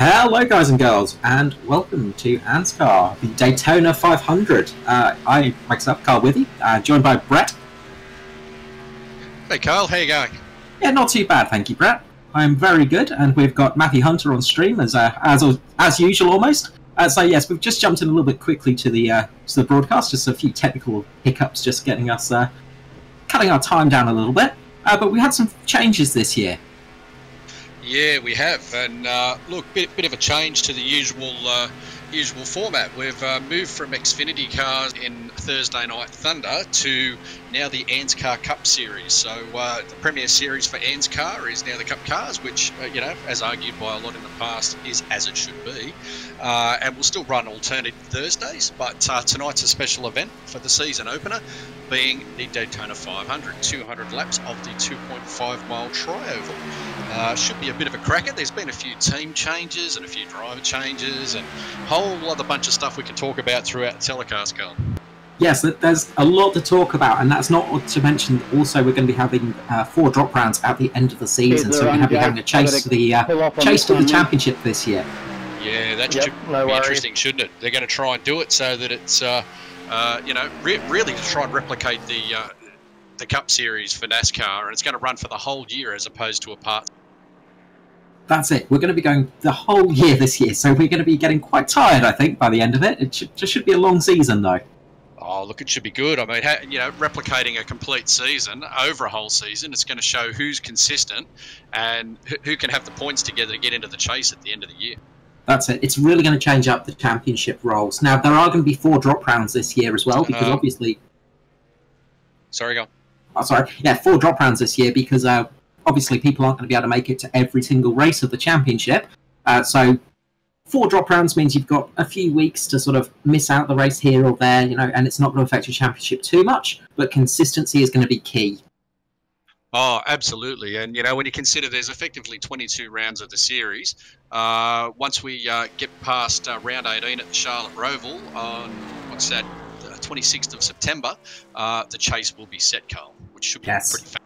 Hello guys and girls, and welcome to ANZCAR, the Daytona 500. I'm myself, Carl Withy, joined by Brett. Hey Carl, how you going? Yeah, not too bad, thank you, Brett. I'm very good, and we've got Matthew Hunter on stream as usual almost. So yes, we've just jumped in a little bit quickly to the broadcast, just a few technical hiccups, just getting us cutting our time down a little bit. But we had some changes this year. Yeah, we have, and look, bit of a change to the usual format. We've moved from Xfinity cars in Thursday Night Thunder to now the ANZCAR Cup Series. So the premier series for ANZCAR is now the Cup cars, which as argued by a lot in the past, is as it should be. And we'll still run alternate Thursdays, but tonight's a special event for the season opener, being the Daytona 500, 200 laps of the 2.5-mile tri-oval. Should be a bit of a cracker. There's been a few team changes and a few driver changes and a whole other bunch of stuff we can talk about throughout the telecast, Carl. Yes, there's a lot to talk about, and that's not to mention also we're going to be having 4 drop rounds at the end of the season, so we're going to be having a chase to the championship this year. Yeah, that should be interesting, shouldn't it? They're going to try and do it so that it's, really to try and replicate the Cup Series for NASCAR, and it's going to run for the whole year as opposed to a part. That's it. We're going to be going the whole year this year, so we're going to be getting quite tired, I think, by the end of it. It should be a long season, though. Oh, look, it should be good. I mean, replicating a complete season over a whole season, it's going to show who's consistent and who can have the points together to get into the chase at the end of the year. That's it. It's really going to change up the championship roles. Now, there are going to be 4 drop rounds this year as well, because obviously... Sorry, go on. Oh, sorry. Yeah, 4 drop rounds this year, because obviously people aren't going to be able to make it to every single race of the championship. So 4 drop rounds means you've got a few weeks to sort of miss out the race here or there, and it's not going to affect your championship too much, but consistency is going to be key. Oh, absolutely. And, when you consider there's effectively 22 rounds of the series, once we get past round 18 at the Charlotte Roval on, 26th of September, the chase will be set, Carl, which should be pretty fast.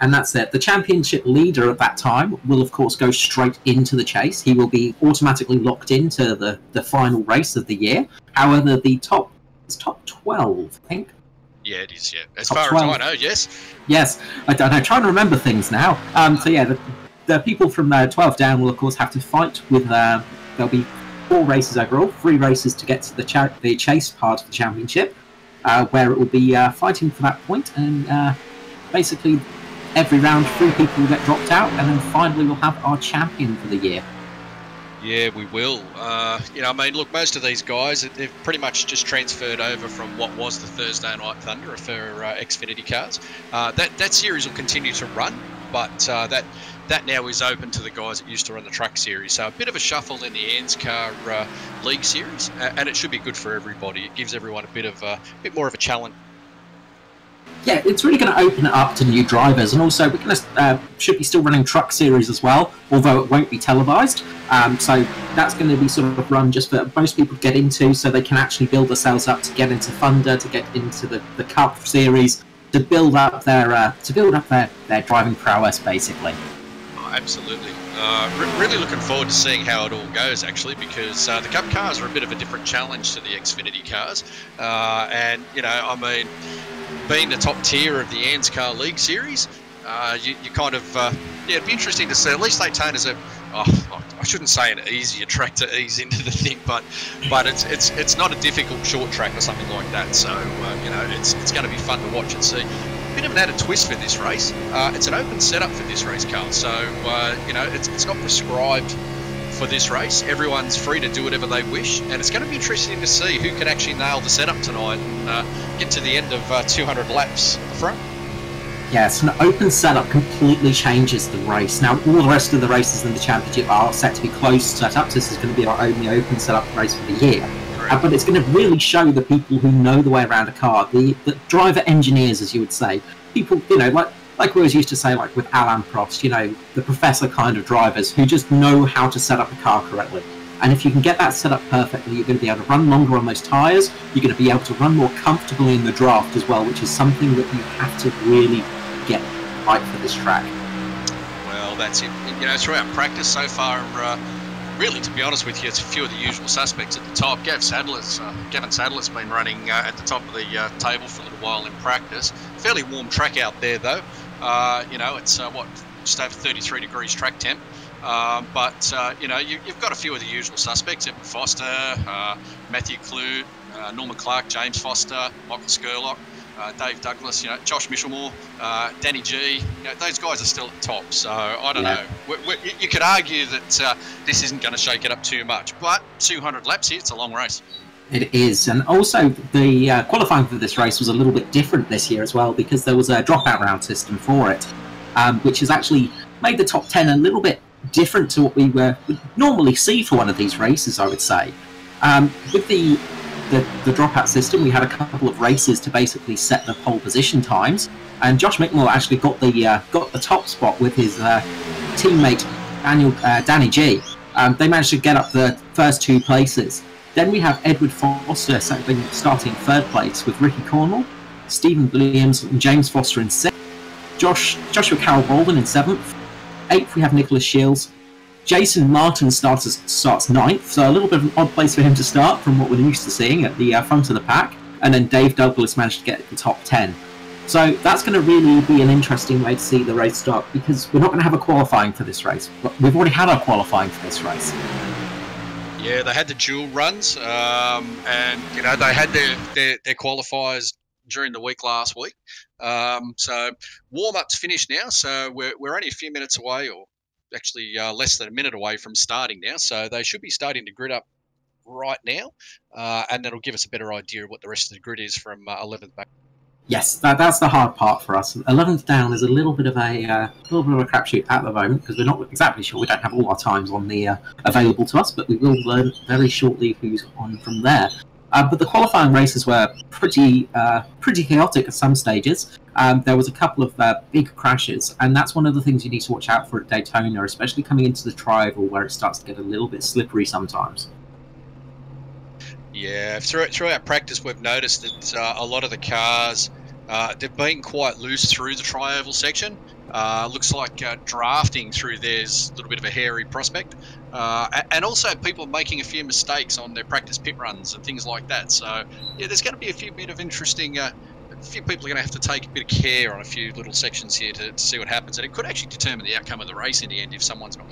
And that's it. The championship leader at that time will, of course, go straight into the chase. He will be automatically locked into the final race of the year. However, the top 12, I think. Yeah, it is, yeah. As far as I know, yes. Yes. I don't know. Trying to remember things now. So, yeah, the people from 12 down will, of course, have to fight with... there'll be 4 races overall, 3 races to get to the chase part of the championship, where it will be fighting for that point, and basically... every round, 3 people will get dropped out, and then finally we'll have our champion for the year. Yeah, we will. Look, most of these guys, they've pretty much just transferred over from what was the Thursday Night Thunder for Xfinity cars. That series will continue to run, but that now is open to the guys that used to run the Truck Series. So a bit of a shuffle in the ANZCAR League Series, and it should be good for everybody. It gives everyone a bit more of a challenge. Yeah, it's really going to open it up to new drivers, and also we're going to should be still running Truck Series as well, although it won't be televised. So that's going to be sort of run just for most people to get into, so they can actually build themselves up to get into Thunder, to get into the Cup Series, to build up their driving prowess, basically. Oh, absolutely. Really looking forward to seeing how it all goes, actually, because the Cup cars are a bit of a different challenge to the Xfinity cars, and being the top tier of the ANZCAR League Series, you kind of, it'd be interesting to see. At least Daytona's I shouldn't say an easier track to ease into the thing, but it's not a difficult short track or something like that. So it's going to be fun to watch and see. A bit of an added twist for this race. It's an open setup for this race, Carl. So it's not prescribed for this race. Everyone's free to do whatever they wish, and it's going to be interesting to see who can actually nail the setup tonight and get to the end of 200 laps at the front. Yes, an open setup completely changes the race. Now, all the rest of the races in the championship are set to be closed setups. This is going to be our only open setup race for the year. But it's going to really show the people who know the way around a car, the driver engineers, as you would say. People, like we always used to say, like with Alain Prost, the professor kind of drivers who just know how to set up a car correctly. And if you can get that set up perfectly, you're going to be able to run longer on those tyres, you're going to be able to run more comfortably in the draft as well, which is something that you have to really get right for this track. Well, that's it. Throughout practice so far, really, to be honest with you, it's a few of the usual suspects at the top. Gavin Sadler's been running at the top of the table for a little while in practice. Fairly warm track out there, though. It's just over 33 degrees track temp. You've got a few of the usual suspects: Evan Foster, Matthew Clute, Norman Clark, James Foster, Michael Skurlock, Dave Douglas, Josh Michelmore, Danny G. Those guys are still at the top. So I don't know. You could argue that this isn't going to shake it up too much, but 200 laps here, it's a long race. It is, and also the qualifying for this race was a little bit different this year as well, because there was a dropout round system for it, which has actually made the top 10 a little bit different to what we would normally see for one of these races, I would say. With the dropout system, we had a couple of races to basically set the pole position times, and Josh Michelmore actually got the top spot with his teammate Danny G. They managed to get up the first 2 places. Then we have Edward Foster starting 3rd place with Ricky Cornwall, Stephen Williams and James Foster in 6th, Joshua Carroll-Walden in 7th, 8th we have Nicholas Sheils, Jason Martin starts 9th, so a little bit of an odd place for him to start from what we're used to seeing at the front of the pack, and then Dave Douglas managed to get the top 10. So that's going to really be an interesting way to see the race start, because we're not going to have a qualifying for this race. We've already had our qualifying for this race. Yeah, they had the dual runs, and they had their qualifiers during the week last week. So warm-up's finished now, so we're only a few minutes away, or actually less than a minute away from starting now. So they should be starting to grid up right now, and that'll give us a better idea of what the rest of the grid is from 11th back. Yes, that's the hard part for us. 11th down is a little bit of a crapshoot at the moment, because we're not exactly sure. We don't have all our times on the available to us, but we will learn very shortly who's on from there. But the qualifying races were pretty chaotic at some stages. There was a couple of big crashes, and that's one of the things you need to watch out for at Daytona, especially coming into the tri-oval, where it starts to get a little bit slippery sometimes. Yeah, throughout practice, we've noticed that a lot of the cars, they've been quite loose through the tri-oval section. Looks like drafting through there's a little bit of a hairy prospect. And also people making a few mistakes on their practice pit runs and things like that. So, yeah, there's going to be a few bit of interesting... a few people are going to have to take a bit of care on a few little sections here to see what happens. And it could actually determine the outcome of the race in the end if someone's not...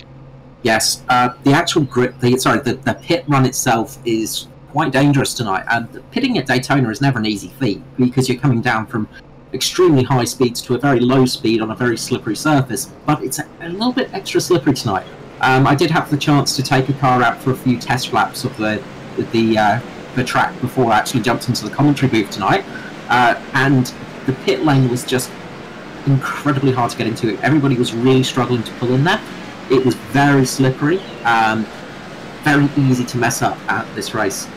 Yes, the actual grip... The pit run itself is quite dangerous tonight. And pitting at Daytona is never an easy feat, because you're coming down from extremely high speeds to a very low speed on a very slippery surface, but it's a little bit extra slippery tonight. I did have the chance to take a car out for a few test laps of the track before I actually jumped into the commentary booth tonight, and the pit lane was just incredibly hard to get into. Everybody was really struggling to pull in there. It was very slippery, very easy to mess up at this race.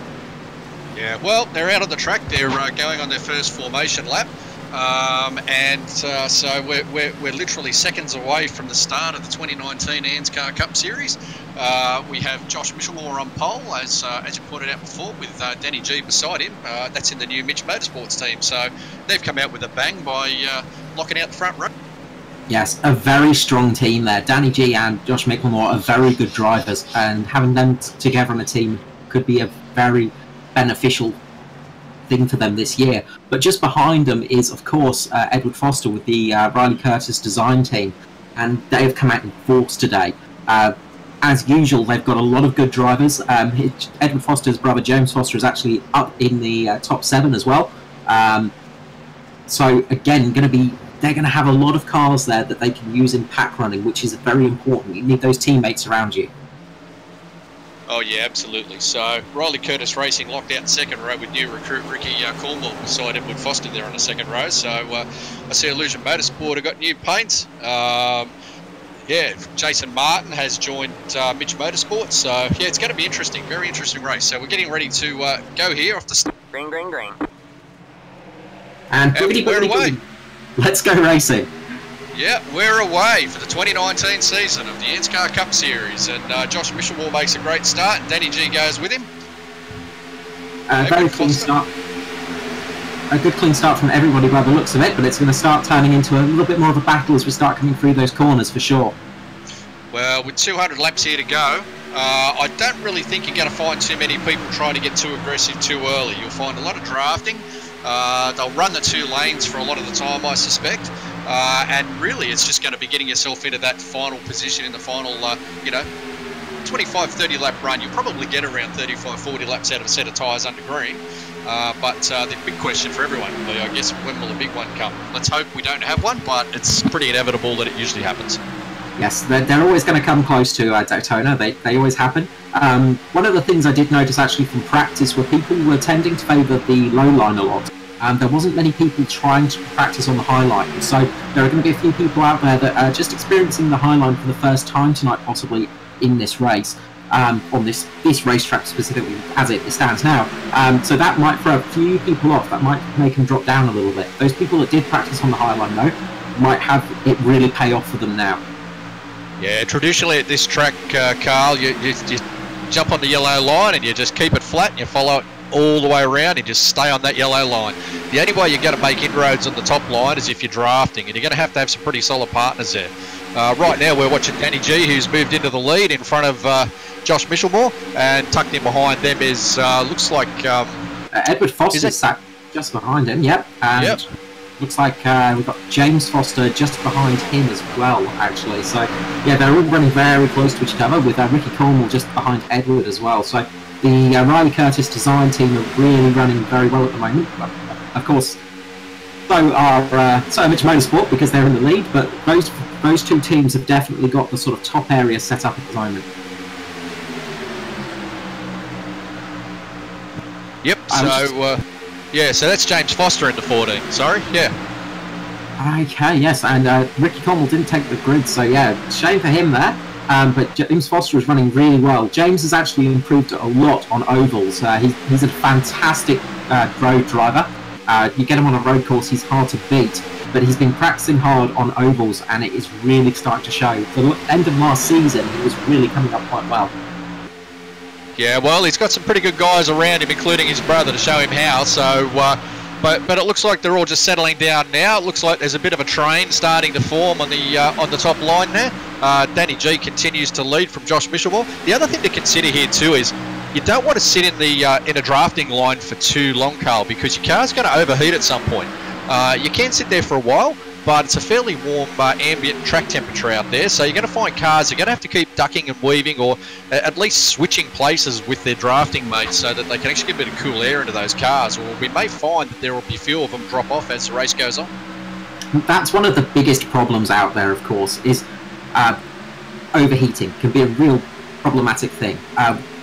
Yeah, well, they're out on the track. They're going on their first formation lap. So we're literally seconds away from the start of the 2019 ANZCAR Cup Series. We have Josh Michelmore on pole, as you pointed out before, with Danny G beside him. That's in the new Mitch Motorsports team. So they've come out with a bang by locking out the front row. Yes, a very strong team there. Danny G and Josh Michelmore are very good drivers, and having them together on a team could be a very beneficial thing for them this year. But just behind them is, of course, Edward Foster with the Riley Curtis design team, and they have come out in force today. As usual, they've got a lot of good drivers. Edward Foster's brother James Foster is actually up in the top 7 as well. So again, they're going to have a lot of cars there that they can use in pack running, which is very important. You need those teammates around you. Oh, yeah, absolutely. So, Riley Curtis Racing locked out in second row with new recruit Ricky Cornwall beside Edward Foster there on the second row. So, I see Illusion Motorsport have got new paints. Jason Martin has joined Mitch Motorsport. So, yeah, it's going to be interesting. Very interesting race. So, we're getting ready to go here off the start. Green, green, green. And we're away. Let's go racing. Yeah, we're away for the 2019 season of the ANZCAR Cup Series, and Josh Michelmore makes a great start, and Danny G goes with him. Very clean start. A good clean start from everybody by the looks of it, but it's going to start turning into a little bit more of a battle as we start coming through those corners for sure. Well, with 200 laps here to go, I don't really think you're going to find too many people trying to get too aggressive too early. You'll find a lot of drafting. They'll run the 2 lanes for a lot of the time, I suspect. And really, it's just going to be getting yourself into that final position in the final, 25-30 lap run. You'll probably get around 35-40 laps out of a set of tyres under green. But the big question for everyone will be, I guess, when will the big one come? Let's hope we don't have one, but it's pretty inevitable that it usually happens. Yes, they're always going to come close to Daytona. They always happen. One of the things I did notice actually from practice were people were tending to favour the low line a lot. There wasn't many people trying to practice on the high line. So there are going to be a few people out there that are just experiencing the high line for the first time tonight, possibly in this race. On this racetrack specifically, as it stands now. So that might throw a few people off. That might make them drop down a little bit. Those people that did practice on the high line, though, might have it really pay off for them now. Yeah, traditionally at this track, Carl, you jump on the yellow line and you just keep it flat and you follow it all the way around and just stay on that yellow line. The only way you're going to make inroads on the top line is if you're drafting, and you're going to have some pretty solid partners there. Right now we're watching Danny G, who's moved into the lead in front of Josh Michelmore, and tucked in behind them is, looks like... Edward Foster sat just behind him, yep. And yep. Looks like we've got James Foster just behind him as well, actually. So, yeah, they're all running very close to each other, with Ricky Cornwall just behind Edward as well. So the Riley Curtis design team are really running very well at the moment. But, of course, so are So Much Motorsport, because they're in the lead, but those 2 teams have definitely got the sort of top area set up at the moment. Yep, so that's James Foster in the 14, sorry, yeah. Okay, yes, and Ricky Cornwall didn't take the grid, so yeah, shame for him there. But James Foster is running really well. James has actually improved a lot on ovals. He's a fantastic road driver. You get him on a road course, he's hard to beat, but he's been practicing hard on ovals, and it is really starting to show. The end of last season, he was really coming up quite well. Yeah, well, he's got some pretty good guys around him, including his brother, to show him how. So, but it looks like they're all just settling down now. It looks like there's a bit of a train starting to form on the top line there. Danny G continues to lead from Josh Michelmore. The other thing to consider here too is you don't want to sit in a drafting line for too long, Carl, because your car's going to overheat at some point. You can sit there for a while, but it's a fairly warm ambient track temperature out there, so you're going to find cars are going to have to keep ducking and weaving, or at least switching places with their drafting mates so that they can actually get a bit of cool air into those cars, or we may find that there will be a few of them drop off as the race goes on. That's one of the biggest problems out there, of course, is overheating can be a real problematic thing.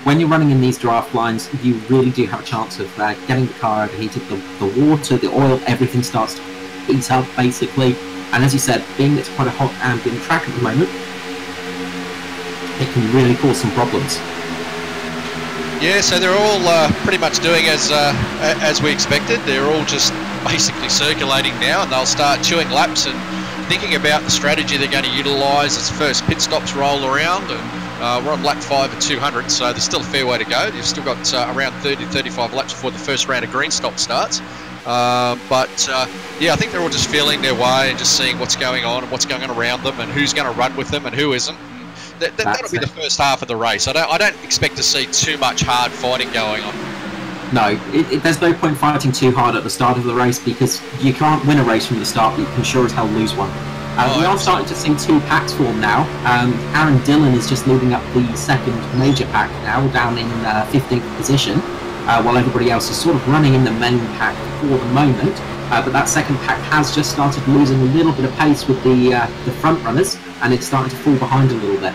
When you're running in these draft lines, you really do have a chance of getting the car overheated. The water, the oil, everything starts to heat up, basically. And as you said, being it's quite a hot ambient track at the moment, it can really cause some problems. Yeah, so they're all pretty much doing as we expected. They're all just basically circulating now, and they'll start chewing laps and thinking about the strategy they're going to utilise as first pit stops roll around. And we're on lap 5 at 200, so there's still a fair way to go. You've still got around 30-35 laps before the first round of green stop starts. Yeah, I think they're all just feeling their way and just seeing what's going on and what's going on around them and who's going to run with them and who isn't. That'll be the first half of the race. I don't expect to see too much hard fighting going on. No, there's no point fighting too hard at the start of the race, because you can't win a race from the start, but you can sure as hell lose one. We are starting to see 2 packs form now. Aaron Dillon is just leading up the second major pack now, down in 15th position, while everybody else is sort of running in the main pack for the moment. But that second pack has just started losing a little bit of pace with the front runners, and it's starting to fall behind a little bit.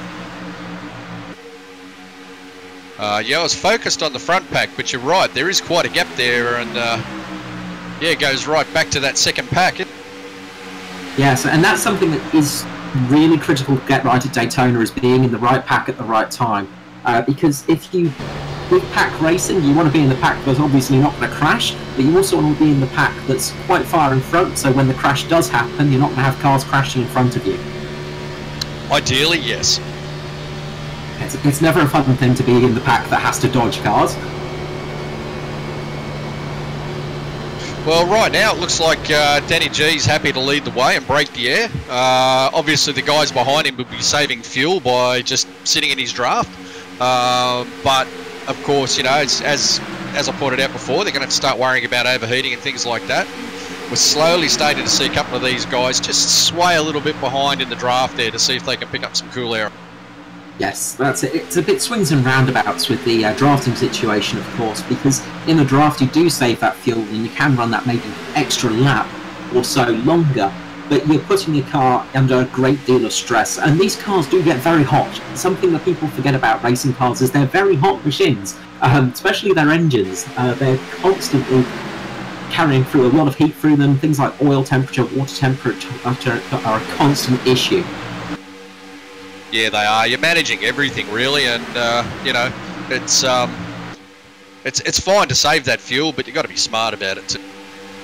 Yeah, I was focused on the front pack, but you're right, there is quite a gap there, and yeah, it goes right back to that second pack. Yes, and that's something that is really critical to get right at Daytona, is being in the right pack at the right time. Because if you, with pack racing, you want to be in the pack that's obviously not going to crash, but you also want to be in the pack that's quite far in front, so when the crash does happen, you're not going to have cars crashing in front of you. Ideally, yes. It's never a fun thing to be in the pack that has to dodge cars. Well, right now it looks like Danny G's happy to lead the way and break the air. Obviously the guys behind him will be saving fuel by just sitting in his draft. But of course, you know, as I pointed out before, they're going to have to start worrying about overheating and things like that. We're slowly starting to see a couple of these guys just sway a little bit behind in the draft there to see if they can pick up some cool air. Yes, that's it. It's a bit swings and roundabouts with the drafting situation, of course, because in a draft you do save that fuel and you can run that maybe extra lap or so longer, but you're putting your car under a great deal of stress, and these cars do get very hot. Something that people forget about racing cars is they're very hot machines, especially their engines. They're constantly carrying through a lot of heat through them. Things like oil temperature, water temperature are a constant issue. Yeah, they are. You're managing everything really, and you know, it's fine to save that fuel, but you've got to be smart about it too.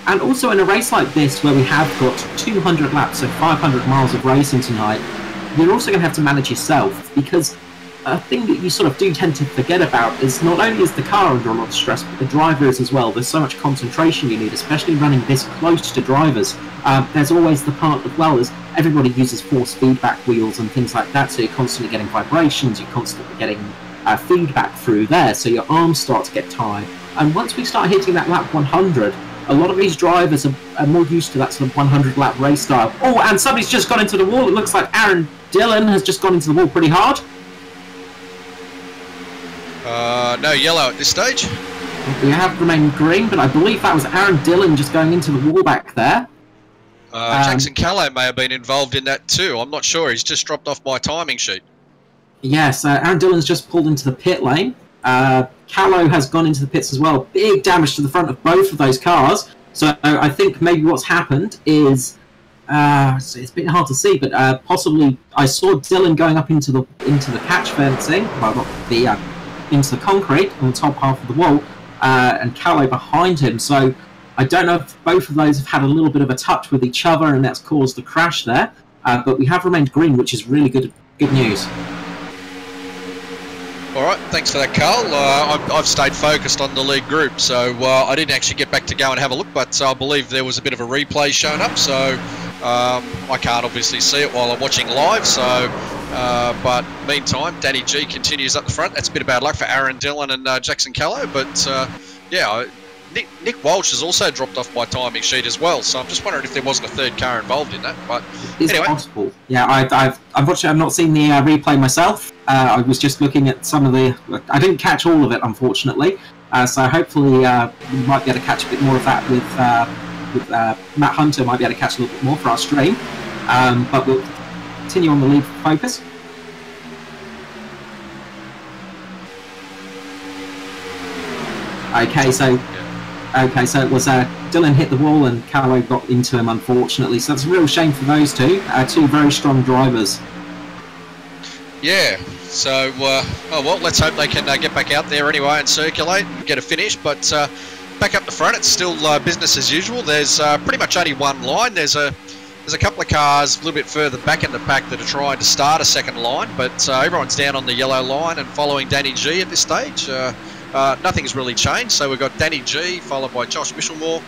And also in a race like this, where we have got 200 laps, so 500 miles of racing tonight, you're also going to have to manage yourself, because a thing that you sort of do tend to forget about is not only is the car under a lot of stress, but the driver is as well. There's so much concentration you need, especially running this close to drivers. There's always the part as well as everybody uses force feedback wheels and things like that, so you're constantly getting vibrations, you're constantly getting feedback through there, so your arms start to get tired. And once we start hitting that lap 100, a lot of these drivers are more used to that sort of 100 lap race style. Oh, and somebody's just gone into the wall. It looks like Aaron Dillon has just gone into the wall pretty hard. No yellow at this stage. We have remained green, but I believe that was Aaron Dillon just going into the wall back there. Jackson Callow may have been involved in that too. I'm not sure. He's just dropped off my timing sheet. Yes, Aaron Dillon's just pulled into the pit lane. Callow has gone into the pits as well. Big damage to the front of both of those cars. So I think maybe what's happened is it's a bit hard to see, but possibly I saw Dillon going up into the catch fencing, well, not the into the concrete on the top half of the wall, and Callow behind him. So I don't know if both of those have had a little bit of a touch with each other, and that's caused the crash there. But we have remained green, which is really good news. All right, thanks for that, Carl. I've stayed focused on the lead group, so I didn't actually get back to go and have a look, but I believe there was a bit of a replay shown up, so I can't obviously see it while I'm watching live, so but meantime, Danny G continues up the front. That's a bit of bad luck for Aaron Dillon and Jackson Callow, but yeah, Nick Walsh has also dropped off my timing sheet as well, so I'm just wondering if there wasn't a third car involved in that. But it's anyway, possible. Yeah, I've not seen the replay myself. I was just looking at some of the. I didn't catch all of it, unfortunately. So hopefully we might be able to catch a bit more of that with Matt Hunter. Might be able to catch a little bit more for our stream. But we'll continue on the lead focus. Okay, so it was Dillon hit the wall and Callow got into him, unfortunately. So that's a real shame for those two. Two very strong drivers. Yeah. So, oh well, let's hope they can get back out there anyway and circulate and get a finish. But back up the front, it's still business as usual. There's pretty much only one line. There's a couple of cars a little bit further back in the pack that are trying to start a second line, but everyone's down on the yellow line and following Danny G at this stage. Nothing's really changed, so we've got Danny G, followed by Josh Michelmore,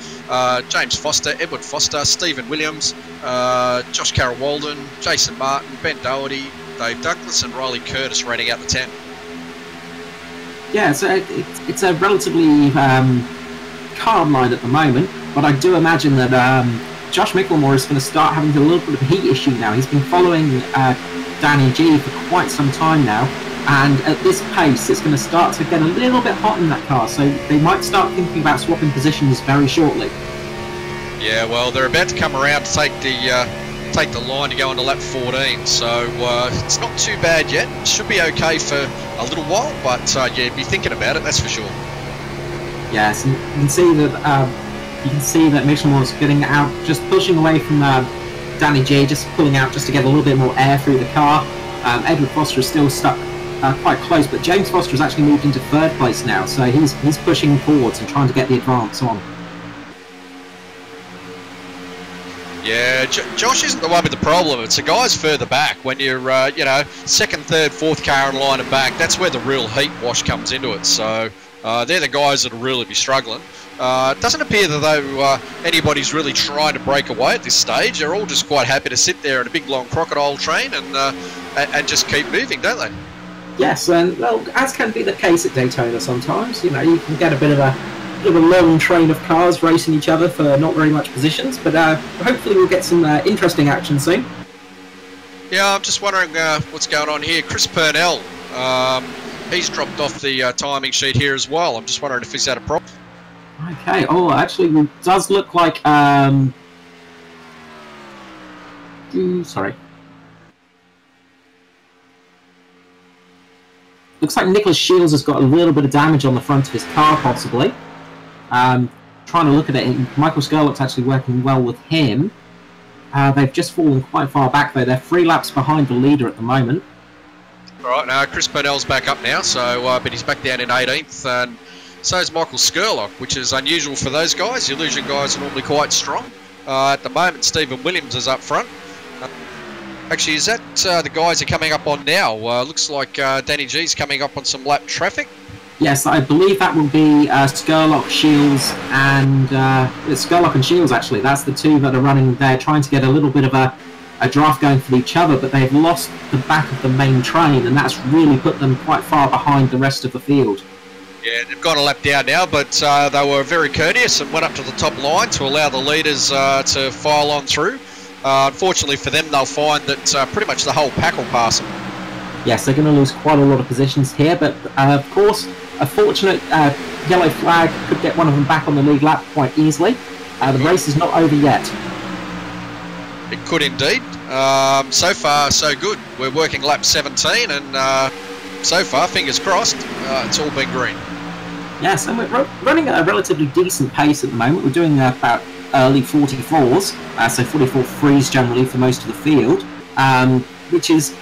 James Foster, Edward Foster, Stephen Williams, Josh Carroll-Walden, Jason Martin, Ben Doherty, Dave Douglas and Riley Curtis running out the 10. Yeah, so it's a relatively calm line at the moment, but I do imagine that Josh Michelmore is going to start having a little bit of a heat issue now. He's been following Danny G for quite some time now, and at this pace it's going to start to get a little bit hot in that car, so they might start thinking about swapping positions very shortly. Yeah, well, they're about to come around to take the line to go into lap 14, so it's not too bad yet. It should be okay for a little while, but yeah, be thinking about it, that's for sure. Yes, and you can see that Michelmore's getting out, just pushing away from Danny G, just pulling out just to get a little bit more air through the car. Edward Foster is still stuck quite close, but James Foster has actually moved into third place now, so he's pushing forwards and trying to get the advance on. Yeah, Josh isn't the one with the problem. It's the guys further back. When you're, you know, second, third, fourth car in line and back, that's where the real heat wash comes into it. So they're the guys that'll really be struggling. It doesn't appear that though anybody's really trying to break away at this stage. They're all just quite happy to sit there in a big long crocodile train and just keep moving, don't they? Yes, and well, as can be the case at Daytona sometimes, you know, you can get a bit of a long train of cars racing each other for not very much positions, but hopefully we'll get some interesting action soon. Yeah, I'm just wondering what's going on here. Chris Purnell, he's dropped off the timing sheet here as well. I'm just wondering if he's had a problem. Okay, oh, actually, it does look like... sorry. Looks like Nicholas Sheils has got a little bit of damage on the front of his car, possibly. Trying to look at it, Michael Skurlock's actually working well with him. They've just fallen quite far back, though. They're 3 laps behind the leader at the moment. All right, now Chris Purnell's back up now, so but he's back down in 18th, and so is Michael Skurlock, which is unusual for those guys. The Illusion guys are normally quite strong. At the moment, Stephen Williams is up front. Actually, is that the guys are coming up on now? Looks like Danny G's coming up on some lap traffic. Yes, I believe that will be Skurlock, Sheils, and it's Skurlock and Sheils, actually. That's the two that are running there, trying to get a little bit of a draft going for each other, but they've lost the back of the main train, and that's really put them quite far behind the rest of the field. Yeah, they've got a lap down now, but they were very courteous and went up to the top line to allow the leaders to file on through. Unfortunately for them, they'll find that pretty much the whole pack will pass them. Yes, they're going to lose quite a lot of positions here, but of course, a fortunate yellow flag could get one of them back on the lead lap quite easily. The race is not over yet. It could indeed. So far, so good. We're working lap 17, and so far, fingers crossed, it's all been green. Yes, and we're running at a relatively decent pace at the moment. We're doing about early 44s, so 44.3s generally for most of the field, which is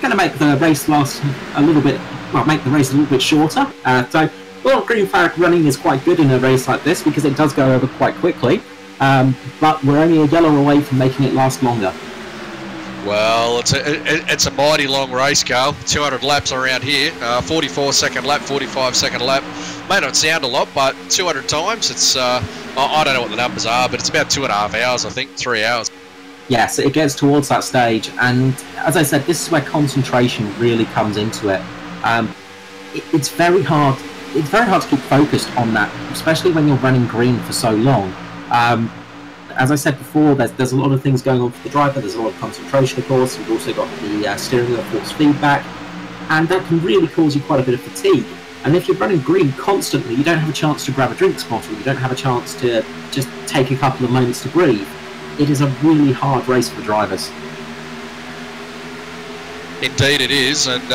going to make the race last a little bit, well, make the race a little bit shorter. So, well, green flag running is quite good in a race like this because it does go over quite quickly, but we're only a yellow away from making it last longer. Well, it's a mighty long race, Carl. 200 laps around here. 44 second lap, 45 second lap. May not sound a lot, but 200 times, it's, I don't know what the numbers are, but it's about 2.5 hours, I think, 3 hours. Yes, it gets towards that stage, and as I said, this is where concentration really comes into it. It's very hard. It's very hard to keep focused on that, especially when you're running green for so long. As I said before, there's a lot of things going on for the driver. There's a lot of concentration, of course. You've also got the steering wheel force feedback, and that can really cause you quite a bit of fatigue. And if you're running green constantly, you don't have a chance to grab a drinks bottle. You don't have a chance to just take a couple of moments to breathe. It is a really hard race for drivers. Indeed it is, and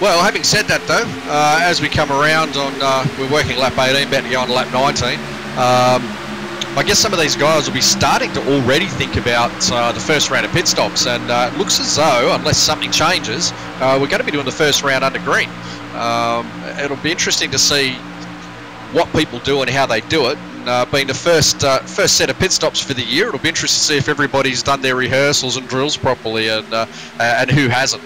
well, having said that though, as we come around on, we're working lap 18, about to go on to lap 19, I guess some of these guys will be starting to already think about the first round of pit stops, and it looks as though, unless something changes, we're going to be doing the first round under green. It'll be interesting to see what people do and how they do it. Being the first set of pit stops for the year, it'll be interesting to see if everybody's done their rehearsals and drills properly, and who hasn't.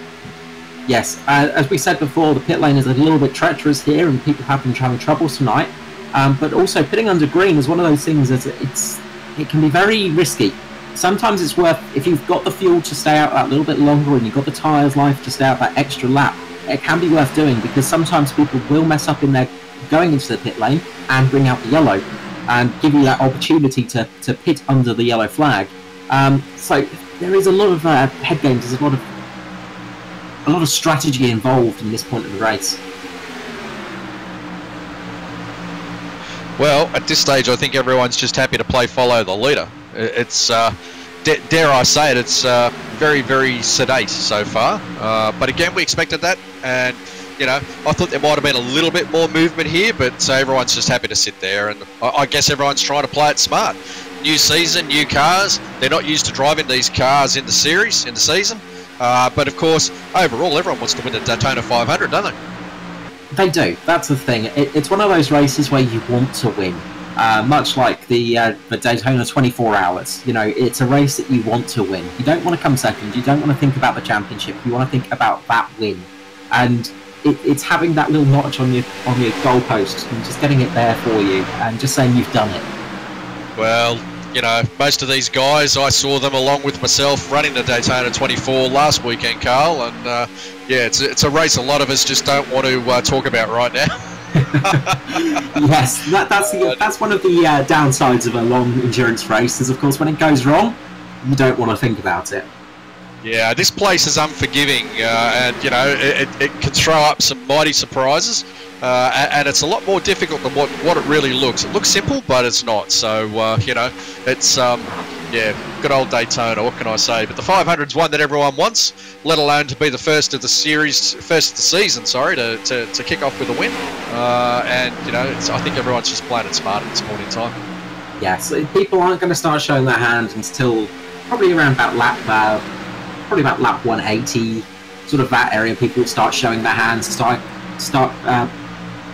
Yes, as we said before, the pit lane is a little bit treacherous here, and people have been having troubles tonight. But also, pitting under green is one of those things that it can be very risky. Sometimes it's worth, if you've got the fuel to stay out that little bit longer and you've got the tyres life to stay out that extra lap, it can be worth doing, because sometimes people will mess up in their going into the pit lane and bring out the yellow and give you that opportunity to pit under the yellow flag. So there is a lot of head games, there's a lot of strategy involved in this point of the race. Well, at this stage, I think everyone's just happy to follow the leader. It's, dare I say it, it's very, very sedate so far. But again, we expected that, and you know, I thought there might have been a little bit more movement here, but everyone's just happy to sit there, and I guess everyone's trying to play it smart. New season, new cars. They're not used to driving these cars in the series, in the season. But of course, overall, everyone wants to win the Daytona 500, don't they? They do. That's the thing. It's one of those races where you want to win, much like the Daytona 24 Hours. You know, it's a race that you want to win. You don't want to come second. You don't want to think about the championship. You want to think about that win, and it's having that little notch on your goalpost and just getting it there for you, and just saying you've done it. Well, you know, most of these guys, I saw them along with myself running the Daytona 24 last weekend, Carl, and yeah, it's a race a lot of us just don't want to talk about right now. Yes, that's one of the downsides of a long endurance race is, of course, when it goes wrong, you don't want to think about it. Yeah, this place is unforgiving, and you know it can throw up some mighty surprises, and it's a lot more difficult than what it really looks. It looks simple, but it's not. So you know, it's yeah, good old Daytona. What can I say? But the 500's one that everyone wants, let alone to be the first of the season. Sorry, to kick off with a win. And you know, I think everyone's just playing it smart at this point in time. Yeah, so people aren't going to start showing their hand until probably around about lap 180, sort of that area. People will start showing their hands, start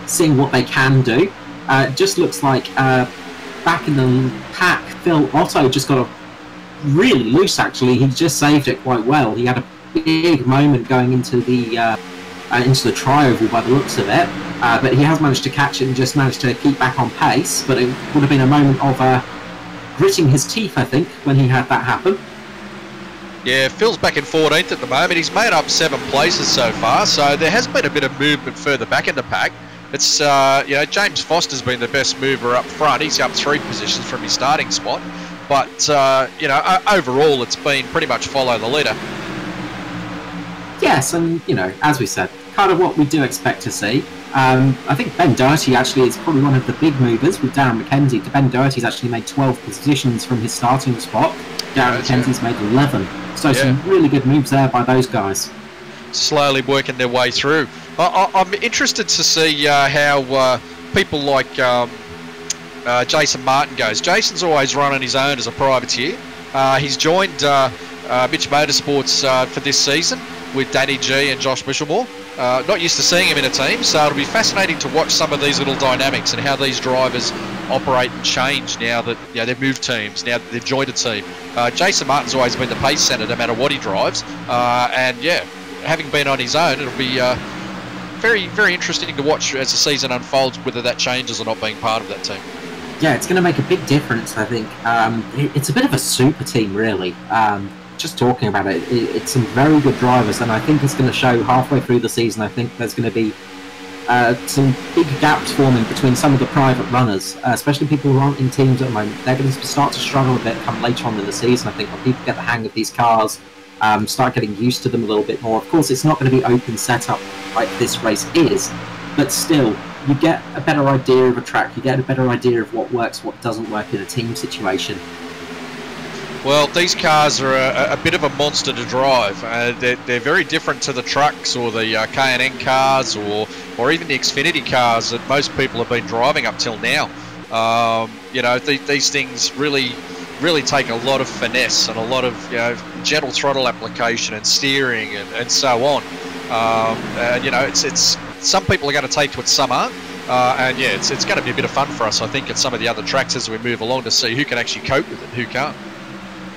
seeing what they can do. It just looks like back in the pack, Phil Otto just got really loose. Actually, he just saved it quite well. He had a big moment going into the tri-oval by the looks of it, but he has managed to catch it and just managed to keep back on pace. But it would have been a moment of gritting his teeth, I think, when he had that happen. Yeah, Phil's back in 14th at the moment. He's made up 7 places so far, so there has been a bit of movement further back in the pack. It's you know, James Foster's been the best mover up front. He's up 3 positions from his starting spot, but you know, overall it's been pretty much follow the leader. Yes, and you know, as we said, kind of what we do expect to see. I think Ben Doherty actually is probably one of the big movers with Darren McKenzie. Ben Doherty's actually made 12 positions from his starting spot. Darren McKenzie's made 11. So some really good moves there by those guys. Slowly working their way through. I'm interested to see how people like Jason Martin goes. Jason's always run on his own as a privateer. He's joined Mitch Motorsports for this season with Danny G and Josh Michelmore. Not used to seeing him in a team, so it'll be fascinating to watch some of these little dynamics and how these drivers operate and change now that, you know, they've moved teams, now that they've joined a team. Jason Martin's always been the pace setter no matter what he drives, and yeah, having been on his own, it'll be very, very interesting to watch as the season unfolds, whether that changes or not being part of that team. Yeah, it's going to make a big difference, I think. It's a bit of a super team, really. Just talking about it, it's some very good drivers, and I think it's going to show halfway through the season. I think there's going to be some big gaps forming between some of the private runners, especially people who aren't in teams at the moment. They're going to start to struggle a bit come later on in the season, I think, when people get the hang of these cars, start getting used to them a little bit more. Of course, it's not going to be open setup like this race is, but still, you get a better idea of a track, you get a better idea of what works, what doesn't work in a team situation. Well, these cars are a bit of a monster to drive. They're very different to the trucks or the K&N cars or even the Xfinity cars that most people have been driving up till now. You know, these things really take a lot of finesse and a lot of, you know, gentle throttle application and steering and so on. You know, it's some people are going to take to it, some aren't. And yeah, it's going to be a bit of fun for us, I think, at some of the other tracks as we move along to see who can actually cope with it and who can't.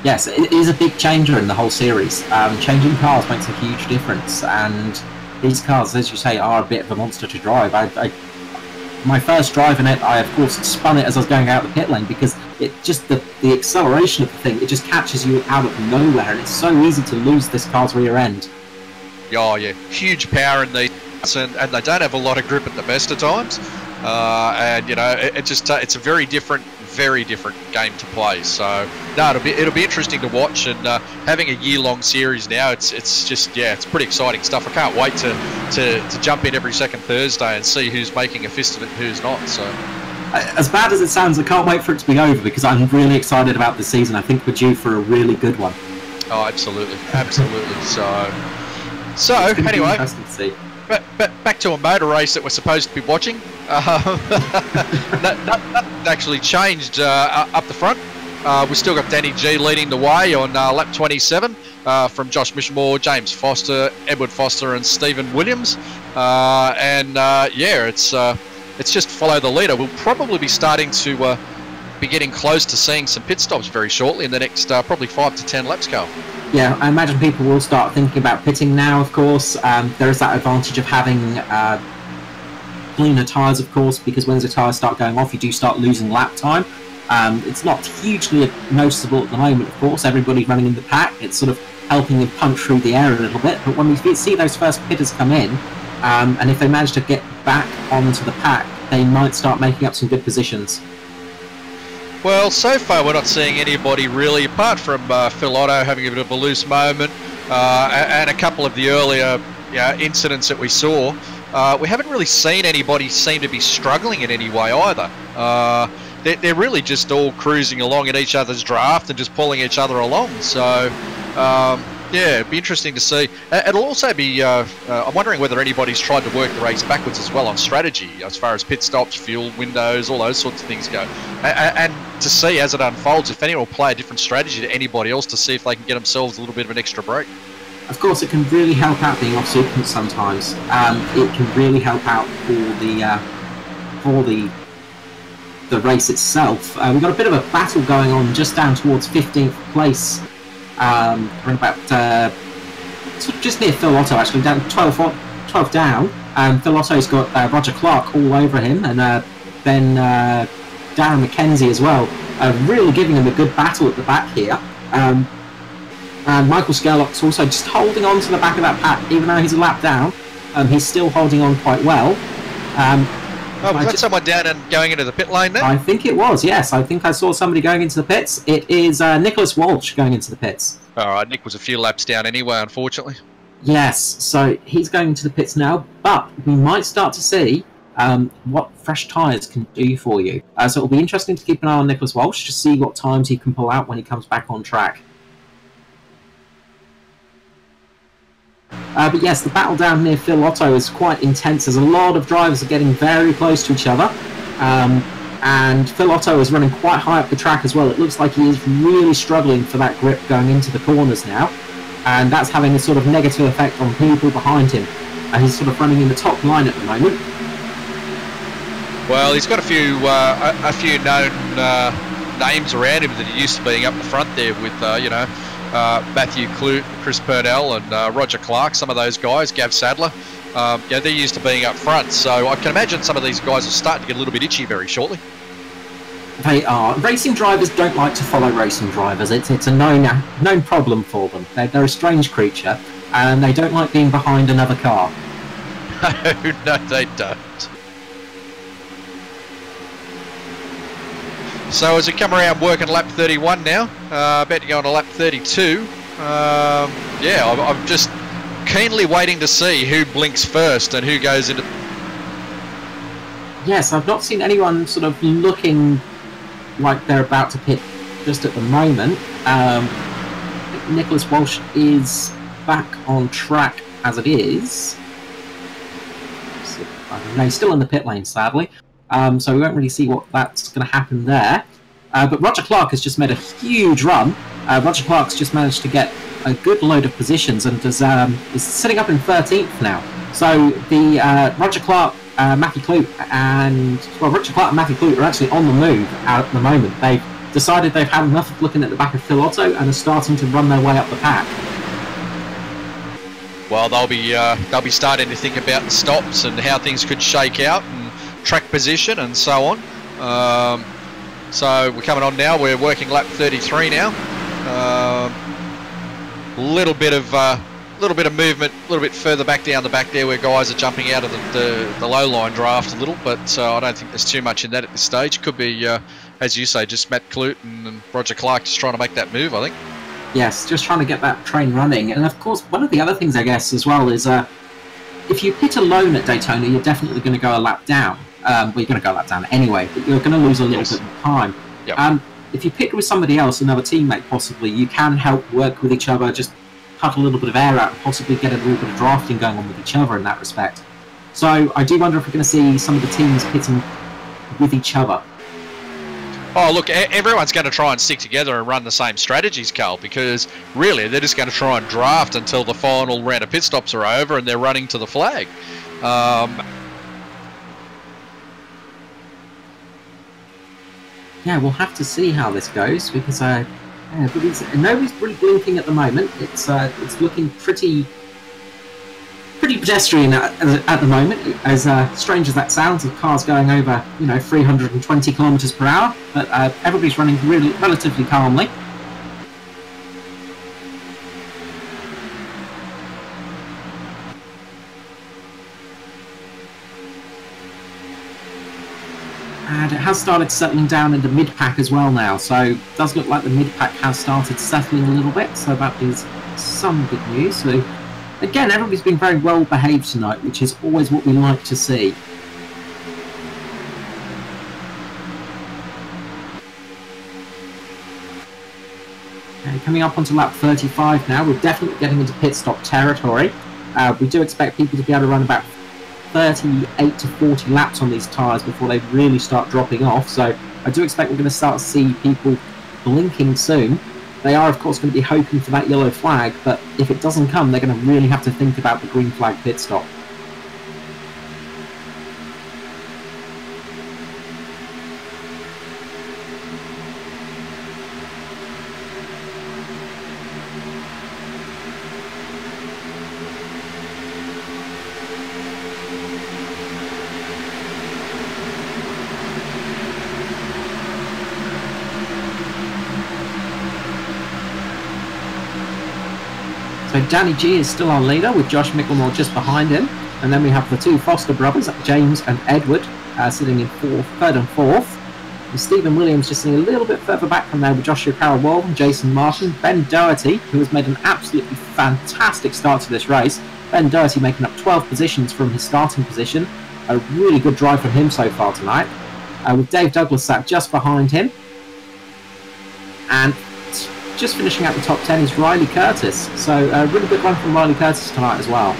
Yes, it is a big changer in the whole series. Changing cars makes a huge difference, and these cars, as you say, are a bit of a monster to drive. My first drive in it, I of course spun it as I was going out the pit lane, because it just the acceleration of the thing, it just catches you out of nowhere, and it's so easy to lose this car's rear end. Oh yeah, huge power in these, and they don't have a lot of grip at the best of times. And you know, it's a very different game to play. So no, it'll be interesting to watch, and having a year-long series now, it's just, yeah, it's pretty exciting stuff. I can't wait to jump in every second Thursday and see who's making a fist of it and who's not. So as bad as it sounds, I can't wait for it to be over, because I'm really excited about this season. I think we're due for a really good one. Oh, absolutely. So anyway, interesting to see. Back to a motor race that we're supposed to be watching. Nothing actually changed up the front. We've still got Danny G leading the way on lap 27 from Josh Michelmore, James Foster, Edward Foster and Stephen Williams. Yeah, it's just follow the leader. We'll probably be starting to be getting close to seeing some pit stops very shortly in the next probably 5 to 10 laps, Carl. Yeah, I imagine people will start thinking about pitting now, of course. There is that advantage of having cleaner tyres, of course, because when the tyres start going off, you do start losing lap time. It's not hugely noticeable at the moment, of course. Everybody's running in the pack. It's sort of helping him punch through the air a little bit. But when we see those first pitters come in, and if they manage to get back onto the pack, they might start making up some good positions. Well, so far we're not seeing anybody really, apart from Phil Otto having a bit of a loose moment, and a couple of the earlier incidents that we saw. We haven't really seen anybody seem to be struggling in any way either. They're really just all cruising along at each other's draft and just pulling each other along. So, yeah, it'd be interesting to see. It'll also be, I'm wondering whether anybody's tried to work the race backwards as well on strategy, as far as pit stops, fuel windows, all those sorts of things go. And to see as it unfolds, if anyone will play a different strategy to anybody else to see if they can get themselves a little bit of an extra break. Of course, it can really help out being off sequence sometimes. It can really help out for the race itself. We've got a bit of a battle going on just down towards 15th place. We're about sort of just near Phil Otto, actually, down 12 down. Phil Otto's got Roger Clark all over him, and then Darren McKenzie as well, really giving him a good battle at the back here. And Michael Skerlock's also just holding on to the back of that pack, even though he's a lap down. He's still holding on quite well. Was that someone down and going into the pit lane then? I think it was, yes. I think I saw somebody going into the pits. It is Nicholas Walsh going into the pits. All right, Nick was a few laps down anyway, unfortunately. Yes, so he's going into the pits now, but we might start to see what fresh tyres can do for you. So it'll be interesting to keep an eye on Nicholas Walsh to see what times he can pull out when he comes back on track. But yes, the battle down near Phil Otto is quite intense, as a lot of drivers are getting very close to each other. And Phil Otto is running quite high up the track as well. It looks like he is really struggling for that grip going into the corners now. And that's having a sort of negative effect on people behind him. And he's sort of running in the top line at the moment. Well, he's got a few known names around him that are used to being up the front there with, Matthew Clute, Chris Purnell and Roger Clark, some of those guys, Gav Sadler. They're used to being up front, so I can imagine some of these guys are starting to get a little bit itchy very shortly. They are. Racing drivers don't like to follow racing drivers. It's a known problem for them. They're a strange creature, and they don't like being behind another car. No, they don't. So as we come around working lap 31 now, about to go on to lap 32. I'm just keenly waiting to see who blinks first and who goes into... Yes, I've not seen anyone sort of looking like they're about to pit just at the moment. Nicholas Walsh is back on track as it is. No, he's still in the pit lane, sadly. So we won't really see what that's going to happen there. But Roger Clark has just made a huge run. Roger Clark's just managed to get a good load of positions and is sitting up in 13th now. So the Roger Clark, Matthew Clute, Roger Clark and Matthew Clute are actually on the move at the moment. They've decided they've had enough of looking at the back of Phil Otto and are starting to run their way up the pack. Well, they'll be starting to think about the stops and how things could shake out and track position and so on. So we're coming on now. We're working lap 33 now. Little bit of movement, a little bit further back down the back there where guys are jumping out of the low line draft a little, but I don't think there's too much in that at this stage. Could be, as you say, just Matt Clute and Roger Clark just trying to make that move, I think. Yes, just trying to get that train running. And of course, one of the other things, I guess, as well is if you pit alone at Daytona, you're definitely going to go a lap down. Well, you're going to go a lap down anyway, but you're going to lose a little bit of time. Yep. If you pit with somebody else, another teammate possibly, you can help work with each other, just cut a little bit of air out and possibly get a little bit of drafting going on with each other in that respect. So I do wonder if we're going to see some of the teams pitting with each other. Oh, look, everyone's going to try and stick together and run the same strategies, Carl, because really they're just going to try and draft until the final round of pit stops are over and they're running to the flag. Yeah, we'll have to see how this goes because nobody's really blinking at the moment. It's looking pretty pretty pedestrian at the moment, as strange as that sounds, of cars going over, 320 kilometers per hour, but everybody's running really relatively calmly. And it has started settling down in the mid-pack as well now, so it does look like the mid-pack has started settling a little bit, so that is some good news. So again, everybody's been very well behaved tonight, which is always what we like to see. Okay, coming up onto lap 35 now, we're definitely getting into pit stop territory. We do expect people to be able to run about 38 to 40 laps on these tyres before they really start dropping off, so I do expect we're going to start to see people blinking soon. They are of course going to be hoping for that yellow flag, but if it doesn't come, they're going to really have to think about the green flag pit stop. So Danny G is still our leader, with Josh Michelmore just behind him. And then we have the two Foster brothers, James and Edward, sitting in third and fourth. And Stephen Williams just sitting a little bit further back from there with Joshua Carroll-Walden, Jason Martin, Ben Doherty, who has made an absolutely fantastic start to this race. Ben Doherty making up 12 positions from his starting position. A really good drive from him so far tonight. With Dave Douglas sat just behind him. And just finishing out the top 10 is Riley Curtis. So a really good run from Riley Curtis tonight as well.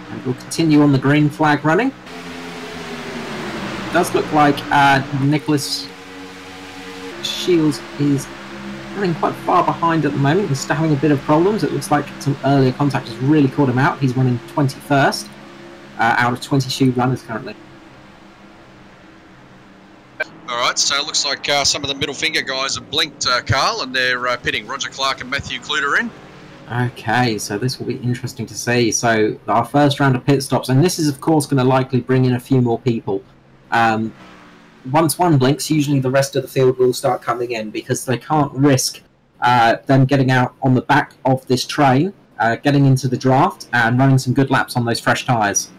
And we'll continue on the green flag running. It does look like Nicholas Sheils is running quite far behind at the moment. He's still having a bit of problems. It looks like some earlier contact has really caught him out. He's running 21st out of 22 runners currently. Alright, so it looks like some of the middle finger guys have blinked, Carl, and they're pitting. Roger Clark and Matthew Kluter in. Okay, so this will be interesting to see. So our first round of pit stops, and this is of course going to likely bring in a few more people. Once one blinks, usually the rest of the field will start coming in, because they can't risk them getting out on the back of this train, getting into the draft and running some good laps on those fresh tyres.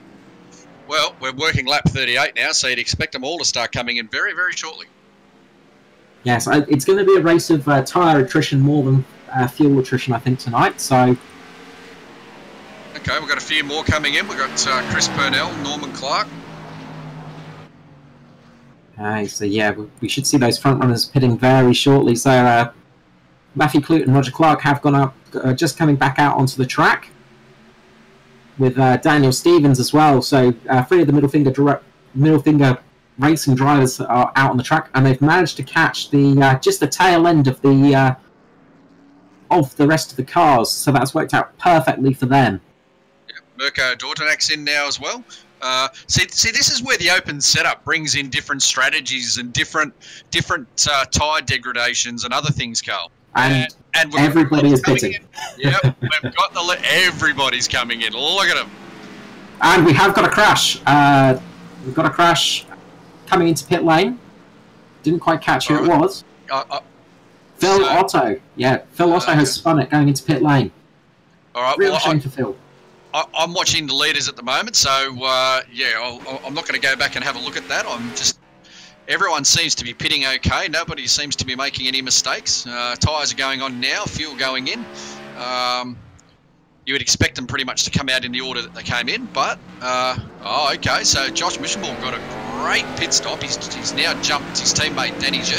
Well, we're working lap 38 now, so you'd expect them all to start coming in very, very shortly. Yes, it's going to be a race of tyre attrition more than fuel attrition, I think, tonight. So, okay, we've got a few more coming in. We've got Chris Purnell, Norman Clark. Okay, so yeah, we should see those front runners pitting very shortly. So Matthew Clute and Roger Clark have gone up, just coming back out onto the track, with Daniel Stevens as well. So three of the middle finger racing drivers are out on the track, and they've managed to catch the just the tail end of the rest of the cars. So that's worked out perfectly for them. Yeah, Mirko Dortonak's in now as well. See, this is where the open setup brings in different strategies and different tyre degradations and other things, Carl. And everybody is pitting. Yep, we've got everybody's coming in. Look at them. And we have got a crash. We've got a crash coming into pit lane. Didn't quite catch who it was. Phil Otto. Yeah, Phil Otto has spun it going into pit lane. All right. Real shame for Phil. I'm watching the leaders at the moment, so yeah, I'm not going to go back and have a look at that. Everyone seems to be pitting okay. Nobody seems to be making any mistakes. Tyres are going on now, fuel going in. You would expect them pretty much to come out in the order that they came in, but okay. So Josh Michelmore got a great pit stop. He's now jumped his teammate Danny G.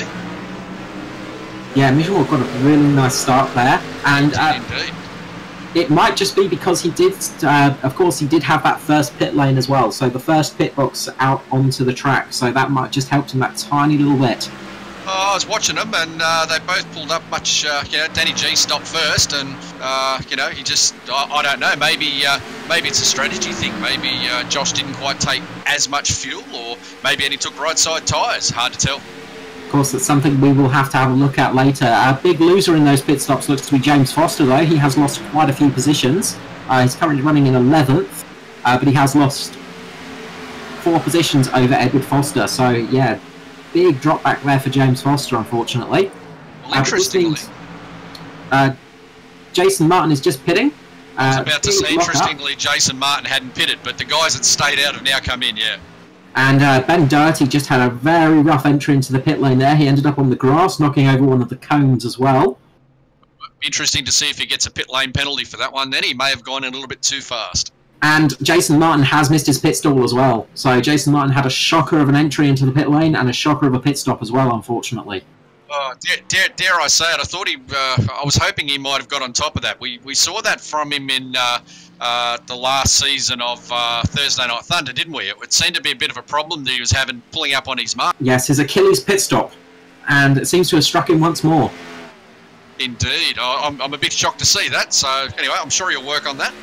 Yeah, Michelmore got a really nice start there, and indeed. It might just be because he did, of course, he did have that first pit lane as well. So the first pit box out onto the track. So that might just help him that tiny little bit. I was watching them, and they both pulled up much. Danny G stopped first, and he just. I don't know. Maybe it's a strategy thing. Maybe Josh didn't quite take as much fuel, or maybe he took right side tyres. Hard to tell. Of course, that's something we will have to have a look at later. A big loser in those pit stops looks to be James Foster, though. He has lost quite a few positions. He's currently running in 11th, but he has lost 4 positions over Edward Foster. So yeah. Big drop back there for James Foster, unfortunately. Well, interestingly, Jason Martin is just pitting. I was about to say, interestingly, Jason Martin hadn't pitted, but the guys that stayed out have now come in, yeah. And Ben Doherty just had a very rough entry into the pit lane there. He ended up on the grass, knocking over one of the cones as well. Interesting to see if he gets a pit lane penalty for that one. Then he may have gone in a little bit too fast. And Jason Martin has missed his pit stall as well. So Jason Martin had a shocker of an entry into the pit lane and a shocker of a pit stop as well, unfortunately. Oh, dare I say it? I thought I was hoping he might have got on top of that. We saw that from him in the last season of Thursday Night Thunder, didn't we? It seemed to be a bit of a problem that he was having pulling up on his mark. Yes, his Achilles pit stop, and it seems to have struck him once more. Indeed, I'm a bit shocked to see that. So anyway, I'm sure he'll work on that.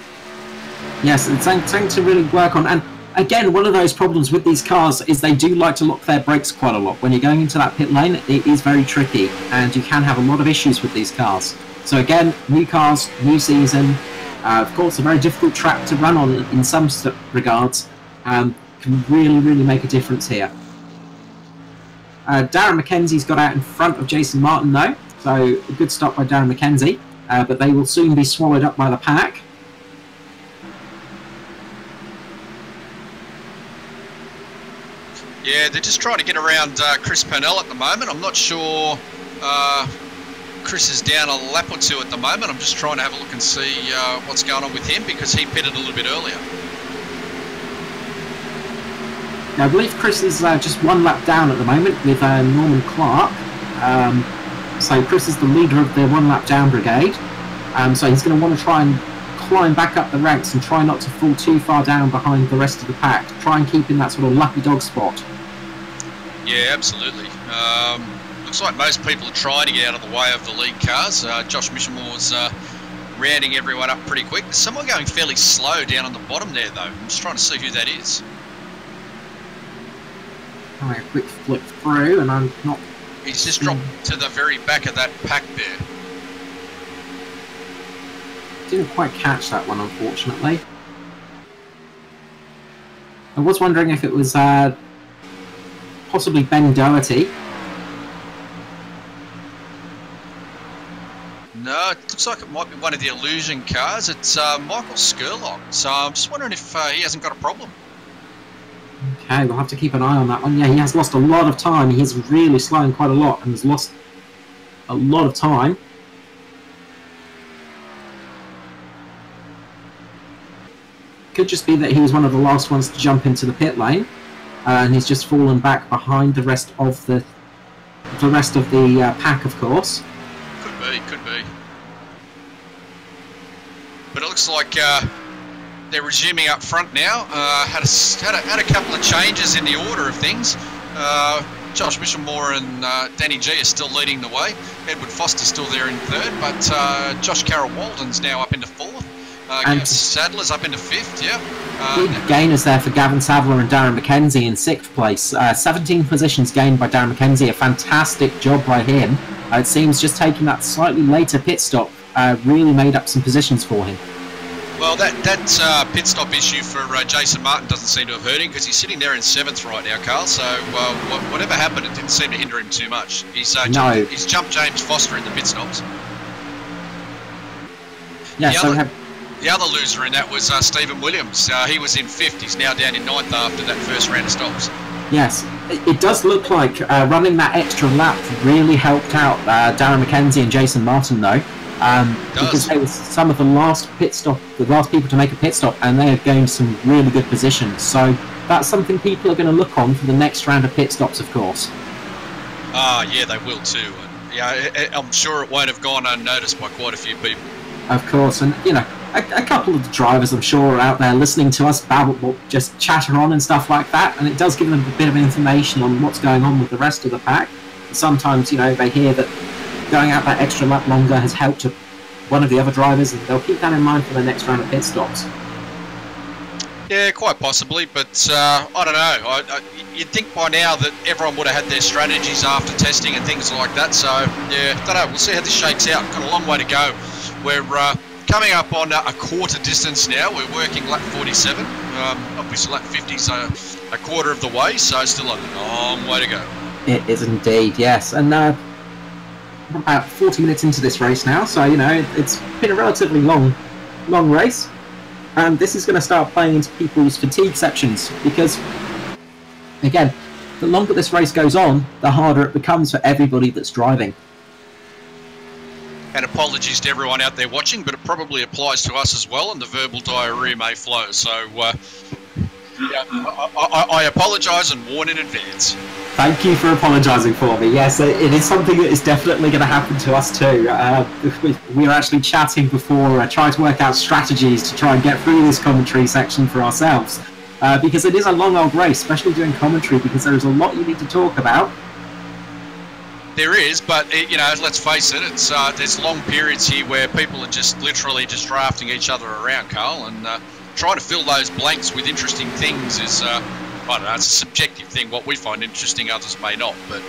Yes, it's something to really work on. And again, one of those problems with these cars is they do like to lock their brakes quite a lot. When you're going into that pit lane, it is very tricky, and you can have a lot of issues with these cars. So again, new cars, new season. Of course, a very difficult track to run on in some regards. Can really, really make a difference here. Darren McKenzie's got out in front of Jason Martin, though. So a good stop by Darren McKenzie. But they will soon be swallowed up by the pack. Yeah, they're just trying to get around Chris Purnell at the moment. I'm not sure Chris is down a lap or two at the moment. I'm just trying to have a look and see what's going on with him because he pitted a little bit earlier. Now, I believe Chris is just 1 lap down at the moment with Norman Clark. So Chris is the leader of the 1 lap down brigade. So he's going to want to try and climb back up the ranks and try not to fall too far down behind the rest of the pack. Try and keep in that sort of lucky dog spot. Yeah, absolutely. Looks like most people are trying to get out of the way of the lead cars. Josh Michelmore's rounding everyone up pretty quick. There's someone going fairly slow down on the bottom there, though. I'm just trying to see who that is. Alright, a quick flip through, and I'm not... He's just dropped to the very back of that pack there. Didn't quite catch that one, unfortunately. I was wondering if it was possibly Ben Doherty. No, it looks like it might be one of the Illusion cars. It's Michael Skurlock. So I'm just wondering if he hasn't got a problem. Okay, we'll have to keep an eye on that one. Yeah, he has lost a lot of time. He is really slowing quite a lot and has lost a lot of time. Could just be that he was one of the last ones to jump into the pit lane, and he's just fallen back behind the rest of the pack, of course. Could be. But it looks like they're resuming up front now. Had a couple of changes in the order of things. Josh Michelmore and Danny G are still leading the way. Edward Foster's still there in 3rd, but Josh Carroll-Walden's now up into 4th. Gavin Sadler's up into 5th, yeah. Big gainers there for Gavin Sadler and Darren McKenzie in 6th place. 17 positions gained by Darren McKenzie. A fantastic job by him. It seems just taking that slightly later pit stop really made up some positions for him. Well, that pit stop issue for Jason Martin doesn't seem to have hurt him because he's sitting there in 7th right now, Carl. So whatever happened, it didn't seem to hinder him too much. He's jumped James Foster in the pit stops. Yeah, the other loser in that was Stephen Williams. He was in 5th. He's now down in 9th after that first round of stops. Yes, it does look like running that extra lap really helped out Darren McKenzie and Jason Martin, though. Because they were some of the last people to make a pit stop, and they have gained some really good positions. So that's something people are going to look on for the next round of pit stops, of course. Yeah, they will too. And, yeah, I'm sure it won't have gone unnoticed by quite a few people. Of course, and you know, a couple of the drivers I'm sure are out there listening to us babble, just chatter on and stuff like that, and it does give them a bit of information on what's going on with the rest of the pack. sometimes, you know, they hear that going out that extra lap longer has helped one of the other drivers, and they'll keep that in mind for the next round of pit stops. Yeah, quite possibly, but I don't know. You'd think by now that everyone would have had their strategies after testing and things like that. So, yeah, don't know. We'll see how this shakes out. Got a long way to go. We're coming up on a quarter distance now. We're working lap 47. Obviously, lap 50's a quarter of the way, so still a long way to go. It is indeed, yes. And we're about 40 minutes into this race now, so, you know, it's been a relatively long race. And this is going to start playing into people's fatigue sections, because, again, the longer this race goes on, the harder it becomes for everybody that's driving. And apologies to everyone out there watching, but it probably applies to us as well, and the verbal diarrhea may flow. So, yeah, I apologise and warn in advance. Thank you for apologising for me. Yes, it is something that is definitely going to happen to us too. We were actually chatting before, trying to work out strategies to try and get through this commentary section for ourselves. Because it is a long old race, especially doing commentary, because there is a lot you need to talk about. There is, but you know, let's face it. It's there's long periods here where people are just literally just drafting each other around, Carl, and trying to fill those blanks with interesting things is, I don't know, it's a subjective thing. What we find interesting, others may not. But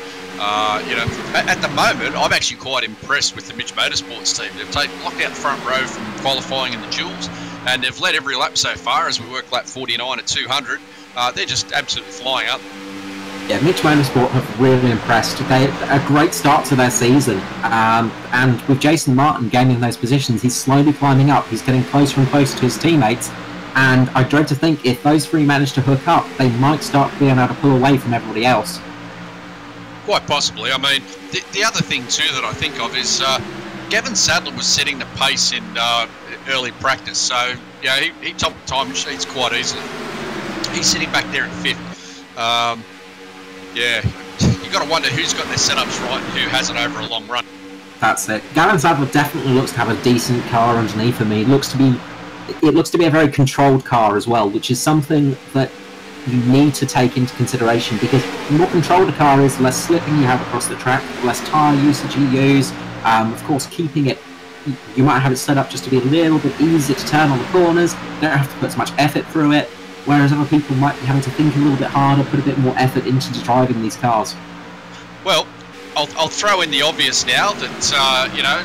you know, at the moment, I'm actually quite impressed with the Mitch Motorsports team. They've locked out the front row from qualifying in the duels, and they've led every lap so far as we work lap 49 at 200. They're just absolutely flying up. Yeah, Mitch Motorsport have really impressed. They a great start to their season, and with Jason Martin gaining those positions, he's slowly climbing up. He's getting closer and closer to his teammates, and I dread to think if those three manage to hook up, they might start being able to pull away from everybody else. Quite possibly. I mean, the other thing too that I think of is Gavin Sadler was setting the pace in early practice, so yeah, he topped the time sheets quite easily. He's sitting back there in fifth. Yeah, you got to wonder who's got their setups right and who hasn't over a long run. That's it. Gavin Sadler definitely looks to have a decent car underneath of me. It looks to be a very controlled car as well, which is something that you need to take into consideration, because the more controlled a car is, the less slipping you have across the track, the less tyre usage you use. Of course, keeping it, you might have it set up just to be a little bit easier to turn on the corners. You don't have to put as much effort through it. Whereas other people might be having to think a little bit harder, put a bit more effort into driving these cars. Well, I'll throw in the obvious now that, you know,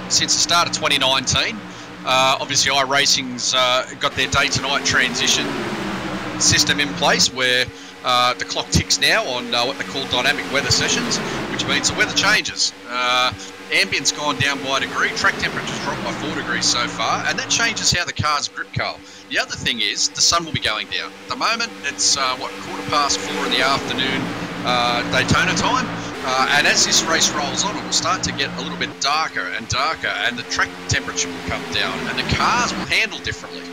since the start of 2019, obviously iRacing's got their day-to-night transition system in place where the clock ticks now on what they call dynamic weather sessions, which means the weather changes. Ambient's gone down by a degree, track temperature's dropped by 4 degrees so far, and that changes how the cars grip, Carl. The other thing is the sun will be going down. At the moment, it's, 4:15 in the afternoon Daytona time, and as this race rolls on, it will start to get a little bit darker and darker, and the track temperature will come down, and the cars will handle differently.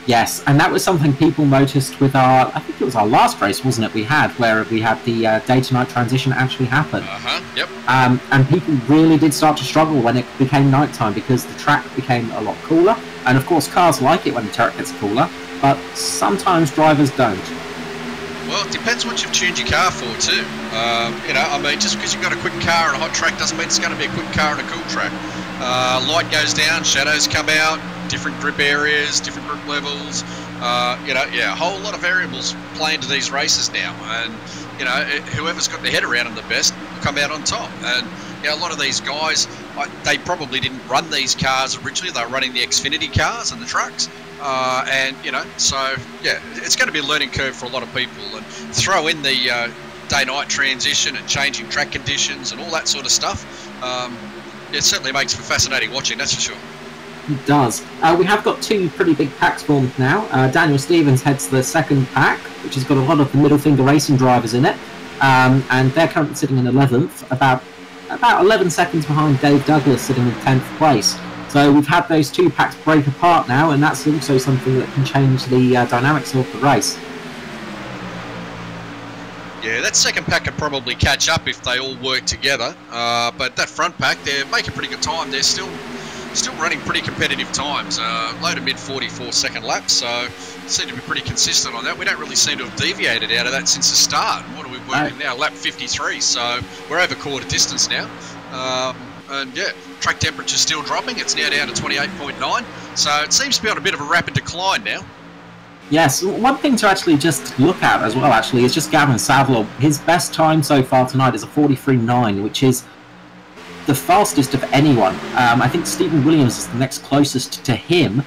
Yes, and that was something people noticed with I think it was our last race, wasn't it, where we had the day-to-night transition actually happen. Yep. And people really did start to struggle when it became nighttime, because the track became a lot cooler. And of course, cars like it when the track gets cooler, but sometimes drivers don't. Well, it depends what you've tuned your car for too. You know, I mean, just because you've got a quick car and a hot track doesn't mean it's going to be a quick car and a cool track. Light goes down, shadows come out, different grip areas, different grip levels. You know, yeah, a whole lot of variables play into these races now, and you know, whoever's got their head around them the best will come out on top. And you know, a lot of these guys, they probably didn't run these cars originally. They were running the Xfinity cars and the trucks. And you know, so yeah, it's going to be a learning curve for a lot of people. And throw in the day-night transition and changing track conditions and all that sort of stuff. It certainly makes for fascinating watching, that's for sure. It does. We have got two pretty big packs formed now. Daniel Stevens heads the second pack, which has got a lot of the middle finger racing drivers in it, and they're currently sitting in 11th, about 11 seconds behind Dave Douglas, sitting in 10th place. So we've had those two packs break apart now, and that's also something that can change the dynamics of the race. Yeah, that second pack could probably catch up if they all work together. But that front pack, they're making pretty good time. They're still still running pretty competitive times. Low to mid 44-second laps, so seem to be pretty consistent on that. We don't really seem to have deviated out of that since the start. What are we working now? Lap 53, so we're over quarter distance now. And yeah, track temperature's still dropping. It's now down to 28.9, so it seems to be on a bit of a rapid decline now. Yes, one thing to actually just look at as well, actually, is just Gavin Saville. His best time so far tonight is a 43.9, which is the fastest of anyone. I think Stephen Williams is the next closest to him.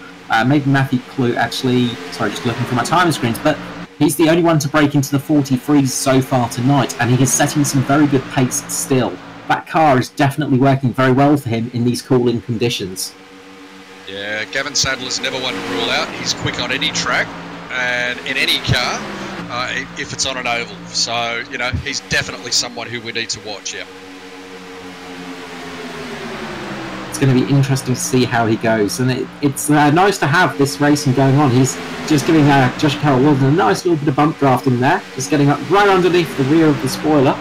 Maybe Matthew Clue, actually, sorry, just looking for my timing screens, but he's the only one to break into the 43s so far tonight, and he is setting some very good pace still. That car is definitely working very well for him in these cooling conditions. Yeah, Gavin Sadler's never one to rule out. He's quick on any track and in any car if it's on an oval. So, you know, he's definitely someone who we need to watch, yeah. It's going to be interesting to see how he goes, and it's nice to have this racing going on. He's just giving Josh Carroll-Walden a nice little bit of bump draft in there, just getting up right underneath the rear of the spoiler.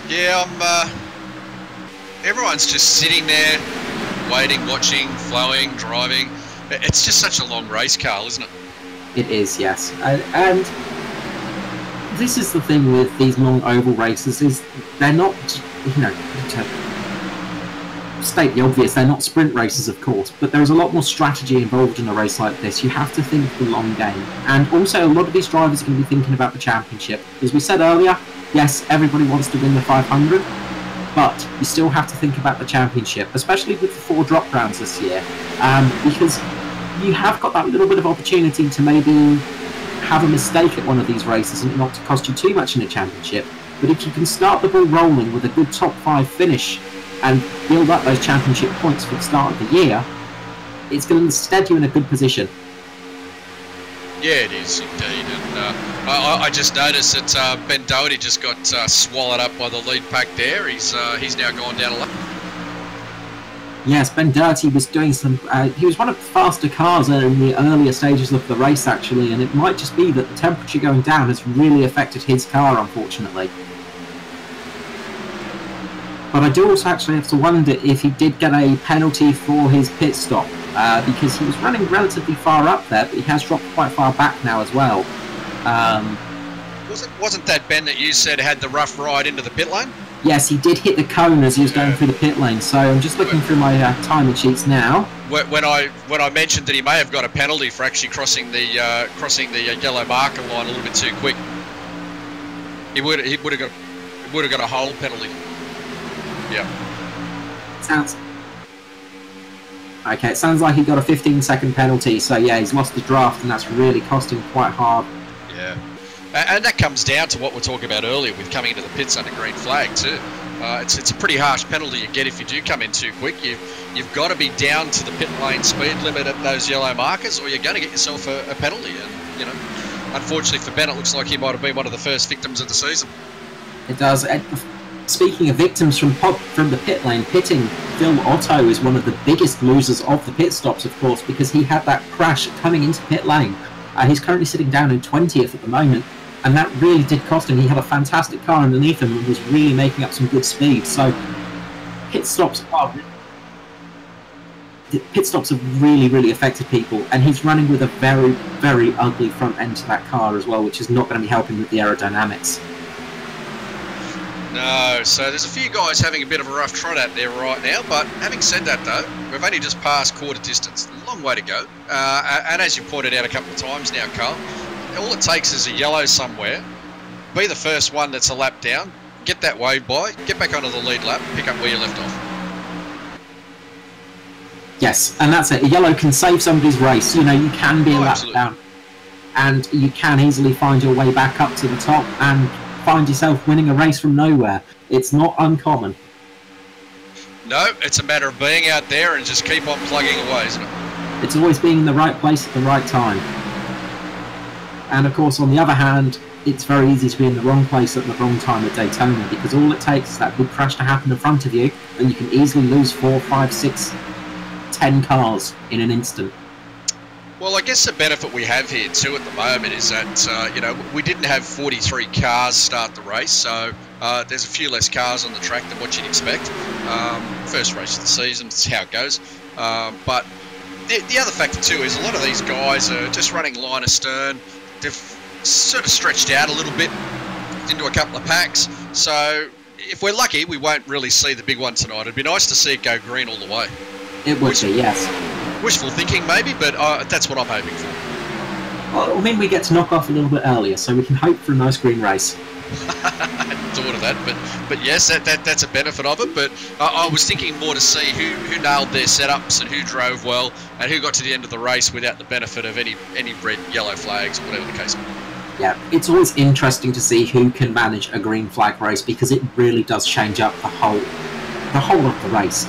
Yeah, everyone's just sitting there, waiting, watching, flowing, driving. It's just such a long race, Carl, isn't it? It is, yes. And this is the thing with these long oval races, is they're not, you know, to state the obvious, they're not sprint races, of course, but there's a lot more strategy involved in a race like this. You have to think the long game. And also, a lot of these drivers are going to be thinking about the championship. As we said earlier, yes, everybody wants to win the 500, but you still have to think about the championship, especially with the 4 drop rounds this year, because you have got that little bit of opportunity to maybe have a mistake at one of these races and not to cost you too much in a championship. But if you can start the ball rolling with a good top 5 finish and build up those championship points for the start of the year, it's going to stead you in a good position. Yeah, it is indeed. And I just noticed that Ben Doherty just got swallowed up by the lead pack there. He's now gone down a lap. Yes, Ben Doherty was doing some... he was one of the faster cars in the earlier stages of the race, actually, and it might just be that the temperature going down has really affected his car, unfortunately. But I do also actually have to wonder if he did get a penalty for his pit stop, because he was running relatively far up there, but he has dropped quite far back now as well. Wasn't that Ben that you said had the rough ride into the pit lane? Yes, he did hit the cone as he was going through the pit lane, so I'm just looking through my timing sheets now. When I mentioned that he may have got a penalty for actually crossing the yellow marker line a little bit too quick, he would have got a whole penalty. Yeah. It sounds like he got a 15-second penalty, so yeah, he's lost the draft, and that's really cost him quite hard. Yeah. And that comes down to what we were talking about earlier with coming into the pits under green flag too. It's a pretty harsh penalty you get if you do come in too quick. You've got to be down to the pit lane speed limit at those yellow markers, or you're going to get yourself a penalty. And you know, unfortunately for Ben, it looks like he might have been one of the first victims of the season. It does. Speaking of victims from the pit lane, pitting, Phil Otto is one of the biggest losers of the pit stops, of course, because he had that crash coming into pit lane. He's currently sitting down in 20th at the moment, and that really did cost him. He had a fantastic car underneath him and was really making up some good speed. So pit stops have really, really affected people, and he's running with a very, very ugly front end to that car as well, which is not going to be helping with the aerodynamics. No, so there's a few guys having a bit of a rough trot out there right now, but having said that though, we've only just passed quarter distance, a long way to go, and as you pointed out a couple of times now, Carl, all it takes is a yellow somewhere, be the first one that's a lap down, get that wave by, get back onto the lead lap, pick up where you left off. Yes, and that's it, a yellow can save somebody's race. You know, you can be a lap down, and you can easily find your way back up to the top and find yourself winning a race from nowhere. It's not uncommon. No, it's a matter of being out there and just keep on plugging away, isn't it? It's always being in the right place at the right time. And of course, on the other hand, it's very easy to be in the wrong place at the wrong time at Daytona, because all it takes is that big crash to happen in front of you, and you can easily lose 4, 5, 6, 10 cars in an instant. Well, I guess the benefit we have here too at the moment is that, you know, we didn't have 43 cars start the race, so there's a few less cars on the track than what you'd expect. First race of the season, it's how it goes. But the other factor too is a lot of these guys are just running line astern. They've sort of stretched out a little bit into a couple of packs. So if we're lucky, we won't really see the big one tonight. It'd be nice to see it go green all the way. It would be, yes. Wishful thinking maybe, but that's what I'm hoping for. Well, I mean, we get to knock off a little bit earlier, so we can hope for a nice green race. I hadn't thought of that, but yes, that's a benefit of it. But I was thinking more to see who nailed their setups and who drove well and who got to the end of the race without the benefit of any red, yellow flags, whatever the case may be. Yeah, it's always interesting to see who can manage a green flag race, because it really does change up the whole of the race.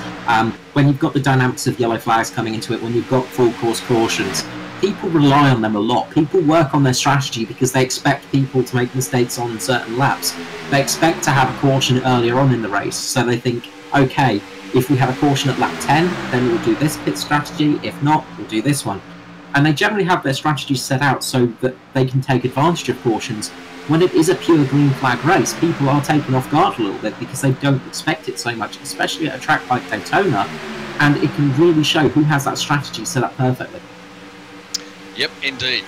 When you've got the dynamics of yellow flags coming into it, when you've got full course cautions, people rely on them a lot. People work on their strategy because they expect people to make mistakes on certain laps. They expect to have a caution earlier on in the race, so they think, okay, if we have a caution at lap 10, then we'll do this pit strategy. If not, we'll do this one. And they generally have their strategies set out so that they can take advantage of cautions. When it is a pure green flag race, people are taken off guard a little bit because they don't expect it so much, especially at a track like Daytona, and it can really show who has that strategy set up perfectly. Yep, indeed.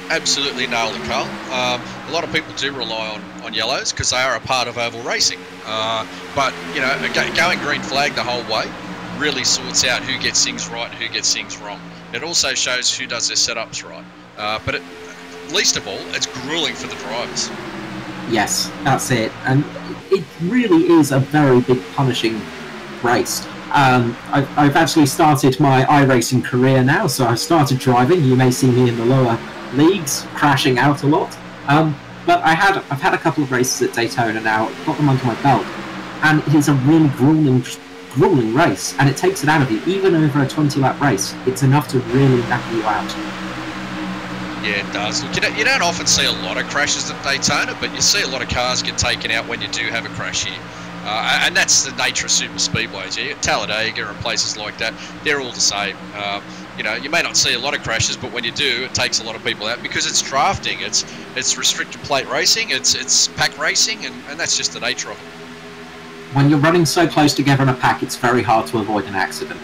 Absolutely nailed it, Carl. A lot of people do rely on yellows because they are a part of oval racing. But, you know, going green flag the whole way really sorts out who gets things right and who gets things wrong. It also shows who does their setups right. But least of all, it's grueling for the drivers. Yes, that's it. And it really is a very big punishing race. I've actually started my iRacing career now, so I've started driving. You may see me in the lower leagues, crashing out a lot. But I've had a couple of races at Daytona now, got them under my belt, and it is a really grueling race, and it takes it out of you. Even over a 20-lap race, it's enough to really knock you out. Yeah, it does. Look, you don't often see a lot of crashes at Daytona, but you see a lot of cars get taken out when you do have a crash here. And that's the nature of super speedways. Yeah, Talladega and places like that, they're all the same. You know, you may not see a lot of crashes, but when you do, it takes a lot of people out because it's drafting, it's restricted plate racing, it's pack racing, and that's just the nature of it. When you're running so close together in a pack, it's very hard to avoid an accident.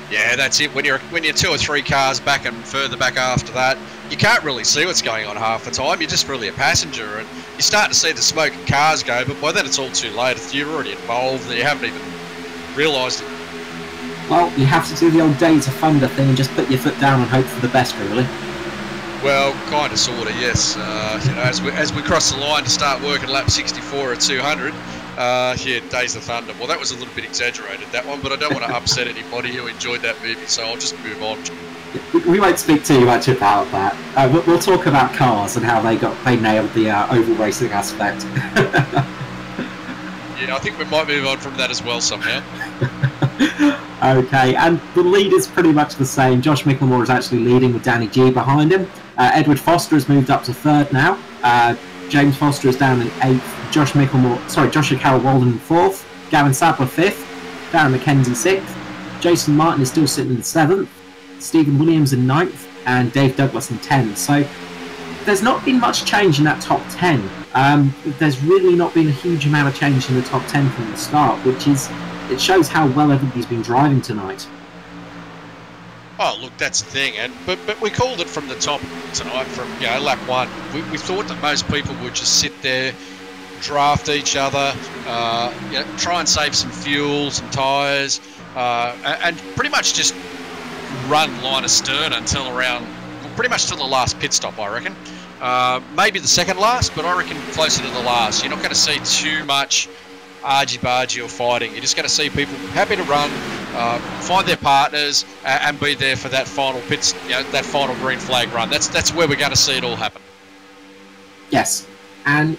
Yeah, that's it. When you're 2 or 3 cars back and further back after that, you can't really see what's going on half the time. You're just really a passenger, and you start to see the smoke of cars go, but by then it's all too late. You're already involved, and you haven't even realised it. Well, you have to do the old Days of Thunder thing and just put your foot down and hope for the best, really. Well, kind of, sort of, yes. You know, as we cross the line to start working lap 64 at 200. Yeah, Days of Thunder. Well, that was a little bit exaggerated, that one, but I don't want to upset anybody who enjoyed that movie, so I'll just move on. We won't speak too much about that. We'll talk about cars and how they nailed the oval racing aspect. Yeah, I think we might move on from that as well somehow. Okay, and the lead is pretty much the same. Josh Michelmore is actually leading with Danny G behind him. Edward Foster has moved up to 3rd now. James Foster is down in 8th. Joshua Carroll-Walden in 4th. Gavin Sadler 5th. Darren McKenzie 6th. Jason Martin is still sitting in 7th. Stephen Williams in 9th. And Dave Douglas in 10th. So there's not been much change in that top 10. There's really not been a huge amount of change in the top 10 from the start, it shows how well everybody's been driving tonight. Oh, look, that's the thing, but we called it from the top tonight, from lap 1. We thought that most people would just sit there, draft each other, try and save some fuel, some tyres, and pretty much just run line astern until pretty much till the last pit stop, I reckon. Maybe the second last, but I reckon closer to the last. You're not going to see too much argy-bargy or fighting. You're just going to see people happy to run, find their partners, and be there for that final pits, that final green flag run. That's where we're going to see it all happen. Yes, and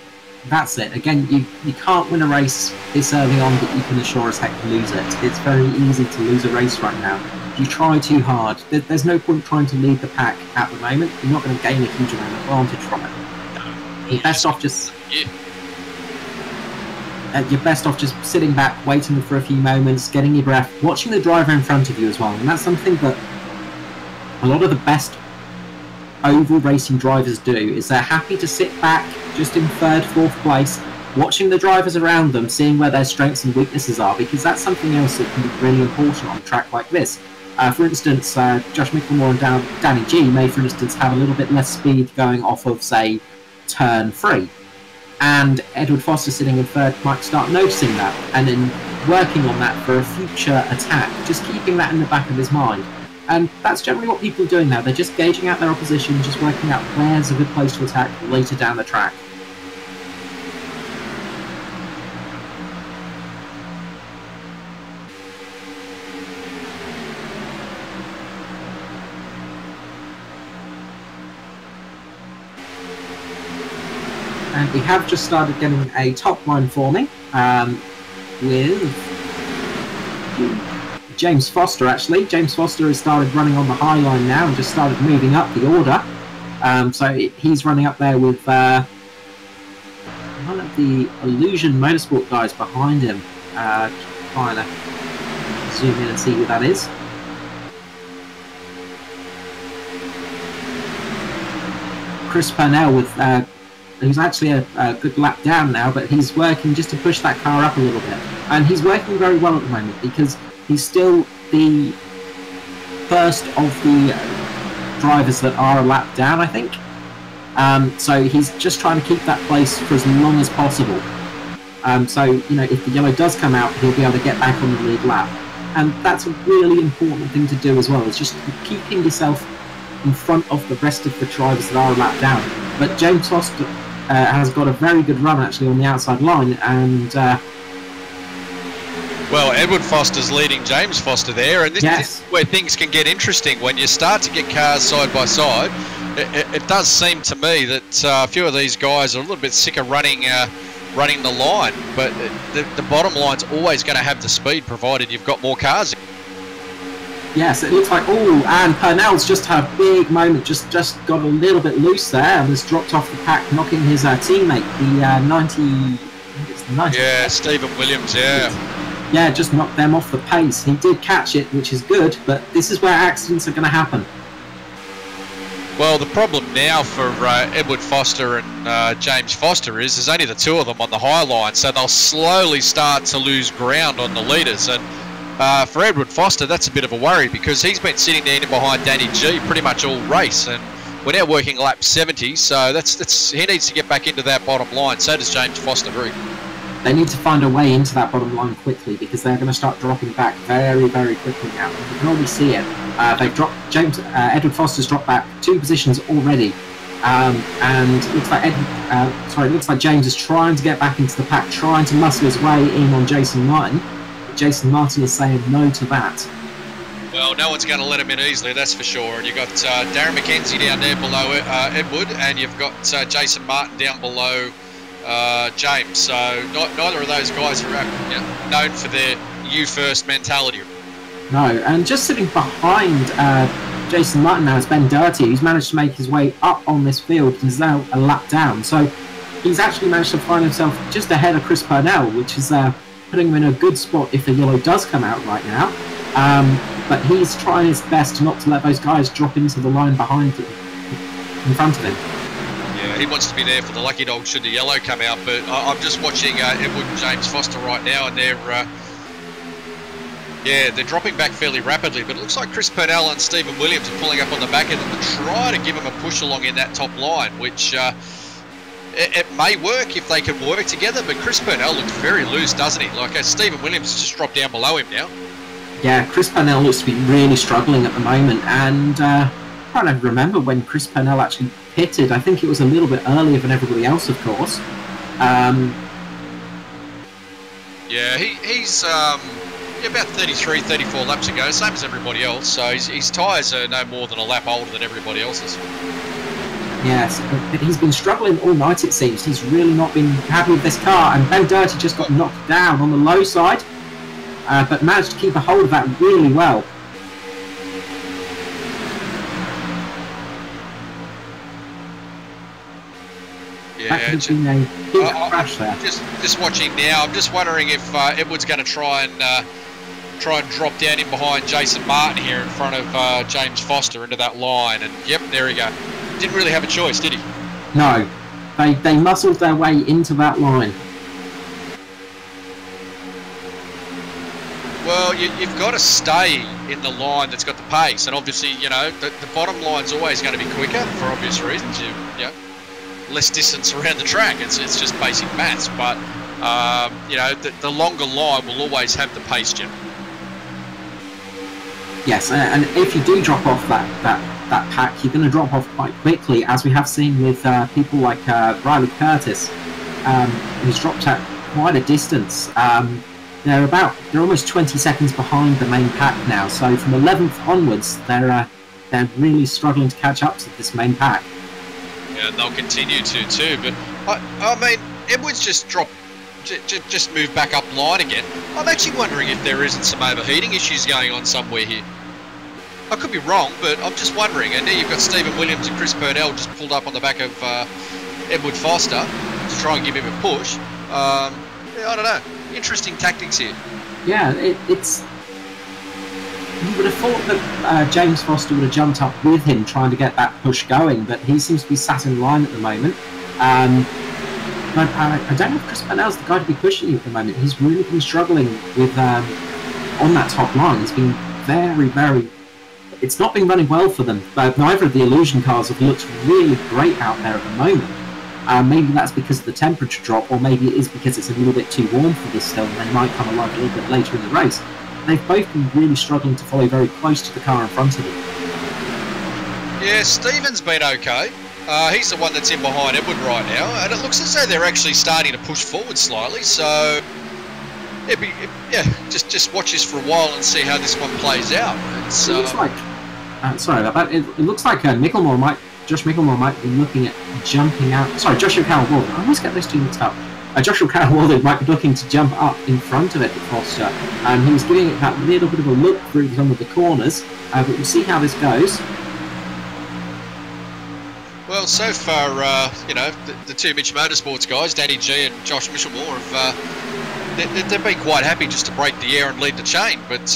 that's it. Again, you can't win a race this early on, but you can assure as heck lose it. It's very easy to lose a race right now. If you try too hard, there's no point trying to lead the pack at the moment. You're not going to gain a huge amount of advantage from it. You're best off just... You're best off just sitting back, waiting for a few moments, getting your breath, watching the driver in front of you as well. And that's something that a lot of the best oval racing drivers do, is they're happy to sit back just in 3rd, 4th place, watching the drivers around them, seeing where their strengths and weaknesses are, because that's something else that can be really important on a track like this. For instance, Josh Michelmore and Danny G may, for instance, have a little bit less speed going off of, say, turn 3. And Edward Foster sitting in third might start noticing that, and then working on that for a future attack, just keeping that in the back of his mind. And that's generally what people are doing now. They're just gauging out their opposition, just working out where's a good place to attack later down the track. And we have just started getting a top line forming with James Foster, actually. James Foster has started running on the high line now and just started moving up the order. So he's running up there with one of the Illusion Motorsport guys behind him. Trying to zoom in and see who that is. Chris Purnell with... who's actually a good lap down now, but he's working just to push that car up a little bit. And he's working very well at the moment because he's still the first of the drivers that are a lap down, I think. So he's just trying to keep that place for as long as possible. So, you know, if the yellow does come out, he'll be able to get back on the lead lap. And that's a really important thing to do as well, is just keeping yourself in front of the rest of the drivers that are a lap down. But James Foster has got a very good run actually on the outside line, and well, Edward Foster's leading James Foster there, and this is where things can get interesting when you start to get cars side by side. It does seem to me that a few of these guys are a little bit sick of running the line, but the bottom line's always going to have the speed provided you've got more cars in. Yes, it looks like, oh, and Purnell's just had a big moment, just got a little bit loose there and has dropped off the pack, knocking his teammate, the 90... I think it's the 90. Yeah, Stephen Williams, yeah. Yeah, just knocked them off the pace. He did catch it, which is good, but this is where accidents are going to happen. Well, the problem now for Edward Foster and James Foster is there's only the two of them on the high line, so they'll slowly start to lose ground on the leaders. And for Edward Foster, that's a bit of a worry because he's been sitting there behind Danny G pretty much all race, and we're now working lap 70, so that's he needs to get back into that bottom line. So does James Foster. They need to find a way into that bottom line quickly because they're going to start dropping back very, very quickly now. You can already see it. They've dropped Edward Foster's dropped back 2 positions already, and it looks like it looks like James is trying to get back into the pack, trying to muscle his way in on Jason Martin. Jason Martin is saying no to that. Well, no one's going to let him in easily, that's for sure. And you've got Darren McKenzie down there below Edward, and you've got Jason Martin down below James. So neither of those guys are known for their you first mentality. No, and just sitting behind Jason Martin now is Ben Doherty, who's managed to make his way up on this field and is now a lap down. So he's actually managed to find himself just ahead of Chris Purnell, which is putting him in a good spot if the yellow does come out right now. But he's trying his best not to let those guys drop into the line behind him, in front of him. Yeah, he wants to be there for the lucky dog should the yellow come out. But I'm just watching Edward and James Foster right now, and they're dropping back fairly rapidly. But it looks like Chris Purnell and Stephen Williams are pulling up on the back end to try to give him a push along in that top line, which it may work if they can work together. But Chris Purnell looks very loose, doesn't he? Like Stephen Williams has just dropped down below him now. Yeah, Chris Purnell looks to be really struggling at the moment, and I'm trying to remember when Chris Purnell actually pitted. I think it was a little bit earlier than everybody else, of course. Yeah, he's about 33, 34 laps ago, same as everybody else, so his tyres are no more than a lap older than everybody else's. Yes, but he's been struggling all night, it seems. He's really not been happy with this car, and Ben Doherty just got knocked down on the low side, but managed to keep a hold of that really well. Yeah, that could have been a big crash there. Just watching now, I'm just wondering if Edward's going to try and drop down in behind Jason Martin here in front of James Foster into that line, and yep, there he go. Didn't really have a choice, did he? No, they muscled their way into that line. Well, you've got to stay in the line that's got the pace, and obviously, you know, the bottom line's always going to be quicker for obvious reasons. You know, less distance around the track. It's just basic maths, but you know, the longer line will always have the pace, Jim. Yes, and if you do drop off that pack, you're going to drop off quite quickly, as we have seen with people like Riley Curtis, who's dropped at quite a distance. They're almost 20 seconds behind the main pack now. So from 11th onwards, they're really struggling to catch up to this main pack. Yeah, and they'll continue to too. But I mean, Edwards just moved back up line again. I'm actually wondering if there isn't some overheating issues going on somewhere here. I could be wrong, but I'm just wondering. And now you've got Stephen Williams and Chris Purnell just pulled up on the back of Edward Foster to try and give him a push. Yeah, I don't know. Interesting tactics here. Yeah, it's. You would have thought that James Foster would have jumped up with him trying to get that push going, but he seems to be sat in line at the moment. But I don't know if Chris Purnell's the guy to be pushing you at the moment. He's really been struggling with on that top line. He's been very. It's not been running well for them. But neither of the Illusion cars have looked really great out there at the moment. Maybe that's because of the temperature drop, or maybe it is because it's a little bit too warm for this still, and they might come alive a little bit later in the race. They've both been really struggling to follow very close to the car in front of them. Yeah, Stephen's been okay. He's the one that's in behind Edward right now, and it looks as though they're actually starting to push forward slightly. So, just watch this for a while and see how this one plays out. It looks like, sorry about that. It looks like Josh Michelmore might be looking at jumping out. Sorry, Joshua Carroll-Walden. I always get those two mixed up. Joshua Carroll-Walden might be looking to jump up in front of it, Foster. He was giving it that little bit of a look through some of the corners, but we'll see how this goes. Well, so far, you know, the two Mitch Motorsports guys, Danny G and Josh Michelmore, they've been quite happy just to break the air and lead the chain. But,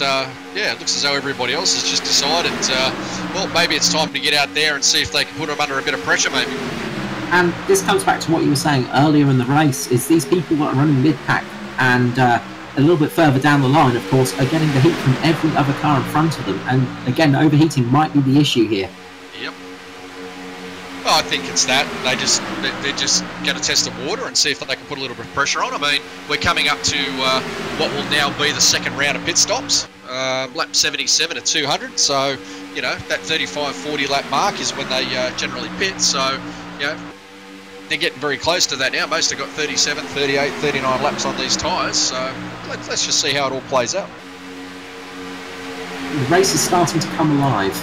yeah, it looks as though everybody else has just decided, well, maybe it's time to get out there and see if they can put them under a bit of pressure, maybe. And this comes back to what you were saying earlier in the race, is these people that are running mid-pack and a little bit further down the line, of course, are getting the heat from every other car in front of them. And, again, overheating might be the issue here. Yep. Well, I think it's that. They're just going to test the water and see if they can put a little bit of pressure on. I mean, we're coming up to what will now be the second round of pit stops, lap 77 at 200. So, you know, that 35-40 lap mark is when they generally pit. So, you know, they're getting very close to that now. Most have got 37, 38, 39 laps on these tyres. So let's just see how it all plays out. The race is starting to come alive.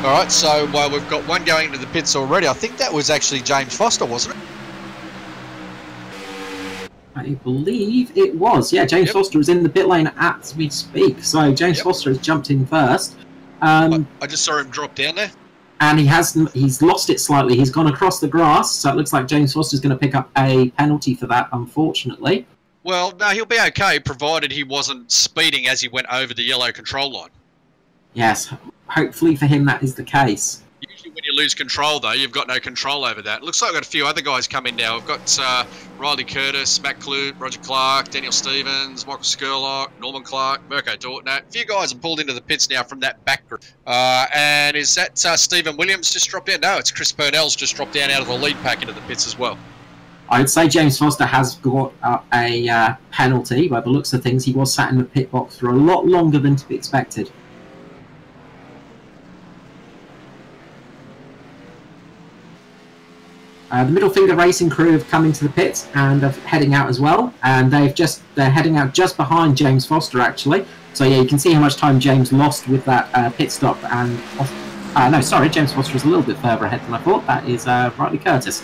All right, so we've got one going into the pits already. I think that was actually James Foster, wasn't it? I believe it was. Yeah, James Foster is in the pit lane as we speak. So James Foster has jumped in first. I just saw him drop down there. And he's lost it slightly. He's gone across the grass, so it looks like James Foster's going to pick up a penalty for that, unfortunately. Well, no, he'll be okay, provided he wasn't speeding as he went over the yellow control line. Yes, hopefully for him that is the case. Usually when you lose control, though, you've got no control over that. Looks like we've got a few other guys coming now. We've got Riley Curtis, Matt Clute, Roger Clark, Daniel Stevens, Michael Skurlock, Norman Clark, Mirko Dortner. A few guys have pulled into the pits now from that back group. And is that Stephen Williams just dropped down? No, it's Chris Purnell's just dropped down out of the lead pack into the pits as well. I'd say James Foster has got a penalty. By the looks of things, he was sat in the pit box for a lot longer than to be expected. The Middle Finger Racing crew have come into the pits and are heading out as well, and they're heading out just behind James Foster actually. So yeah, you can see how much time James lost with that pit stop. And no, sorry, James Foster is a little bit further ahead than I thought. That is Riley Curtis.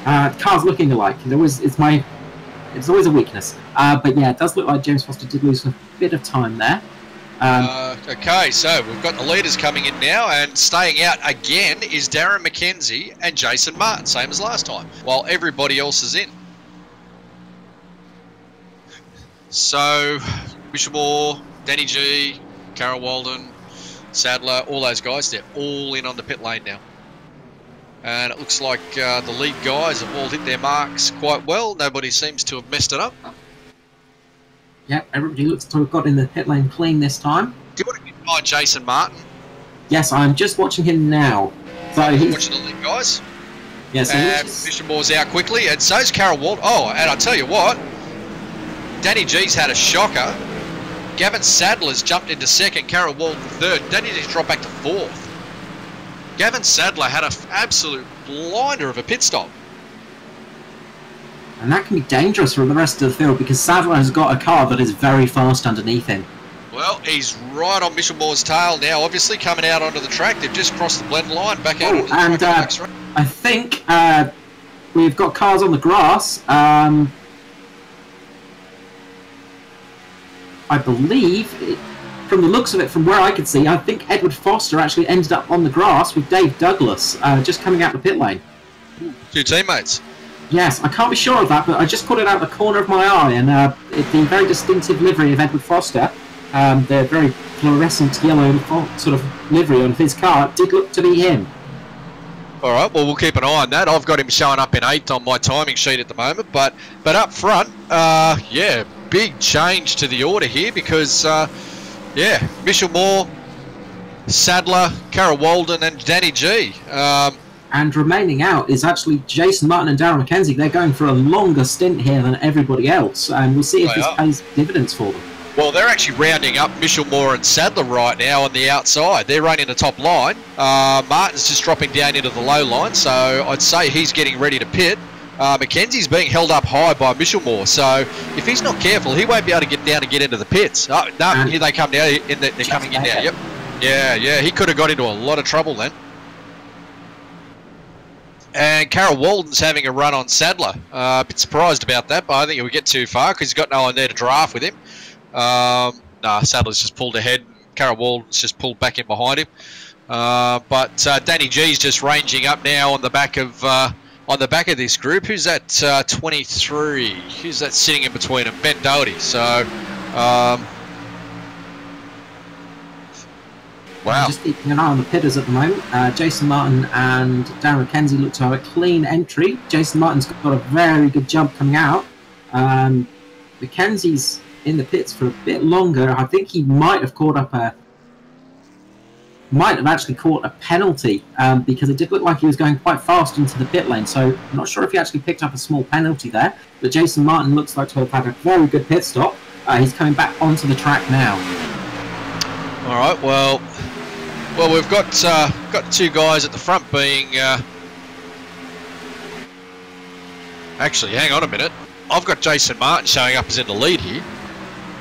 Cars looking alike. It's always a weakness. But yeah, it does look like James Foster did lose a bit of time there. Okay, so we've got the leaders coming in now, and staying out again is Darren McKenzie and Jason Martin, same as last time, while everybody else is in. So, Michelmore, Danny G, Carroll-Walden, Sadler, all those guys, they're all in on the pit lane now. And it looks like the lead guys have all hit their marks quite well. Nobody seems to have messed it up. Yep, everybody looks to have got in the pit lane clean this time. Do you want to keep an eye on Jason Martin? Yes, I'm just watching him now. So he's watching the lead guys. Yes, and Michelmore's out quickly, and so's Carroll-Walden. Oh, and I'll tell you what, Danny G's had a shocker. Gavin Sadler's jumped into second, Carroll-Walden third. Danny G's dropped back to fourth. Gavin Sadler had an absolute blinder of a pit stop. And that can be dangerous for the rest of the field because Sadler has got a car that is very fast underneath him. Well, he's right on Michelmore's tail now, obviously coming out onto the track. They've just crossed the blend line, back out onto the track. I think we've got cars on the grass. I believe, from the looks of it, from where I could see, I think Edward Foster actually ended up on the grass with Dave Douglas just coming out the pit lane. Two teammates. Yes, I can't be sure of that, but I just caught it out the corner of my eye, and the very distinctive livery of Edward Foster, the very fluorescent yellow sort of livery on his car, did look to be him. All right, well, we'll keep an eye on that. I've got him showing up in 8th on my timing sheet at the moment, but up front, yeah, big change to the order here because, yeah, Michelmore, Sadler, Carroll-Walden and Danny G. And remaining out is actually Jason Martin and Darren McKenzie. They're going for a longer stint here than everybody else, and we'll see if this pays dividends for them. Well, they're actually rounding up Michelmore and Sadler right now on the outside. They're running the top line. Martin's just dropping down into the low line, so I'd say he's getting ready to pit. Mackenzie's being held up high by Michelmore, so if he's not careful, he won't be able to get down and get into the pits. Oh, no, here they come now. They're coming in now. Yep. Yeah, he could have got into a lot of trouble then. And Carroll-Walden's having a run on Sadler. A bit surprised about that, but I think he'll get too far because he's got no one there to draft with him. Sadler's just pulled ahead. Carroll-Walden's just pulled back in behind him. But Danny G's just ranging up now on the back of this group. Who's that? 23. Who's that sitting in between them? Ben Doherty. So. Wow. Just keeping an eye on the pitters at the moment. Jason Martin and Darren McKenzie look to have a clean entry. Jason Martin's got a very good jump coming out. McKenzie's in the pits for a bit longer. I think he might have actually caught a penalty because it did look like he was going quite fast into the pit lane. So I'm not sure if he actually picked up a small penalty there. But Jason Martin looks like to have had a very good pit stop. He's coming back onto the track now. All right. Well, we've got two guys at the front being. Actually, hang on a minute. I've got Jason Martin showing up as in the lead here.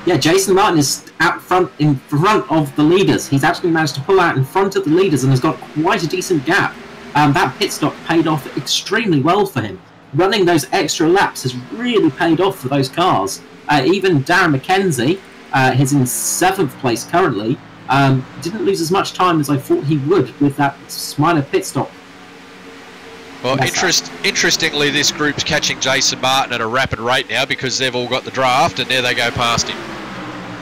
Yeah, Jason Martin is out front, in front of the leaders. He's actually managed to pull out in front of the leaders and has got quite a decent gap. That pit stop paid off extremely well for him. Running those extra laps has really paid off for those cars. Even Darren McKenzie, he's in 7th place currently, didn't lose as much time as I thought he would with that minor pit stop. Well, interestingly, this group's catching Jason Martin at a rapid rate now because they've all got the draft and there they go past him.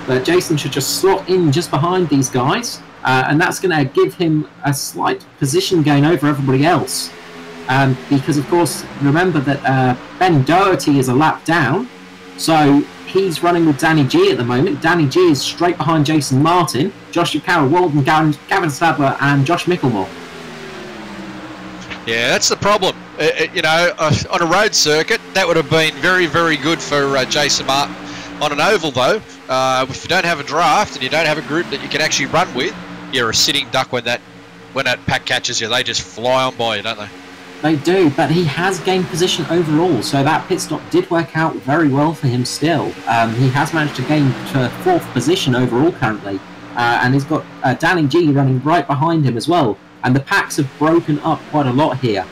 But Jason should just slot in just behind these guys, and that's going to give him a slight position gain over everybody else. Because, of course, remember that Ben Doherty is a lap down, so he's running with Danny G at the moment. Danny G is straight behind Jason Martin, Joshua Carroll-Walden, Gavin Sadler, and Josh Michelmore. Yeah, that's the problem. On a road circuit, that would have been very, very good for Jason Martin. On an oval, though, if you don't have a draft and you don't have a group that you can actually run with, you're a sitting duck when that pack catches you. They just fly on by you, don't they? They do, but he has gained position overall, so that pit stop did work out very well for him still. He has managed to gain to 4th position overall currently, and he's got Danny G running right behind him as well. And the packs have broken up quite a lot here.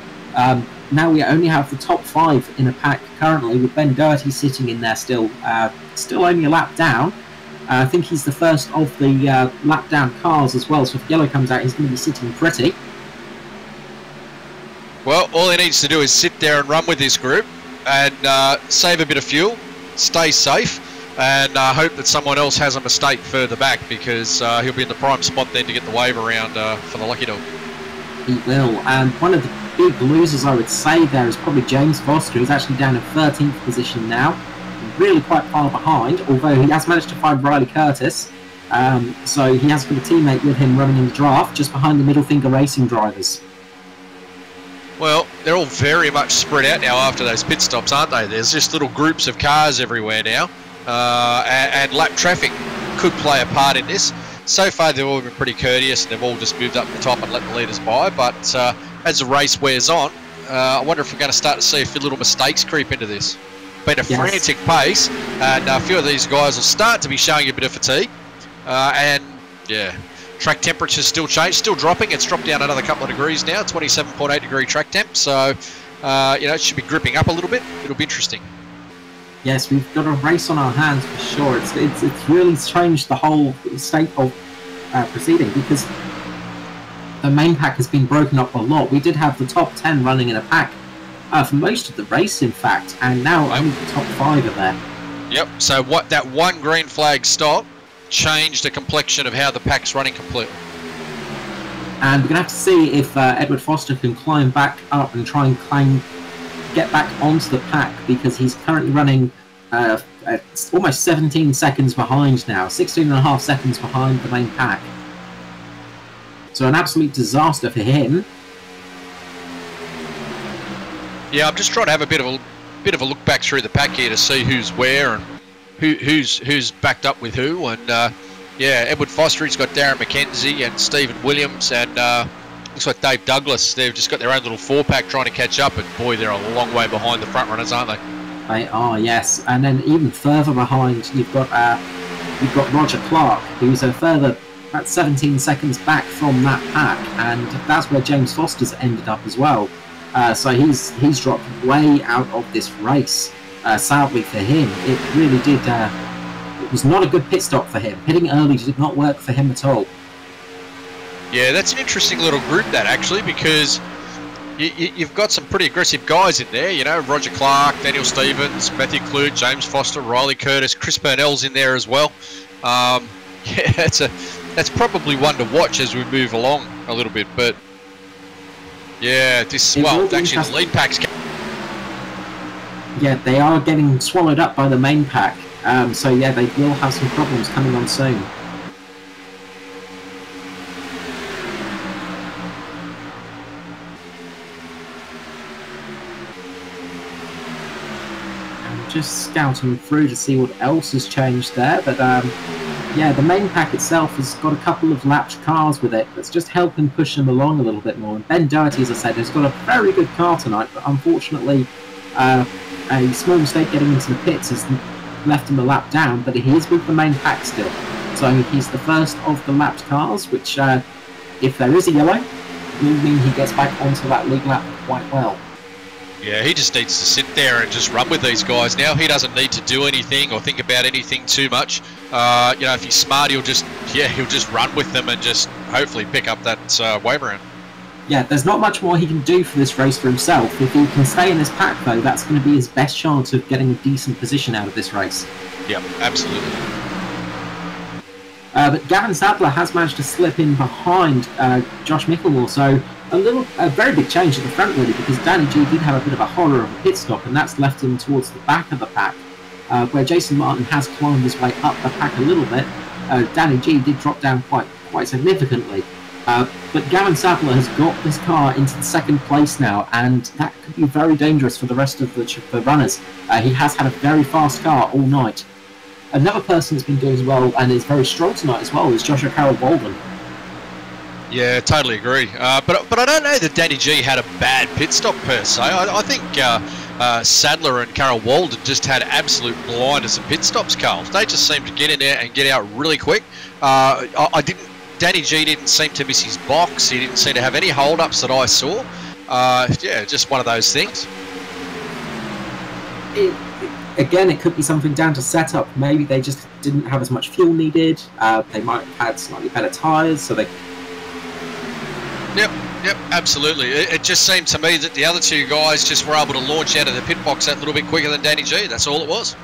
Now we only have the top 5 in a pack currently, with Ben Doherty sitting in there still only a lap down. I think he's the first of the lap down cars as well, so if yellow comes out, he's going to be sitting pretty. Well, all he needs to do is sit there and run with this group and save a bit of fuel, stay safe, and hope that someone else has a mistake further back because he'll be in the prime spot then to get the wave around for the lucky dog. He will, and one of the big losers, I would say, there is probably James Foster, who's actually down in 13th position now, really quite far behind, although he has managed to find Riley Curtis. So he has got a teammate with him running in the draft, just behind the Middle Finger Racing drivers. Well, they're all very much spread out now after those pit stops, aren't they? There's just little groups of cars everywhere now, and lap traffic could play a part in this. So far, they've all been pretty courteous, and they've all just moved up the top and let the leaders by. But as the race wears on, I wonder if we're going to start to see a few little mistakes creep into this. Been a frantic pace, and a few of these guys will start to be showing a bit of fatigue. And yeah, track temperature's still changed, still dropping. It's dropped down another couple of degrees now, 27.8 degree track temp. So you know, it should be gripping up a little bit. It'll be interesting. Yes, we've got a race on our hands for sure. It's really changed the whole state of proceeding, because the main pack has been broken up a lot. We did have the top 10 running in a pack for most of the race, in fact, and now only the top 5 are there. Yep. So what that one green flag stop changed the complexion of how the pack's running completely. And we're going to have to see if Edward Foster can climb back up and try and get back onto the pack, because he's currently running almost 17 seconds behind now, 16.5 seconds behind the main pack. So an absolute disaster for him. Yeah, I'm just trying to have a bit of a look back through the pack here to see who's where and who's backed up with who. And yeah, Edward Foster, he's got Darren McKenzie and Stephen Williams, and looks like Dave Douglas. They've just got their own little 4-pack trying to catch up, and boy, they're a long way behind the front runners, aren't they? They are, yes. And then even further behind, you've got Roger Clark, who's a further about 17 seconds back from that pack, and that's where James Foster's ended up as well. So he's dropped way out of this race. Sadly for him, it really did. It was not a good pit stop for him. Pitting early did not work for him at all. Yeah, that's an interesting little group, that, actually, because you've got some pretty aggressive guys in there. You know, Roger Clark, Daniel Stevens, Matthew Clute, James Foster, Riley Curtis, Chris Burnell's in there as well. Yeah, that's probably one to watch as we move along a little bit. But yeah, actually the lead pack's. Yeah, they are getting swallowed up by the main pack. So yeah, they will have some problems coming on soon. Just scouting through to see what else has changed there, but yeah, the main pack itself has got a couple of lapped cars with it that's just helping push them along a little bit more. And Ben Doherty, as I said, has got a very good car tonight, but unfortunately a small mistake getting into the pits has left him a lap down, but he is with the main pack still. So he's the first of the lapped cars, which if there is a yellow, will mean he gets back onto that lead lap quite well. Yeah, he just needs to sit there and just run with these guys now. He doesn't need to do anything or think about anything too much. You know, if he's smart, he'll just run with them and just hopefully pick up that wave round. Yeah, there's not much more he can do for this race for himself. If he can stay in this pack, though, that's going to be his best chance of getting a decent position out of this race. Yeah, absolutely. But Gavin Sadler has managed to slip in behind Josh Michelmore, so a very big change at the front, really, because Danny G did have a bit of a horror of a pit stop, and that's left him towards the back of the pack, where Jason Martin has climbed his way up the pack a little bit. Danny G did drop down quite significantly, but Gavin Sadler has got this car into the second place now, and that could be very dangerous for the rest of the runners. He has had a very fast car all night. Another person that's been doing well and is very strong tonight as well is Joshua Carroll-Walden. Yeah, totally agree. But I don't know that Danny G had a bad pit stop per se. I think Sadler and Carroll-Walden just had absolute blinders and pit stops, Carl. They just seemed to get in there and get out really quick. Danny G didn't seem to miss his box. He didn't seem to have any hold-ups that I saw. Yeah, just one of those things. Again, it could be something down to setup. Maybe they just didn't have as much fuel needed. They might have had slightly better tyres, so they... Yep, absolutely. It just seemed to me that the other two guys just were able to launch out of the pit box that little bit quicker than Danny G. That's all it was.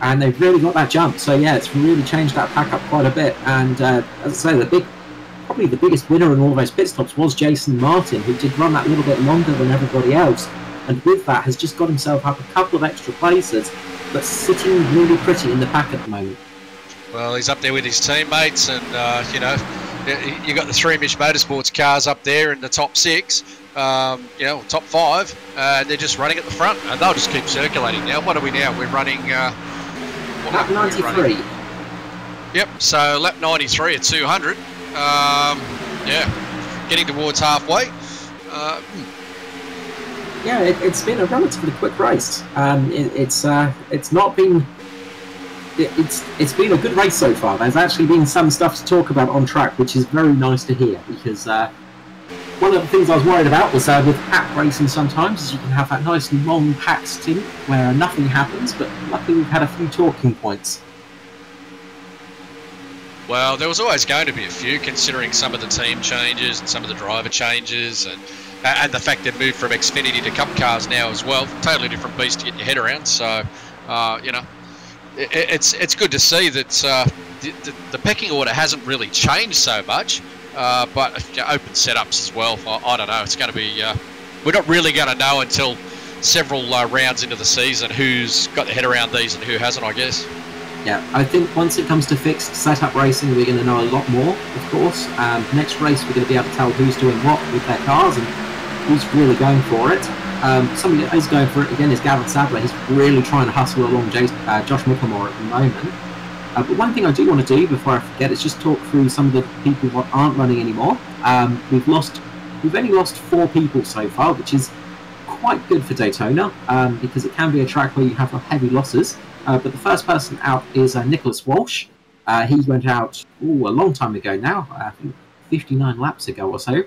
And they've really got that jump. So yeah, it's really changed that pack up quite a bit. And as I say, the big probably the biggest winner in all those pit stops was Jason Martin, who did run that little bit longer than everybody else, and with that has just got himself up a couple of extra places, but sitting really pretty in the pack at the moment. Well, he's up there with his teammates, and you know, you got the 3 Mich Motorsports cars up there in the top 6, you know, top 5, and they're just running at the front, and they'll just keep circulating. Now, what are we now? We're running lap 93. Yep, so lap 93 at 200. Yeah, getting towards halfway. Yeah, it's been a relatively quick race. It's not been. It's been a good race so far. There's actually been some stuff to talk about on track, which is very nice to hear, because one of the things I was worried about was with pack racing sometimes is you can have that nice long pack stint where nothing happens, but luckily we've had a few talking points. Well, there was always going to be a few, considering some of the team changes and some of the driver changes, and the fact they've moved from Xfinity to Cup cars now as well. Totally different beast to get your head around. So, you know, it's good to see that the pecking order hasn't really changed so much, but open setups as well. I don't know. It's going to be. We're not really going to know until several rounds into the season who's got their head around these and who hasn't, I guess. Yeah, I think once it comes to fixed setup racing, we're going to know a lot more, of course. Next race, we're going to be able to tell who's doing what with their cars and who's really going for it. Somebody that is going for it, again, is Gavin Sadler. He's really trying to hustle along Josh Michelmore at the moment. But one thing I do want to do before I forget is just talk through some of the people that aren't running anymore. We've only lost 4 people so far, which is quite good for Daytona, because it can be a track where you have heavy losses. But the first person out is Nicholas Walsh. He went out a long time ago now, I think 59 laps ago or so,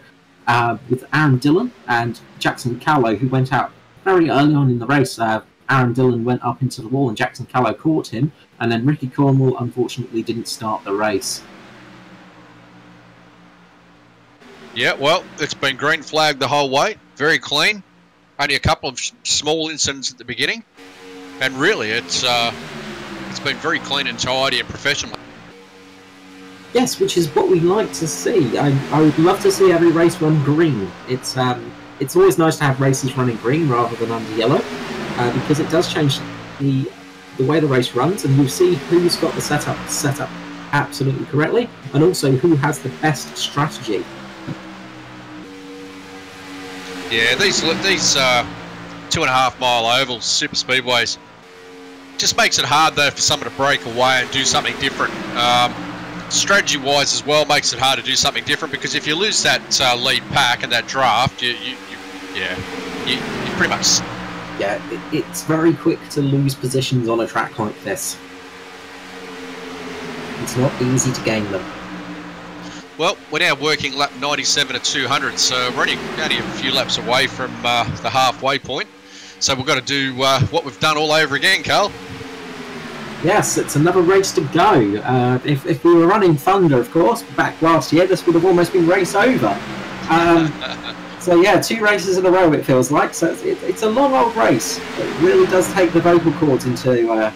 with Aaron Dillon and Jackson Callow, who went out very early on in the race. Aaron Dillon went up into the wall and Jackson Callow caught him, and then Ricky Cornwall unfortunately didn't start the race. Yeah, well, it's been green flagged the whole way, very clean. Only a couple of small incidents at the beginning. And really, it's been very clean and tidy and professional. Yes, which is what we like to see. I would love to see every race run green. It's always nice to have races running green rather than under yellow, because it does change the way the race runs, and you see who's got the setup set up absolutely correctly, and also who has the best strategy. Yeah, these 2.5 mile ovals, super speedways, just makes it hard though for someone to break away and do something different. Strategy wise as well, makes it hard to do something different, because if you lose that lead pack and that draft, you pretty much. Yeah, it's very quick to lose positions on a track like this. It's not easy to gain them. Well, we're now working lap 97 at 200, so we're only a few laps away from the halfway point. So we've got to do what we've done all over again, Carl. Yes, it's another race to go. If we were running Thunder, of course, back last year, this would have almost been race over. So yeah, 2 races in a row it feels like. So it's a long old race. It really does take the vocal cords into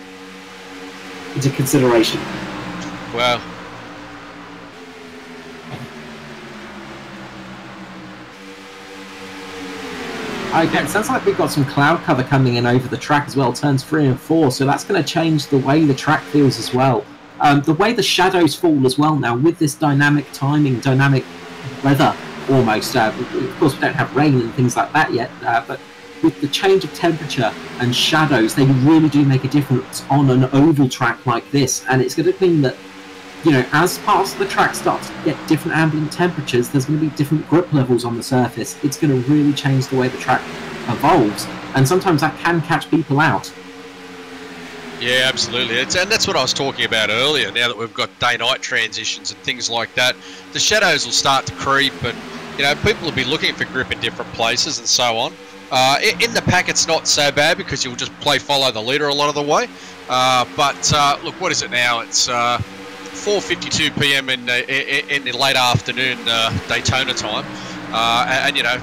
consideration. Well. Okay, it sounds like we've got some cloud cover coming in over the track as well, turns 3 and 4, so that's going to change the way the track feels as well. The way the shadows fall as well now, with this dynamic timing, dynamic weather almost. Of course, we don't have rain and things like that yet, but with the change of temperature and shadows, they really do make a difference on an oval track like this, and it's going to mean that, you know, as parts of the track start to get different ambient temperatures, there's going to be different grip levels on the surface. It's going to really change the way the track evolves, and sometimes that can catch people out. Yeah, absolutely. And that's what I was talking about earlier. Now that we've got day-night transitions and things like that, the shadows will start to creep, and you know, people will be looking for grip in different places and so on. In the pack, it's not so bad because you'll just follow the leader a lot of the way. But look, what is it now? It's 4:52 p.m. in the late afternoon Daytona time, and you know,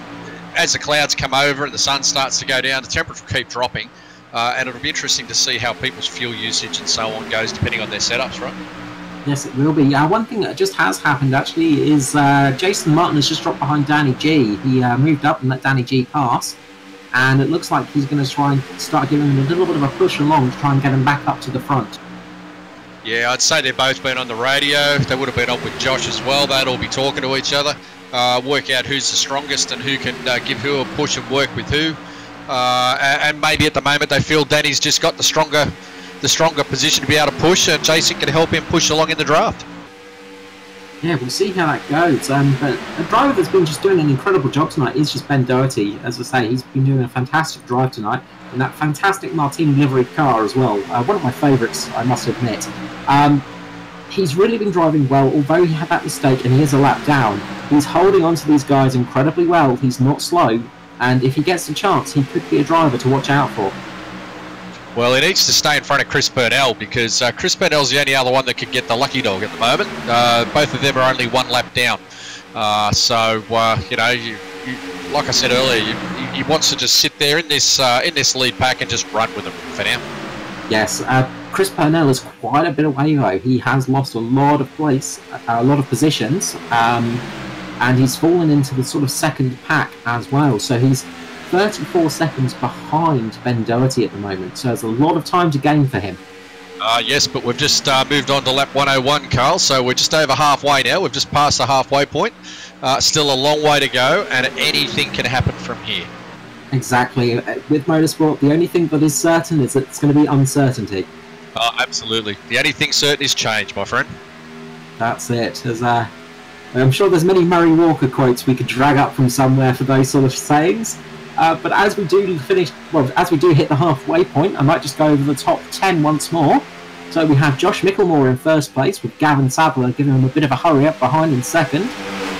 as the clouds come over and the sun starts to go down, the temperature will keep dropping, and it'll be interesting to see how people's fuel usage and so on goes depending on their setups, right? Yes, it will be. One thing that just has happened, actually, is Jason Martin has just dropped behind Danny G. He moved up and let Danny G pass, and it looks like he's going to try and start giving him a little bit of a push along to try and get him back up to the front. Yeah, I'd say they've both been on the radio. They would have been on with Josh as well. They'd all be talking to each other, work out who's the strongest and who can give who a push and work with who. And maybe at the moment they feel Danny's just got the stronger position to be able to push, and Jason can help him push along in the draft. Yeah, we'll see how that goes. But a driver that's been just doing an incredible job tonight is just Ben Doherty. As I say, he's been doing a fantastic drive tonight in that fantastic Martini livery car as well. One of my favourites, I must admit. He's really been driving well, although he had that mistake and he is a lap down. He's holding on to these guys incredibly well. He's not slow, and if he gets a chance, he could be a driver to watch out for. Well, he needs to stay in front of Chris Burnell, because Chris Burnell's the only other one that can get the lucky dog at the moment. Both of them are only one lap down. You know, like I said earlier, he wants to just sit there in this lead pack and just run with them for now. Yes, Chris Burnell is quite a bit away though. He has lost a lot of positions, and he's fallen into the sort of second pack as well. So he's 34 seconds behind Ben Doherty at the moment, so there's a lot of time to gain for him. Yes, but we've just moved on to lap 101, Carl, so we're just over halfway now. We've just passed the halfway point. Still a long way to go, and anything can happen from here. Exactly. With motorsport, the only thing that is certain is that it's going to be uncertainty. Absolutely. The only thing certain is change, my friend. That's it. I'm sure there's many Murray Walker quotes we could drag up from somewhere for those sort of sayings. But as we do hit the halfway point, I might just go over the top 10 once more. So we have Josh Michelmore in first place, with Gavin Sadler giving him a bit of a hurry up behind in second.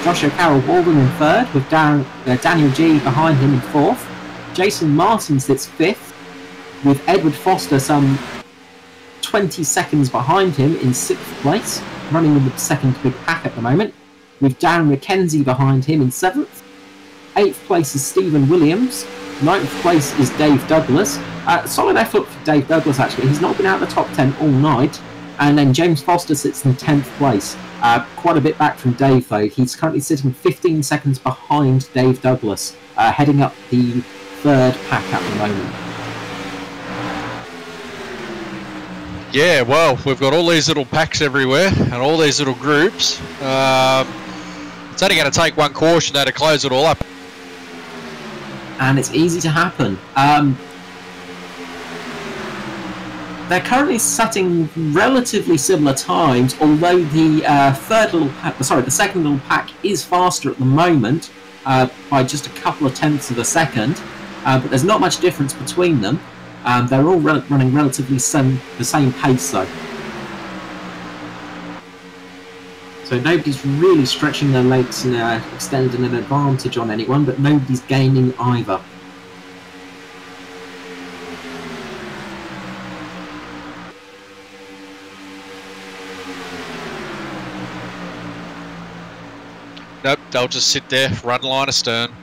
Joshua Carroll-Walden in third, with Daniel G behind him in fourth. Jason Martin sits fifth, with Edward Foster some 20 seconds behind him in sixth place, running in the second big pack at the moment, with Darren McKenzie behind him in seventh. 8th place is Stephen Williams. 9th place is Dave Douglas. Solid effort for Dave Douglas, actually. He's not been out of the top 10 all night. And then James Foster sits in 10th place. Quite a bit back from Dave, though. He's currently sitting 15 seconds behind Dave Douglas, heading up the third pack at the moment. Yeah, well, we've got all these little packs everywhere and all these little groups. It's only going to take one caution though to close it all up. And it's easy to happen. They're currently setting relatively similar times, although the second little pack is faster at the moment by just a couple of tenths of a second. But there's not much difference between them. They're all running relatively the same pace, though. So nobody's really stretching their legs and extending an advantage on anyone, but nobody's gaining either. Nope, they'll just sit there, run line astern.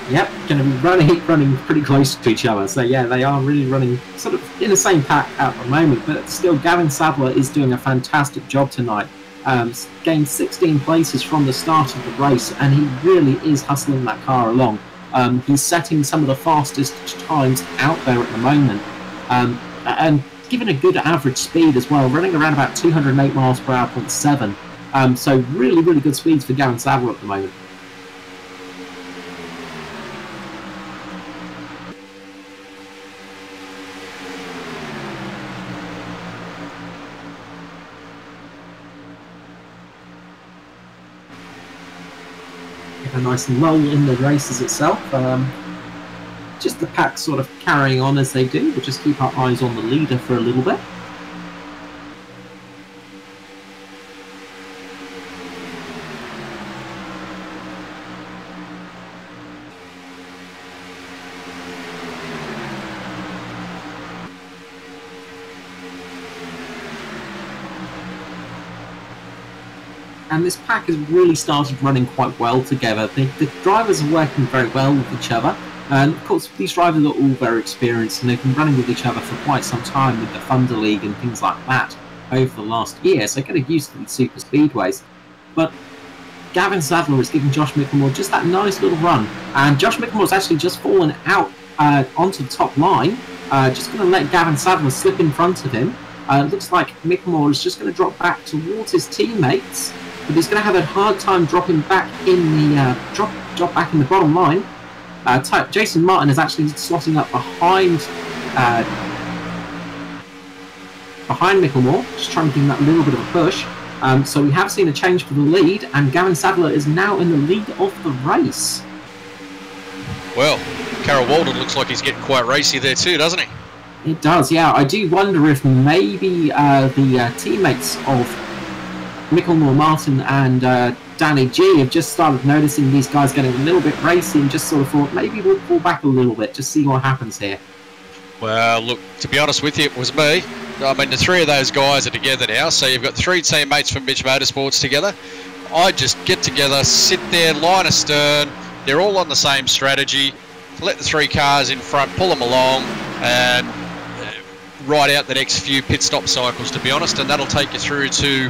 Yep, going to be running pretty close to each other. So yeah, they are really running sort of in the same pack at the moment. But still, Gavin Sadler is doing a fantastic job tonight. Gained 16 places from the start of the race, and he really is hustling that car along. He's setting some of the fastest times out there at the moment, and given a good average speed as well, running around about 208 miles per hour, 0.7. So really, really good speeds for Gavin Sadler at the moment. A nice lull in the races itself. Just the pack sort of carrying on as they do. We'll just keep our eyes on the leader for a little bit. And this pack has really started running quite well together. The drivers are working very well with each other. And of course, these drivers are all very experienced, and they've been running with each other for quite some time with the Thunder League and things like that over the last year, so getting used to these super speedways. But Gavin Sadler is giving Josh Michelmore just that nice little run, and Josh Michelmore's actually just fallen out onto the top line. Just going to let Gavin Sadler slip in front of him. Looks like Michelmore is just going to drop back towards his teammates, but he's going to have a hard time dropping back in the drop back in the bottom line. Jason Martin is actually slotting up behind Michelmore, just trying to give him that little bit of a push. So we have seen a change for the lead, and Gavin Sadler is now in the lead of the race. Well, Carroll-Walden looks like he's getting quite racy there too, doesn't he? It does, yeah. I do wonder if maybe the teammates of Michelmore, Martin and Danny G have just started noticing these guys getting a little bit racy and just sort of thought maybe we'll pull back a little bit, just see what happens here. Well, look, to be honest with you, it was me. I mean, the three of those guys are together now, so you've got three teammates from Mitch Motorsports together. I just get together, sit there, line astern. They're all on the same strategy. Let the three cars in front, pull them along, and ride out the next few pit stop cycles, to be honest, and that'll take you through to,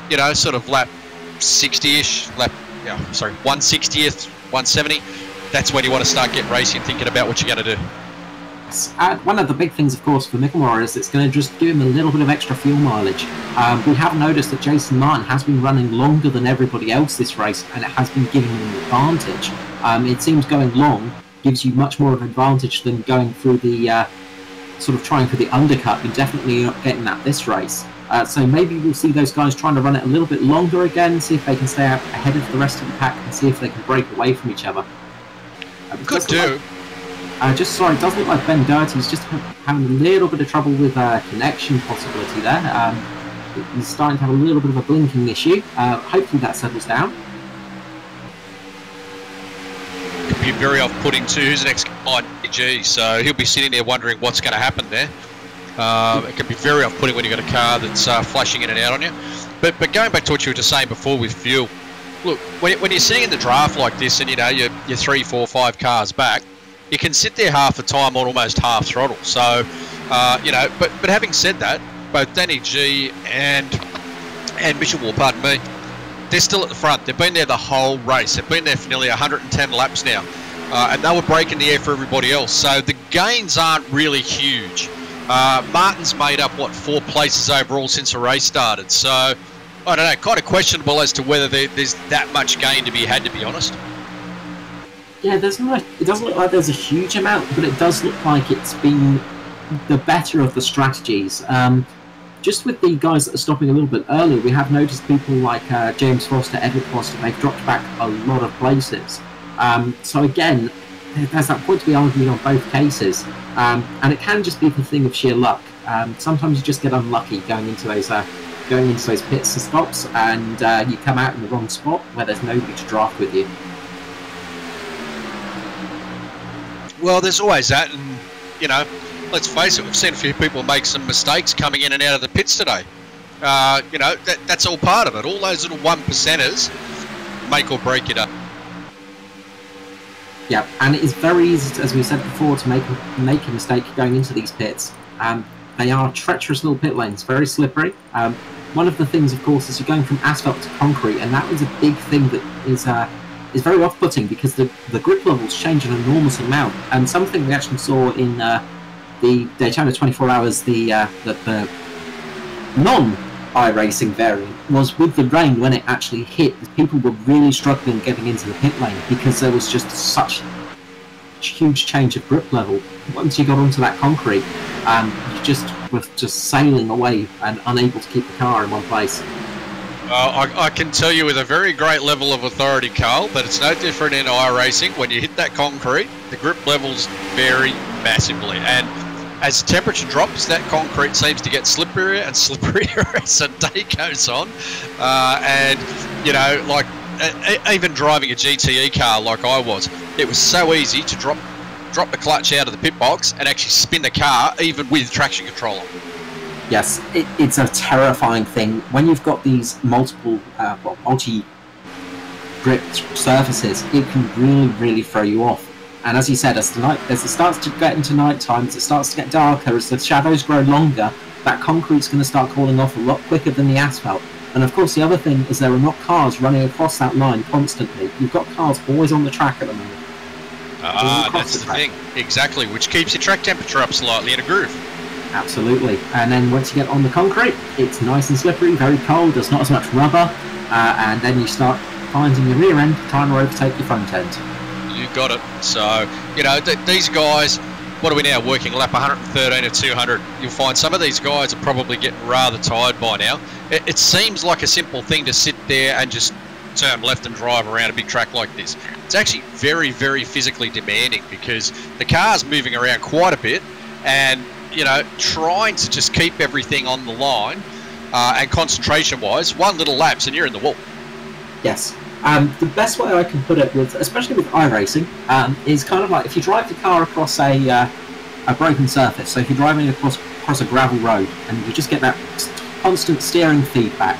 you know, sort of lap 60-ish, 160th, 170. That's when you want to start getting racing, thinking about what you're going to do. One of the big things, of course, for Michelmore is it's going to just give him a little bit of extra fuel mileage. We have noticed that Jason Martin has been running longer than everybody else this race, and it has been giving him an advantage. It seems going long gives you much more of an advantage than going through the sort of trying for the undercut. You're definitely not getting that this race. So maybe we'll see those guys trying to run it a little bit longer again, see if they can stay out ahead of the rest of the pack and see if they can break away from each other. Could do. It does look like Ben Dirty's just having a little bit of trouble with connection possibility there. He's starting to have a little bit of a blinking issue. Hopefully that settles down. Could be very off-putting too. Who's the next guy? G, so he'll be sitting there wondering what's going to happen there. It can be very off-putting when you've got a car that's flashing in and out on you. But going back to what you were just saying before with fuel, look, when you're sitting in the draft like this and, you know, you're 3, 4, 5 cars back, you can sit there half the time on almost half throttle. So, you know, but having said that, both Danny G and Michelmore, pardon me, they're still at the front. They've been there the whole race. They've been there for nearly 110 laps now. And they were breaking the air for everybody else. So the gains aren't really huge. Martin's made up, 4 places overall since the race started. So, I don't know, kind of questionable as to whether there's that much gain to be had, to be honest. Yeah, it doesn't look like there's a huge amount, but it does look like it's been the better of the strategies. Just with the guys that are stopping a little bit earlier, we have noticed people like James Foster, Edward Foster, they've dropped back a lot of places. So again, there's that point to be argued on both cases. And it can just be the thing of sheer luck. Sometimes you just get unlucky going into those pits and stops, and you come out in the wrong spot where there's nobody to draft with you. Well, there's always that, and, you know, let's face it, we've seen a few people make some mistakes coming in and out of the pits today. You know, that's all part of it. All those little 1%ers make or break it up. Yeah, and it is very easy, as we said before, to make a mistake going into these pits. They are treacherous little pit lanes, very slippery. One of the things, of course, is you're going from asphalt to concrete, and that was a big thing that is very off-putting because the grip levels change an enormous amount. And something we actually saw in the Daytona 24 Hours, the non-iRacing variant, was with the rain when it actually hit, people were really struggling getting into the pit lane because there was just such huge change of grip level. Once you got onto that concrete, you just were just sailing away and unable to keep the car in one place. I can tell you with a very great level of authority, Carl, that it's no different in iRacing. When you hit that concrete, the grip levels vary massively, and as temperature drops, that concrete seems to get slipperier and slipperier as the day goes on. And, you know, like even driving a GTE car like I was, it was so easy to drop the clutch out of the pit box and actually spin the car, even with traction control on. Yes, it's a terrifying thing. When you've got these multi-grip surfaces, it can really, really throw you off. And as you said, as it starts to get into night time, as it starts to get darker, as the shadows grow longer, that concrete's going to start cooling off a lot quicker than the asphalt. And of course, the other thing is there are not cars running across that line constantly. You've got cars always on the track at the moment. That's the thing. Exactly, which keeps your track temperature up slightly in a groove. Absolutely. And then once you get on the concrete, it's nice and slippery, very cold, there's not as much rubber, and then you start finding your rear end trying to overtake your front end. You got it. So, you know, these guys, what are we now, working lap 113 or 200? You'll find some of these guys are probably getting rather tired by now. It seems like a simple thing to sit there and just turn left and drive around a big track like this. It's actually very, very physically demanding because the car's moving around quite a bit and, you know, trying to just keep everything on the line and concentration-wise, one little lapse and you're in the wall. Yes. The best way I can put it, especially with iRacing, is kind of like if you drive the car across a broken surface. So if you're driving across a gravel road and you just get that constant steering feedback,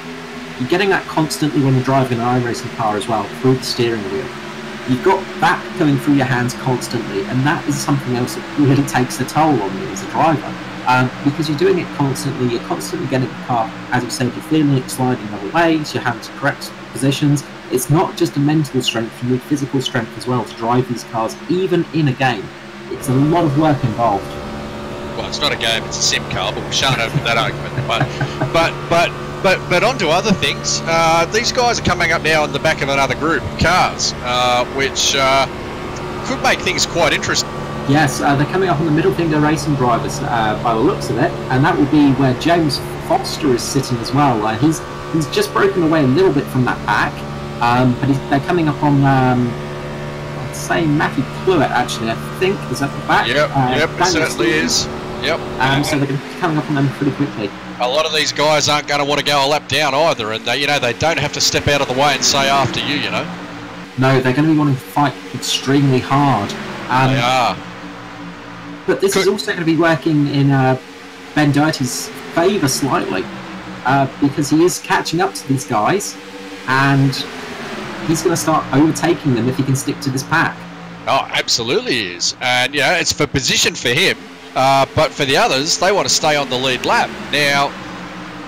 you're getting that constantly when you're driving an iRacing car as well, through the steering wheel. You've got that going through your hands constantly, and that is something else that really takes a toll on you as a driver. Because you're doing it constantly, you're constantly getting the car, as you said, you're feeling it sliding other ways, you're having to correct positions. It's not just a mental strength, you need physical strength as well to drive these cars, even in a game. It's a lot of work involved. Well, it's not a game, it's a sim car, but we shan't open that argument. But on to other things. These guys are coming up now on the back of another group of cars, which could make things quite interesting. Yes, they're coming up on the middle finger racing drivers by the looks of it, and that will be where James Foster is sitting as well. He's just broken away a little bit from that pack, but they're coming up on, I'd say Matthew Cluett actually, I think, is at the back. Yep, it certainly is. Yep. So they're going to be coming up on them pretty quickly. A lot of these guys aren't going to want to go a lap down either, and they don't have to step out of the way and say after you, you know. No, they're going to be wanting to fight extremely hard. They are. But this is also going to be working in Ben Doherty's favour slightly, because he is catching up to these guys, and he's going to start overtaking them if he can stick to this pack. Oh, absolutely he is. And, yeah, it's for position for him, but for the others, they want to stay on the lead lap. Now,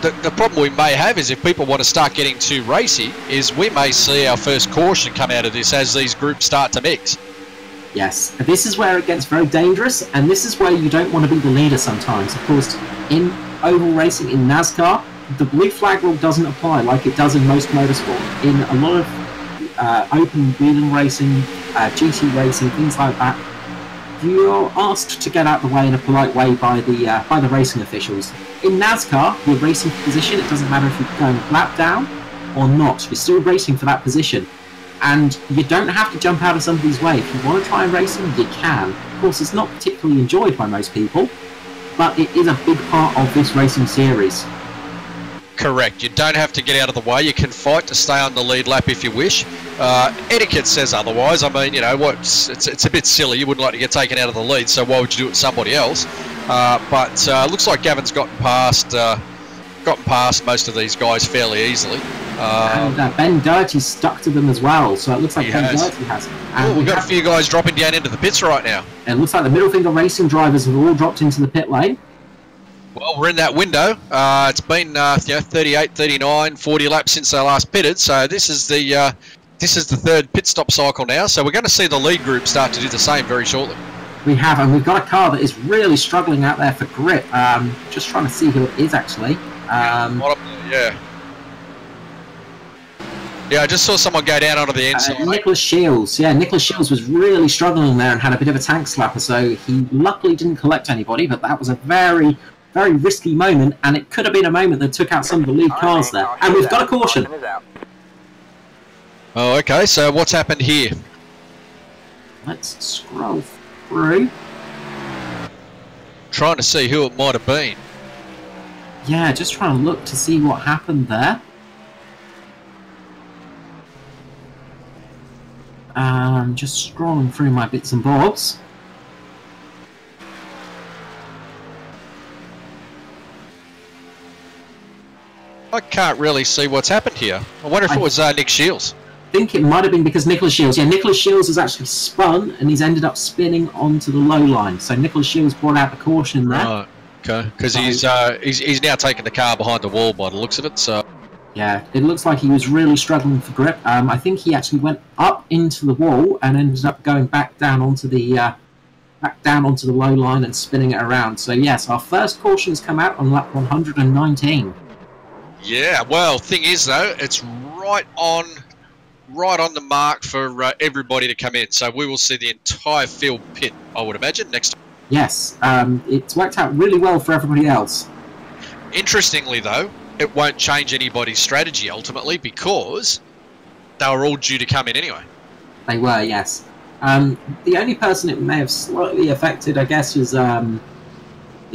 the problem we may have is if people want to start getting too racy, is we may see our first caution come out of this as these groups start to mix. Yes, this is where it gets very dangerous, and this is where you don't want to be the leader sometimes. Of course, in oval racing, in NASCAR, the blue flag rule doesn't apply like it does in most motorsport. In a lot of open wheeling racing, GT racing, things like that, you're asked to get out of the way in a polite way by the racing officials. In NASCAR, you're racing for position. It doesn't matter if you're going lap down or not. You're still racing for that position. And you don't have to jump out of somebody's way. If you want to try and race them, you can. Of course, it's not particularly enjoyed by most people, but it is a big part of this racing series. Correct. You don't have to get out of the way. You can fight to stay on the lead lap if you wish. Etiquette says otherwise. I mean, you know, it's a bit silly. You wouldn't like to get taken out of the lead, so why would you do it to somebody else? But looks like Gavin's gotten past most of these guys fairly easily. And Ben Doherty stuck to them as well, so it looks like Ben Doherty has. And we've got a few guys dropping down into the pits right now. And it looks like the middle finger racing drivers have all dropped into the pit lane. Well, we're in that window. It's been 38, 39, 40 laps since they last pitted, so this is the third pit stop cycle now. So we're going to see the lead group start to do the same very shortly. We have, and we've got a car that is really struggling out there for grip. Just trying to see who it is actually. Yeah, I just saw someone go down onto the inside. Nicholas Sheils. Yeah, Nicholas Sheils was really struggling there and had a bit of a tank slapper, so he luckily didn't collect anybody, but that was a very, very risky moment, and it could have been a moment that took out some of the lead cars there. And we've got a caution. Oh, okay, so what's happened here? Let's scroll through. Trying to see who it might have been. Yeah, just trying to look to see what happened there. Just scrolling through my bits and bobs. I can't really see what's happened here. I wonder if it was Nick Sheils. think it might have been because Nicholas Sheils. Yeah, Nicholas Sheils has actually spun and he's ended up spinning onto the low line. So Nicholas Sheils brought out the caution there. Right. Okay. Because he's now taking the car behind the wall by the looks of it. So. Yeah, it looks like he was really struggling for grip. I think he actually went up into the wall and ended up going back down onto the low line and spinning it around. So yes, our first caution's come out on lap 119. Yeah. Well, thing is though, it's right on the mark for everybody to come in. So we will see the entire field pit, I would imagine, next time. Yes, it's worked out really well for everybody else. Interestingly, though, it won't change anybody's strategy ultimately because they were all due to come in anyway. They were, yes. The only person it may have slightly affected, I guess, is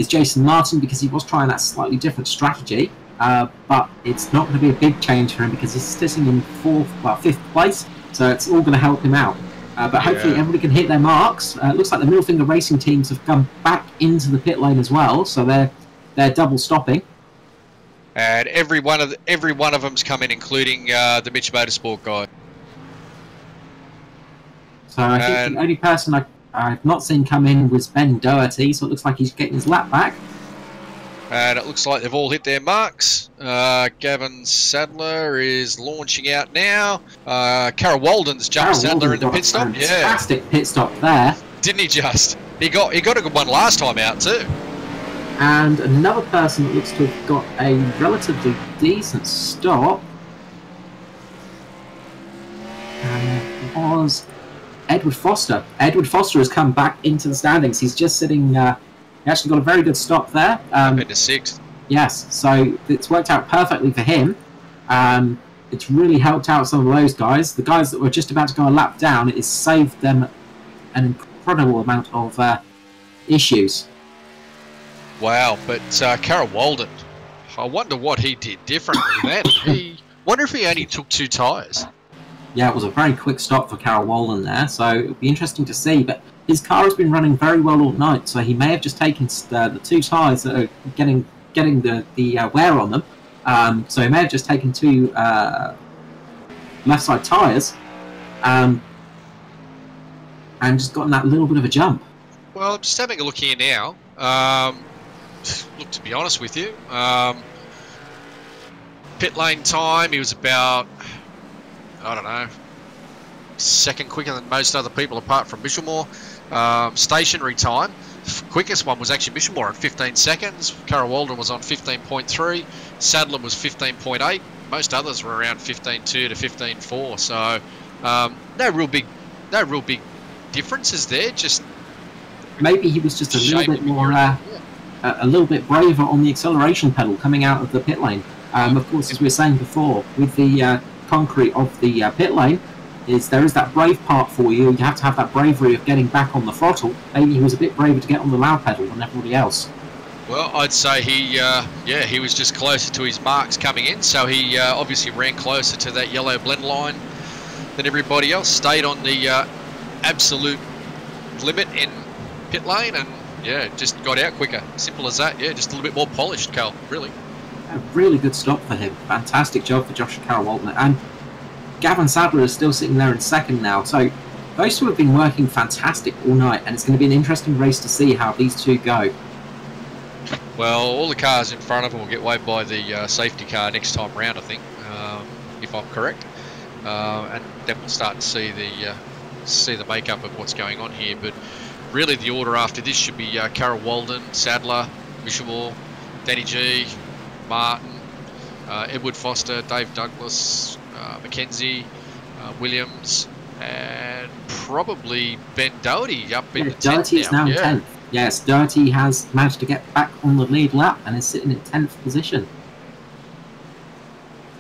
Jason Martin because he was trying that slightly different strategy. But it's not going to be a big change for him because he's sitting in fifth place, so it's all going to help him out. But hopefully everybody can hit their marks. It looks like the Middle Finger Racing teams have come back into the pit lane as well, so they're double stopping. And every one of them's come in, including the Mitch Motorsport guy. So I think the only person I've not seen come in was Ben Doherty, so it looks like he's getting his lap back. And it looks like they've all hit their marks. Gavin Sadler is launching out now. Carroll-Walden's jumped Sadler in the pit stop. Fantastic pit stop there. Didn't he just? He got a good one last time out too. And another person that looks to have got a relatively decent stop was Edward Foster. Edward Foster has come back into the standings. He's just sitting... he actually got a very good stop there. Into sixth. Yes, so it's worked out perfectly for him. It's really helped out some of those guys. The guys that were just about to go a lap down, it has saved them an incredible amount of issues. Wow, but Carroll-Walden, I wonder what he did differently then. Wonder if he only took 2 tyres. Yeah, it was a very quick stop for Carroll-Walden there, so it'll be interesting to see. But his car has been running very well all night, so he may have just taken the 2 tyres that are getting the wear on them. So he may have just taken 2 left side tyres and just gotten that little bit of a jump. Well, just having a look here now. Look, to be honest with you, pit lane time, he was about, I don't know, second quicker than most other people apart from Michelmore. Stationary time, quickest one was actually Michelmore at 15 seconds. Carroll-Walden was on 15.3. Sadler was 15.8. Most others were around 15.2 to 15.4. So no real big differences there. Just maybe he was just a little bit more, a little bit braver on the acceleration pedal coming out of the pit lane. Of course, as we were saying before, with the concrete of the pit lane, there is that brave part for you. You have to have that bravery of getting back on the throttle. Maybe he was a bit braver to get on the loud pedal than everybody else. Well, I'd say he was just closer to his marks coming in, so he obviously ran closer to that yellow blend line than everybody else. Stayed on the absolute limit in pit lane and just got out quicker. Simple as that. Yeah, just a little bit more polished, Carl, really. A really good stop for him. Fantastic job for Joshua Carroll-Walden. And Gavin Sadler is still sitting there in second now. So those two have been working fantastic all night, and it's going to be an interesting race to see how these two go. Well, all the cars in front of them will get weighed by the safety car next time round, I think, if I'm correct. And then we'll start to see the makeup of what's going on here. But really, the order after this should be Carroll-Walden, Sadler, Michelmore, Danny G, Martin, Edward Foster, Dave Douglas, Mackenzie, Williams, and probably Ben Doherty up in the 10th Doherty's now in 10th. Yes, Doherty has managed to get back on the lead lap and is sitting in 10th position.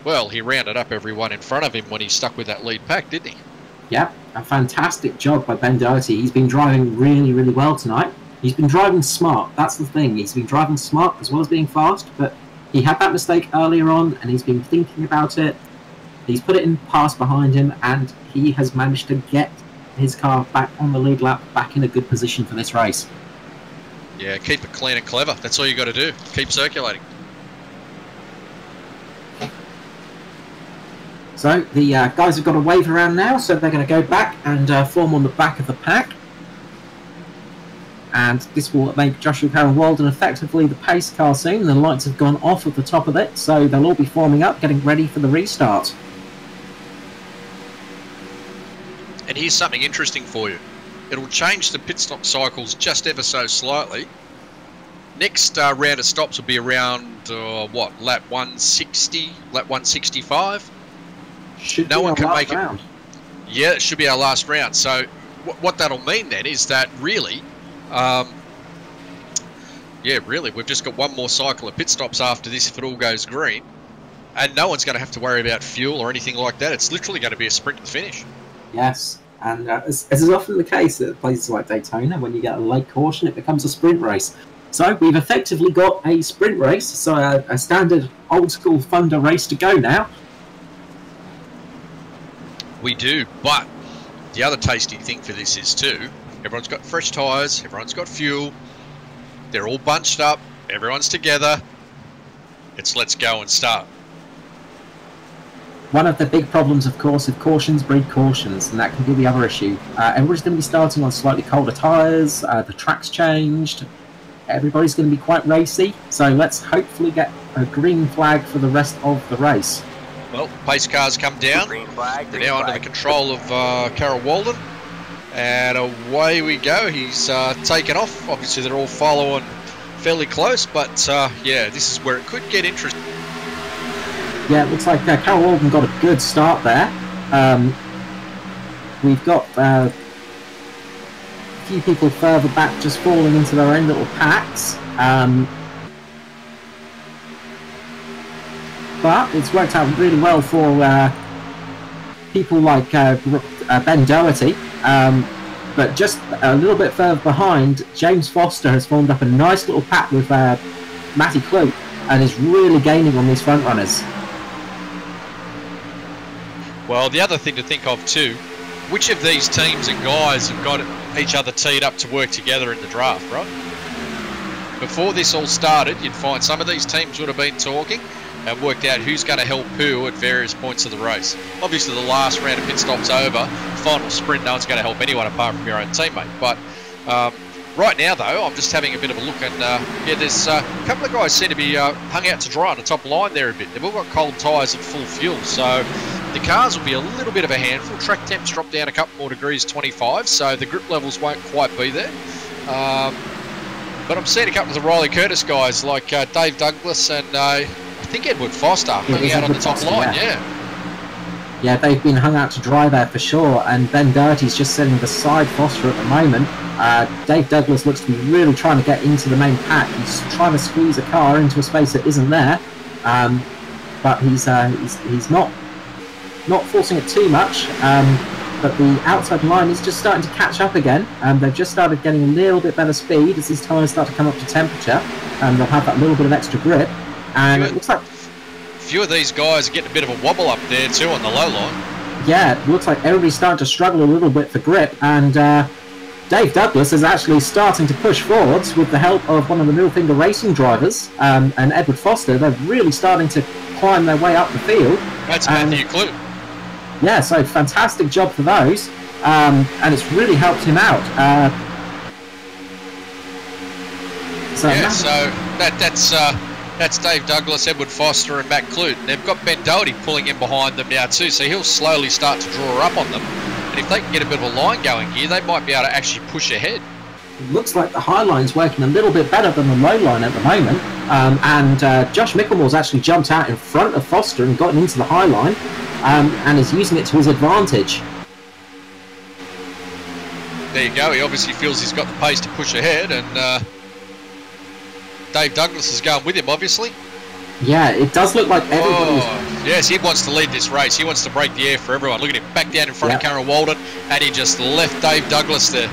Well, he rounded up everyone in front of him when he stuck with that lead pack, didn't he? Yep, a fantastic job by Ben Doherty. He's been driving really, really well tonight. He's been driving smart, that's the thing. He's been driving smart as well as being fast, but he had that mistake earlier on and he's been thinking about it. He's put it in pass behind him and he has managed to get his car back on the lead lap, back in a good position for this race. Yeah, keep it clean and clever. That's all you got to do. Keep circulating. So the guys have got a wave around now, so they're going to go back and form on the back of the pack. And this will make Joshua Carroll-Walden effectively the pace car soon. The lights have gone off at the top of it, so they'll all be forming up, getting ready for the restart. And here's something interesting for you. It'll change the pit stop cycles just ever so slightly. Next round of stops will be around, what, lap 160, lap 165? No one can make it. Yeah, it should be our last round. So what that'll mean then is that really... yeah, really, we've just got one more cycle of pit stops after this if it all goes green. And no one's going to have to worry about fuel or anything like that. It's literally going to be a sprint to the finish. Yes, and as is often the case at places like Daytona, when you get a late caution, it becomes a sprint race. So we've effectively got a sprint race, so a standard old-school Thunder race to go now. We do, but the other tasty thing for this is too, everyone's got fresh tyres, everyone's got fuel, they're all bunched up, everyone's together. It's let's go and start. One of the big problems, of course, if cautions breed cautions, and that can be the other issue. Everybody's going to be starting on slightly colder tyres, the track's changed, everybody's going to be quite racy, so let's hopefully get a green flag for the rest of the race. Well, pace cars come down, they're now under the control of Carroll-Walden, and away we go. He's taken off. Obviously they're all following fairly close, but yeah, this is where it could get interesting. Yeah, it looks like Carroll-Walden got a good start there. We've got a few people further back just falling into their own little packs. But it's worked out really well for people like Ben Doherty. But just a little bit further behind, James Foster has formed up a nice little pack with Matty Clute and is really gaining on these front runners. Well, the other thing to think of too, which of these teams and guys have got each other teed up to work together in the draft, right? Before this all started, you'd find some of these teams would have been talking and worked out who's going to help who at various points of the race. Obviously, the last round of pit stops over, final sprint, no one's going to help anyone apart from your own teammate. But right now, though, I'm just having a bit of a look, and yeah, there's a couple of guys seem to be hung out to dry on the top line there a bit. They've all got cold tyres and full fuel, so the cars will be a little bit of a handful. Track temps drop down a couple more degrees, 25, so the grip levels won't quite be there. But I'm seeing a couple of the Riley Curtis guys, like Dave Douglas and I think Edward Foster, hung out on the top line, yeah. Yeah, they've been hung out to dry there for sure, and Ben Doherty's just sitting beside Foster at the moment. Dave Douglas looks to be really trying to get into the main pack. He's trying to squeeze a car into a space that isn't there, but he's not forcing it too much. But the outside line is just starting to catch up again, and they've just started getting a little bit better speed as these tyres start to come up to temperature, and they'll have that little bit of extra grip. And it looks like a few of these guys are getting a bit of a wobble up there too on the low line. Yeah, it looks like everybody's starting to struggle a little bit for grip, and Dave Douglas is actually starting to push forwards with the help of one of the Middle Finger Racing drivers and Edward Foster. They're really starting to climb their way up the field. That's Matthew Clute. Yeah, so fantastic job for those, and it's really helped him out. So that's Dave Douglas, Edward Foster and Matt Clute. And they've got Ben Doherty pulling in behind them now too, so he'll slowly start to draw up on them. And if they can get a bit of a line going here, they might be able to actually push ahead. It looks like the high line's working a little bit better than the low line at the moment. And Josh Michelmore's actually jumped out in front of Foster and gotten into the high line, and is using it to his advantage. There you go, he obviously feels he's got the pace to push ahead, and Dave Douglas is going with him, obviously. Yeah, it does look like everybody's... Oh, yes, he wants to lead this race. He wants to break the air for everyone. Look at him, back down in front of Carroll-Walden, and he just left Dave Douglas there.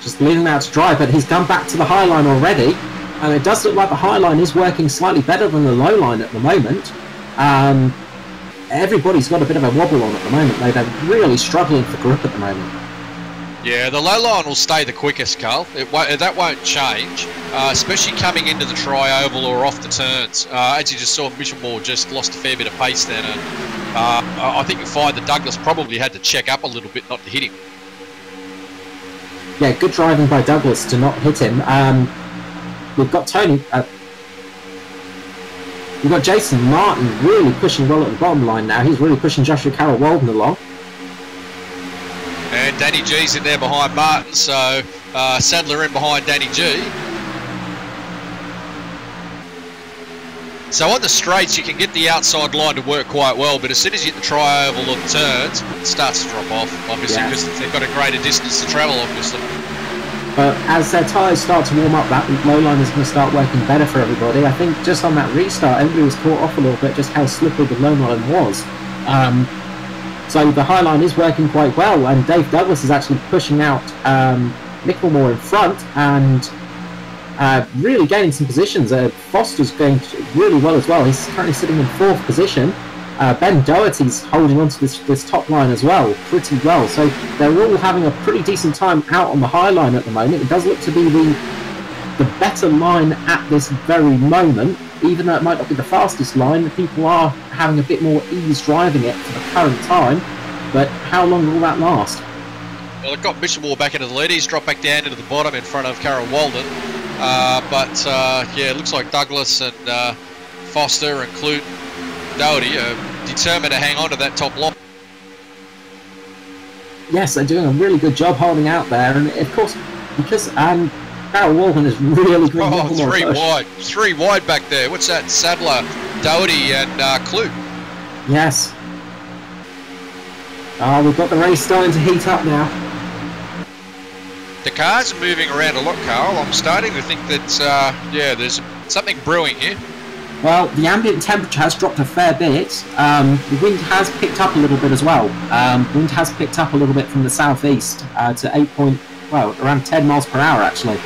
Just leading out to dry, but he's come back to the high line already, and it does look like the high line is working slightly better than the low line at the moment. Everybody's got a bit of a wobble on at the moment, though. They're really struggling for grip at the moment. Yeah, the low line will stay the quickest, Carl. That won't change, especially coming into the tri-oval or off the turns. As you just saw, Michelmore just lost a fair bit of pace then, and I think you'll find that Douglas probably had to check up a little bit not to hit him. Yeah, good driving by Douglas to not hit him. We've got Tony... we've got Jason Martin really pushing well at the bottom line now. He's really pushing Joshua Carroll-Walden along. And Danny G's in there behind Martin, so Sadler in behind Danny G. So on the straights, you can get the outside line to work quite well, but as soon as you hit the tri-oval or the turns, it starts to drop off, obviously, because they've got a greater distance to travel, obviously. But as their tyres start to warm up, that low line is going to start working better for everybody. I think just on that restart, everybody was caught off a little bit just how slippery the low line was. So the high line is working quite well, and Dave Douglas is actually pushing out Michelmore in front and really gaining some positions. Foster's going really well as well. He's currently sitting in 4th position. Ben Doherty's holding on to this top line as well, pretty well. So they're all having a pretty decent time out on the high line at the moment. It does look to be the better line at this very moment. Even though it might not be the fastest line, people are having a bit more ease driving it for the current time. But how long will that last? Well, it got Michelmore back into the lead. He's dropped back down into the bottom in front of Carroll-Walden. Yeah, it looks like Douglas and Foster and Clute Doherty are determined to hang on to that top line. Yes, they're doing a really good job holding out there. And of course, because Carroll-Walden is really good. Oh, three wide back there. What's that? Sadler, Doherty, and Clute. Yes. Oh, we've got the race starting to heat up now. The cars are moving around a lot, Carl. I'm starting to think that, yeah, there's something brewing here. Well, the ambient temperature has dropped a fair bit. The wind has picked up a little bit as well. The wind has picked up a little bit from the southeast to around 10 miles per hour actually.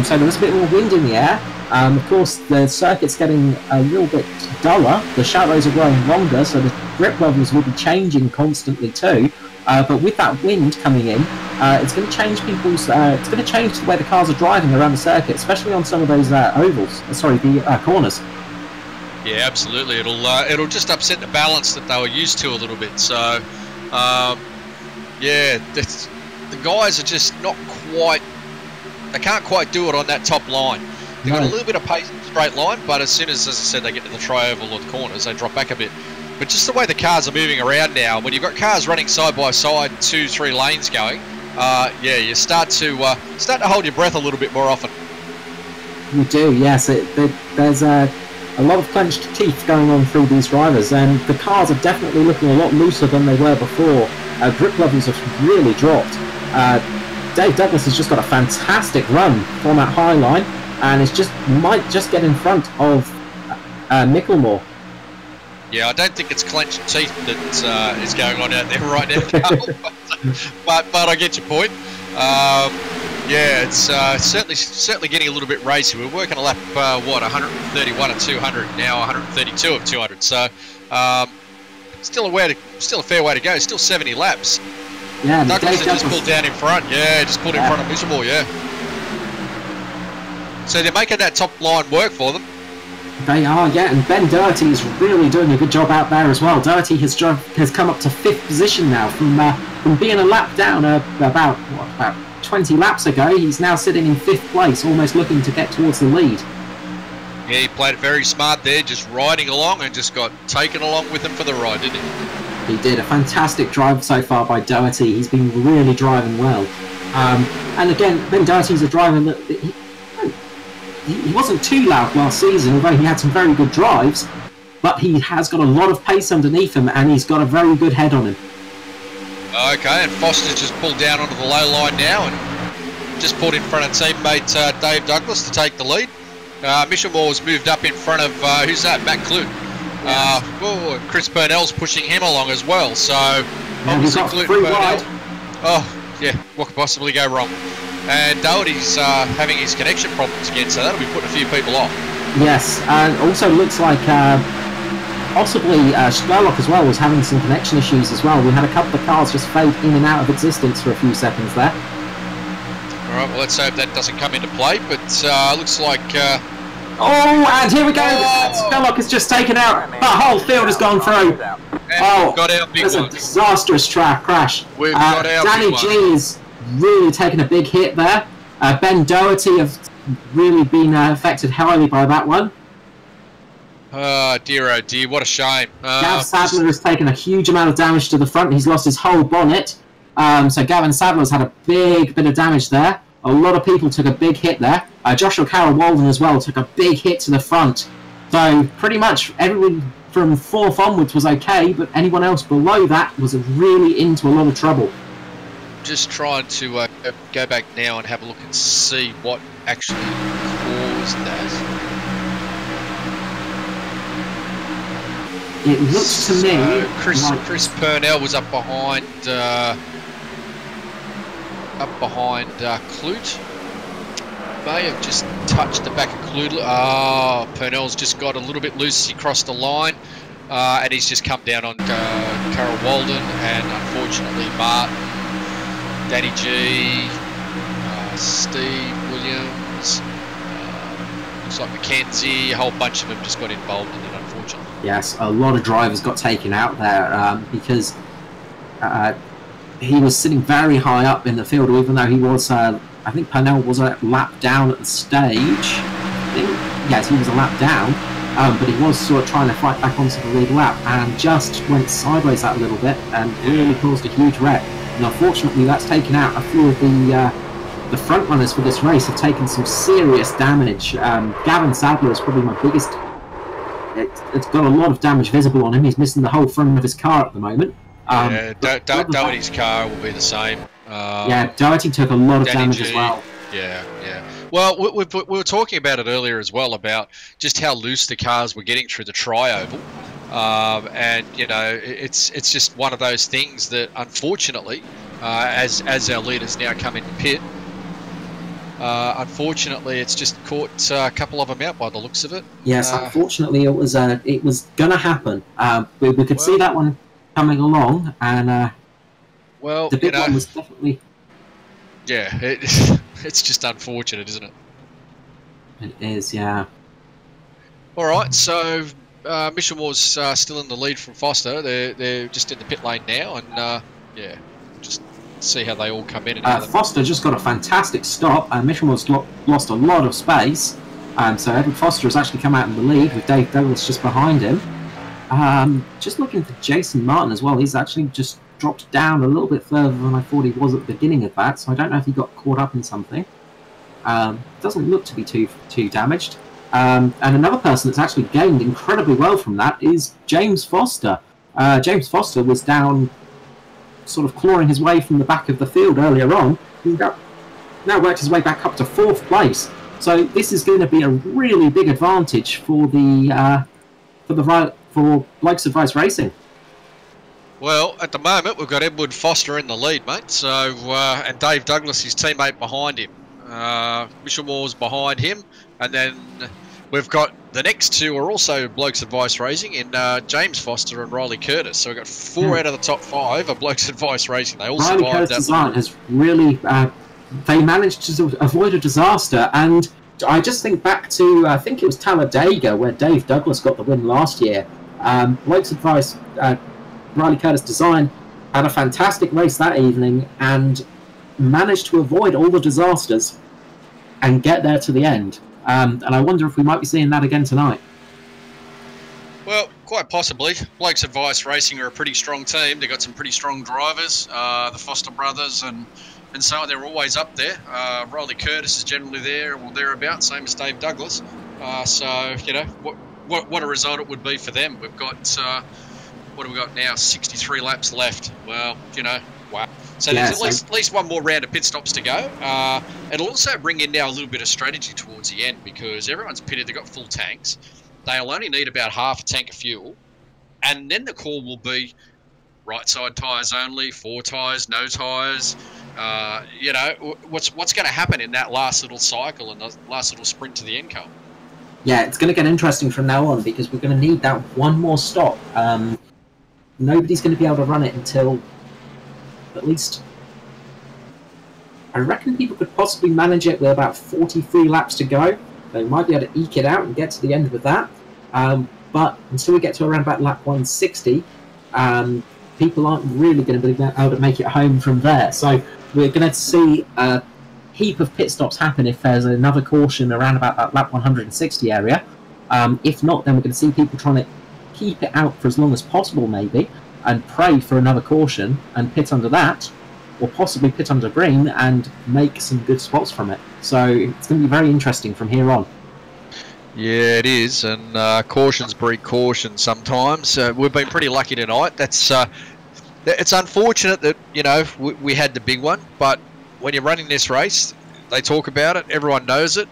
So there is a bit more wind in the air. Of course, the circuit's getting a little bit duller. The shadows are growing longer, so the grip levels will be changing constantly too. But with that wind coming in, it's going to change people's. It's going to change the way the cars are driving around the circuit, especially on some of those ovals. Sorry, the corners. Yeah, absolutely. It'll just upset the balance that they were used to a little bit. So, yeah, the guys are just not quite. They can't quite do it on that top line. They've got a little bit of pace in the straight line, but as soon as I said, they get to the tri-oval or the corners, they drop back a bit. But just the way the cars are moving around now, when you've got cars running side by side, 2-3 lanes going, yeah, you start to hold your breath a little bit more often. You do, yes. There's a lot of clenched teeth going on through these drivers, and the cars are definitely looking a lot looser than they were before. Grip levels have really dropped. Dave Douglas has just got a fantastic run on that high line, and might just get in front of Michelmore. Yeah, I don't think it's clenched teeth that is going on out there right now, Carl, but I get your point. Yeah, it's certainly getting a little bit racy. We're working a lap, 131 of 200 now, 132 of 200. So still a fair way to go. Still 70 laps. Yeah, Douglas has just pulled down in front. Yeah, just pulled in front of Michelmore. Yeah. So they're making that top line work for them. They are, yeah, and Ben Doherty is really doing a good job out there as well. Doherty has come up to 5th position now from being a lap down about 20 laps ago. He's now sitting in 5th place, almost looking to get towards the lead. Yeah, he played it very smart there, just riding along and just got taken along with him for the ride, didn't he? He did a fantastic drive so far by Doherty. He's been really driving well. And again, Ben Doherty's a driver that he wasn't too loud last season, although he had some very good drives, but he has got a lot of pace underneath him, and he's got a very good head on him. Okay, and Foster's just pulled down onto the low line now and just pulled in front of teammate Dave Douglas to take the lead. Michelmore's moved up in front of, who's that? Matt Clute. Chris Purnell's pushing him along as well, so obviously Clute and Purnell. Oh, yeah, what could possibly go wrong? And Doherty's having his connection problems again, so that'll be putting a few people off. Yes, and also looks like possibly Sherlock as well was having some connection issues as well. We had a couple of cars just fade in and out of existence for a few seconds there. All right, well, let's hope that doesn't come into play, but looks like... Oh, and here we go! Sherlock has just taken out. The whole field has gone through. Oh, got our big that's one. A disastrous crash. We've got our Danny big G one. is really taken a big hit there. Ben Doherty have really been affected heavily by that one. Oh dear, what a shame. Gav Sadler has taken a huge amount of damage to the front. He's lost his whole bonnet. So Gavin Sadler's had a big bit of damage there. A lot of people took a big hit there. Joshua Carroll-Walden as well took a big hit to the front. So pretty much everyone from 4th onwards was okay, but anyone else below that was really into a lot of trouble. Just trying to go back now and have a look and see what actually caused that. It looks to me Chris Purnell was up behind Clute. May have just touched the back of Clute. Oh, Purnell's just got a little bit loose as he crossed the line, and he's just come down on Carroll-Walden, and unfortunately Martin, Danny G, Steve Williams, looks like Mackenzie, a whole bunch of them just got involved in it, unfortunately. Yes, a lot of drivers got taken out there because he was sitting very high up in the field, even though he was, I think Purnell was a lap down at the stage. Yes, he was a lap down, but he was sort of trying to fight back onto the lead lap and just went sideways that a little bit and really caused a huge wreck. And unfortunately, that's taken out a few of the front runners for this race have taken some serious damage. Gavin Sadler is probably my biggest. It's got a lot of damage visible on him. He's missing the whole front of his car at the moment. Doherty's car will be the same. Yeah, Doherty took a lot of damage as well. Yeah. Well, we were talking about it earlier as well, about just how loose the cars were getting through the tri-oval. And, you know, it's just one of those things that, unfortunately, as our leaders now come into pit, unfortunately, it's just caught a couple of them out by the looks of it. Yes, unfortunately, it was going to happen. We could see that one coming along, and well, the big one was definitely. Yeah, it's just unfortunate, isn't it? It is, yeah. All right, so Michelmore's still in the lead from Foster. They're just in the pit lane now, and yeah, just see how they all come in. And Foster just got a fantastic stop. Michelmore's lost a lot of space, so Edward Foster has actually come out in the lead with Dave Douglas just behind him. Just looking for Jason Martin as well. He's actually just dropped down a little bit further than I thought he was at the beginning of that, so I don't know if he got caught up in something. Doesn't look to be too damaged. And another person that's actually gained incredibly well from that is James Foster. James Foster was down, sort of clawing his way from the back of the field earlier on. He's now worked his way back up to 4th place. So this is going to be a really big advantage for for Blokes Advice Racing. Well, at the moment we've got Edward Foster in the lead, mate. So and Dave Douglas, his teammate, behind him. Michelmore's behind him, and then we've got the next two are also Blokes Advice Racing in James Foster and Riley Curtis. So we've got 4 out of the top 5 are Blokes Advice Racing. They all Riley survived Curtis' that. design has really they managed to avoid a disaster, and I just think back to I think it was Talladega where Dave Douglas got the win last year. Blokes Advice, Riley Curtis' design had a fantastic race that evening and managed to avoid all the disasters and get there to the end. And I wonder if we might be seeing that again tonight. Well, quite possibly. Blokes Advice Racing are a pretty strong team. They've got some pretty strong drivers, the Foster brothers, and so on. They're always up there. Riley Curtis is generally there or thereabouts, same as Dave Douglas. So, you know, what a result it would be for them. We've got, what have we got now? 63 laps left. Well, you know, wow. So there's at least one more round of pit stops to go. It'll also bring in now a little bit of strategy towards the end because everyone's pitted. They've got full tanks. They'll only need about half a tank of fuel. And then the call will be right side tyres only, 4 tyres, no tyres. You know, what's going to happen in that last little cycle and the last little sprint to the end, Carl? Yeah, it's going to get interesting from now on because we're going to need that one more stop. Nobody's going to be able to run it until at least... I reckon people could possibly manage it with about 43 laps to go. They might be able to eke it out and get to the end with that. But until we get to around about lap 160, people aren't really going to be able to make it home from there. So we're going to see a heap of pit stops happen if there's another caution around about that lap 160 area. If not, then we're going to see people trying to keep it out for as long as possible, maybe, and pray for another caution and pit under that, or possibly pit under green and make some good spots from it. So it's going to be very interesting from here on. Yeah, it is, and cautions breed caution sometimes. We've been pretty lucky tonight. That's it's unfortunate that, you know, we had the big one, but when you're running this race, they talk about it, everyone knows it.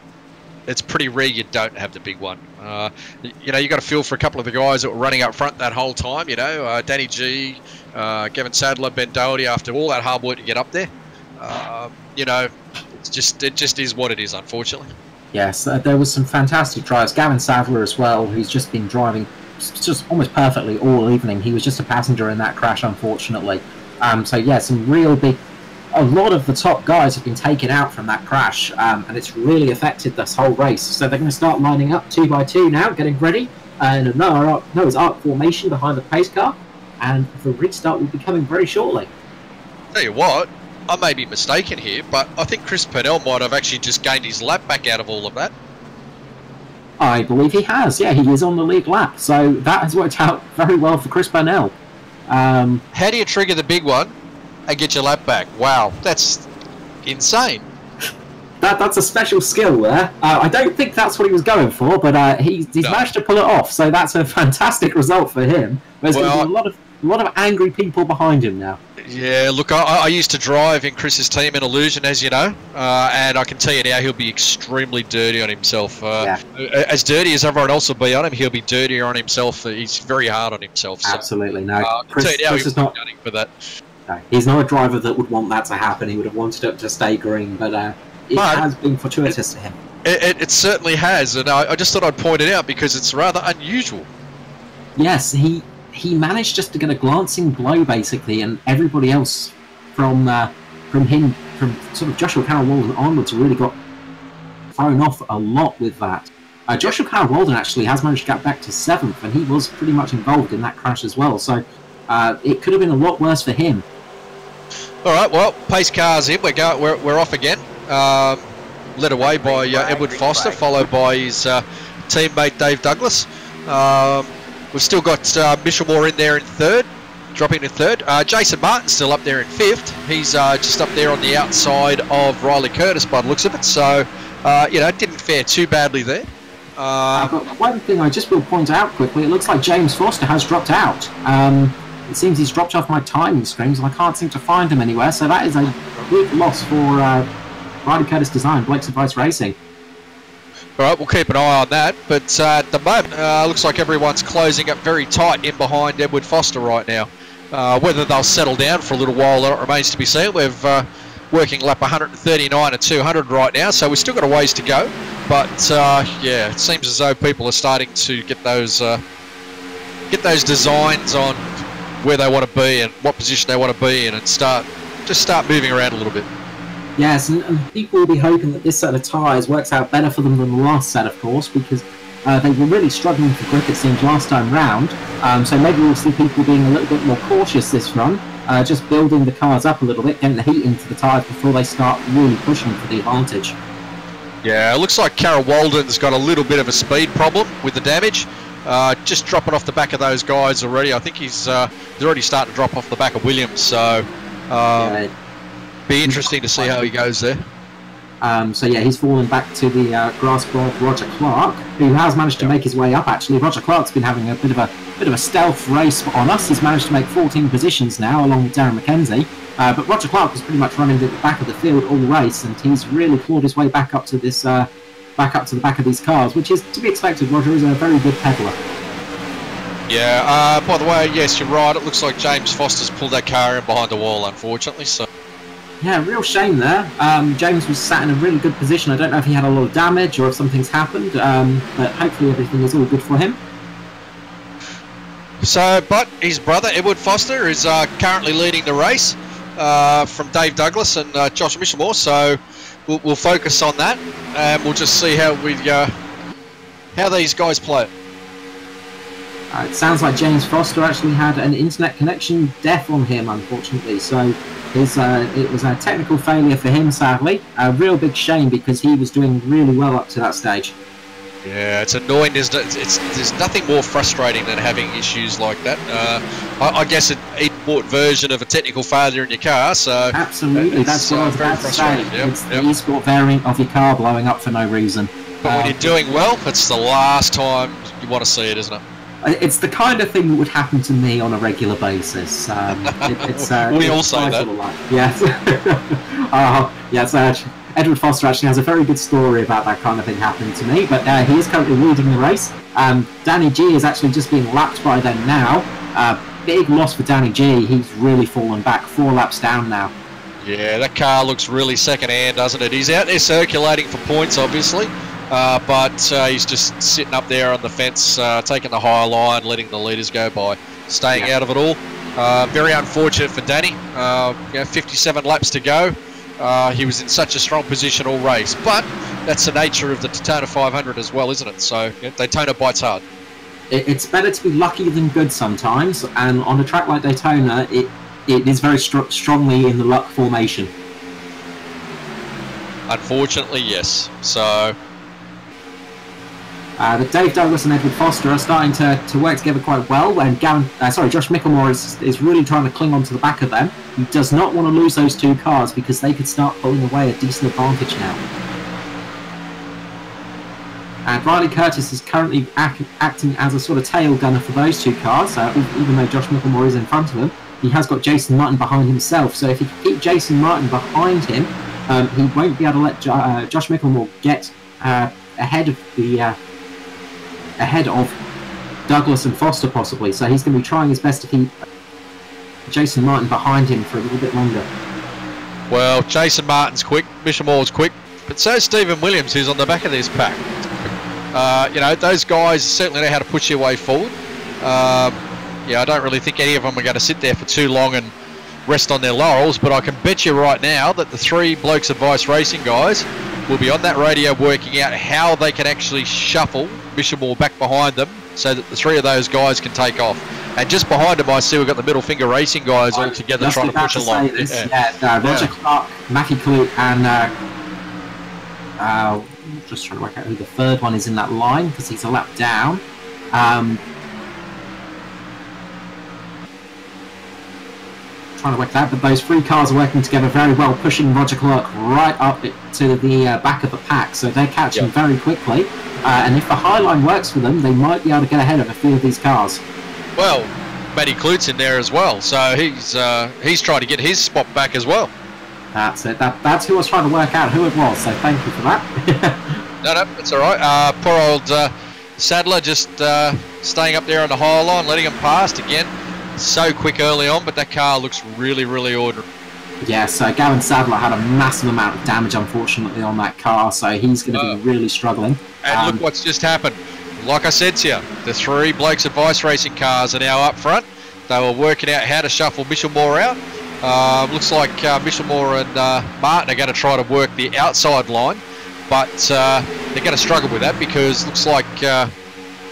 It's pretty rare you don't have the big one. You know, you got to feel for a couple of the guys that were running up front that whole time. You know, Danny G, Gavin Sadler, Ben Doherty, after all that hard work to get up there. You know, it just is what it is, unfortunately. Yes, there was some fantastic drives. Gavin Sadler as well, who's just been driving just almost perfectly all evening. He was just a passenger in that crash, unfortunately. So yeah, some real big... A lot of the top guys have been taken out from that crash, and it's really affected this whole race. So they're going to start lining up 2 by 2 now, getting ready, and a Noah's Ark formation behind the pace car, and the restart will be coming very shortly. Tell you what, I may be mistaken here, but I think Chris Purnell might have actually just gained his lap back out of all of that. I believe he has, yeah, he is on the lead lap, so that has worked out very well for Chris Purnell. How do you trigger the big one and get your lap back? Wow, that's insane. That's a special skill there. I don't think that's what he was going for, but he's managed to pull it off, so that's a fantastic result for him. There's going to be a lot of angry people behind him now. Yeah, look, I used to drive in Chris's team in Illusion, as you know, and I can tell you now he'll be extremely dirty on himself. As dirty as everyone else will be on him, he'll be dirtier on himself. He's very hard on himself. So, absolutely, no. Chris is not gunning for that. No, he's not a driver that would want that to happen. He would have wanted it to stay green, but it has been fortuitous to him. It certainly has, and I just thought I'd point it out because it's rather unusual. Yes, he managed just to get a glancing blow, basically, and everybody else from sort of Joshua Carroll-Walden onwards really got thrown off a lot with that. Joshua Carroll-Walden actually has managed to get back to 7th, and he was pretty much involved in that crash as well, so it could have been a lot worse for him. All right, well, pace car's in. We're off again. Led away by Edward Foster, followed by his teammate Dave Douglas. We've still got Michelmore in there in 3rd, dropping to 3rd. Jason Martin's still up there in 5th. He's just up there on the outside of Riley Curtis by the looks of it. So, you know, it didn't fare too badly there. But one thing I just will point out quickly, it looks like James Foster has dropped out. It seems he's dropped off my timing screens and I can't seem to find him anywhere, so that is a big loss for Riley Curtis Design, Blake's Advice Racing. Alright, we'll keep an eye on that, but at the moment, looks like everyone's closing up very tight in behind Edward Foster right now. Whether they'll settle down for a little while, that remains to be seen. We've working lap 139 and 200 right now, so we've still got a ways to go, but yeah, it seems as though people are starting to get those designs on where they want to be and what position they want to be in, and start moving around a little bit. Yes, and people will be hoping that this set of tyres works out better for them than the last set, of course, because they were really struggling for grip, it seems, last time round. So maybe we'll see people being a little bit more cautious this run, just building the cars up a little bit, getting the heat into the tyres before they start really pushing for the advantage. Yeah, it looks like Carroll-Walden's got a little bit of a speed problem with the damage. Just dropping off the back of those guys already. I think he's already starting to drop off the back of Williams, so be interesting to see how he goes there. So yeah, he's fallen back to the grasp of Roger Clark, who has managed to make his way up. Actually, Roger Clark's been having a bit of a stealth race on us. He's managed to make 14 positions now, along with Darren McKenzie. But Roger Clark was pretty much running at the back of the field all race, and he's really clawed his way back up to this, back up to the back of these cars, which is to be expected. Roger is a very good peddler. Yeah. By the way, yes, you're right. It looks like James Foster's pulled that car in behind the wall, unfortunately. So. Yeah, real shame there. James was sat in a really good position. I don't know if he had a lot of damage or if something's happened, but hopefully everything is all good for him. So, but his brother, Edward Foster, is currently leading the race from Dave Douglas and Josh Michelmore, so we'll focus on that, and we'll just see how these guys play. It sounds like James Foster actually had an internet connection death on him, unfortunately, so it was a technical failure for him, sadly. A real big shame because he was doing really well up to that stage. Yeah, it's annoying. There's nothing more frustrating than having issues like that. I guess an e-sport version of a technical failure in your car. So absolutely, that's what I was about to say. Yep, it's the e-sport variant of your car blowing up for no reason. But when you're doing well, it's the last time you want to see it, isn't it? It's the kind of thing that would happen to me on a regular basis. We all say that. Yes. Yes. Edward Foster actually has a very good story about that kind of thing happening to me, but he is currently leading the race. Danny G is actually just being lapped by them now. Big loss for Danny G. He's really fallen back, 4 laps down now. Yeah, that car looks really second-hand, doesn't it? He's out there circulating for points, obviously, but he's just sitting up there on the fence, taking the higher line, letting the leaders go by, staying out of it all. Very unfortunate for Danny. 57 laps to go. He was in such a strong position all race, but that's the nature of the Daytona 500 as well, isn't it? So Daytona bites hard. It's better to be lucky than good sometimes, and on a track like Daytona, it is very strongly in the luck formation. Unfortunately, yes. So Dave Douglas and Edward Foster are starting to work together quite well, and Josh Michelmore is really trying to cling on to the back of them. He does not want to lose those 2 cars because they could start pulling away a decent advantage now. And Riley Curtis is currently acting as a sort of tail gunner for those 2 cars, even though Josh Michelmore is in front of him. He has got Jason Martin behind himself, so if he can keep Jason Martin behind him, he won't be able to let Josh Michelmore get ahead of Douglas and Foster possibly, so he's going to be trying his best to keep Jason Martin behind him for a little bit longer. Well, Jason Martin's quick, Michelmore's quick, but so is Stephen Williams, who's on the back of this pack. Those guys certainly know how to push their way forward. I don't really think any of them are going to sit there for too long and rest on their laurels, but I can bet you right now that the 3 Blokes Advice Racing guys will be on that radio working out how they can actually shuffle Michelmore back behind them so that the 3 of those guys can take off. And just behind them, I see we've got the Middle Finger Racing guys all together trying to push along. Roger Clark, Matthew Clute, and just trying to work out who the 3rd one is in that line because he's a lap down. Trying to work that, but those 3 cars are working together very well, pushing Roger Clark right up to the back of the pack, so they're catching very quickly. And if the high line works for them, they might be able to get ahead of a few of these cars. Well, Matty Clute's in there as well, so he's trying to get his spot back as well. That's it. That's who I was trying to work out who it was, so thank you for that. No, that's all right. Poor old Sadler just staying up there on the high line, letting him past again. So quick early on, but that car looks really, really ordinary. Yes, Gavin Sadler had a massive amount of damage, unfortunately, on that car, so he's going to be really struggling. And look what's just happened. Like I said to you, the 3 Blokes Advice Racing cars are now up front. They were working out how to shuffle Michelmore out. Looks like Michelmore and Martin are going to try to work the outside line, but they're going to struggle with that because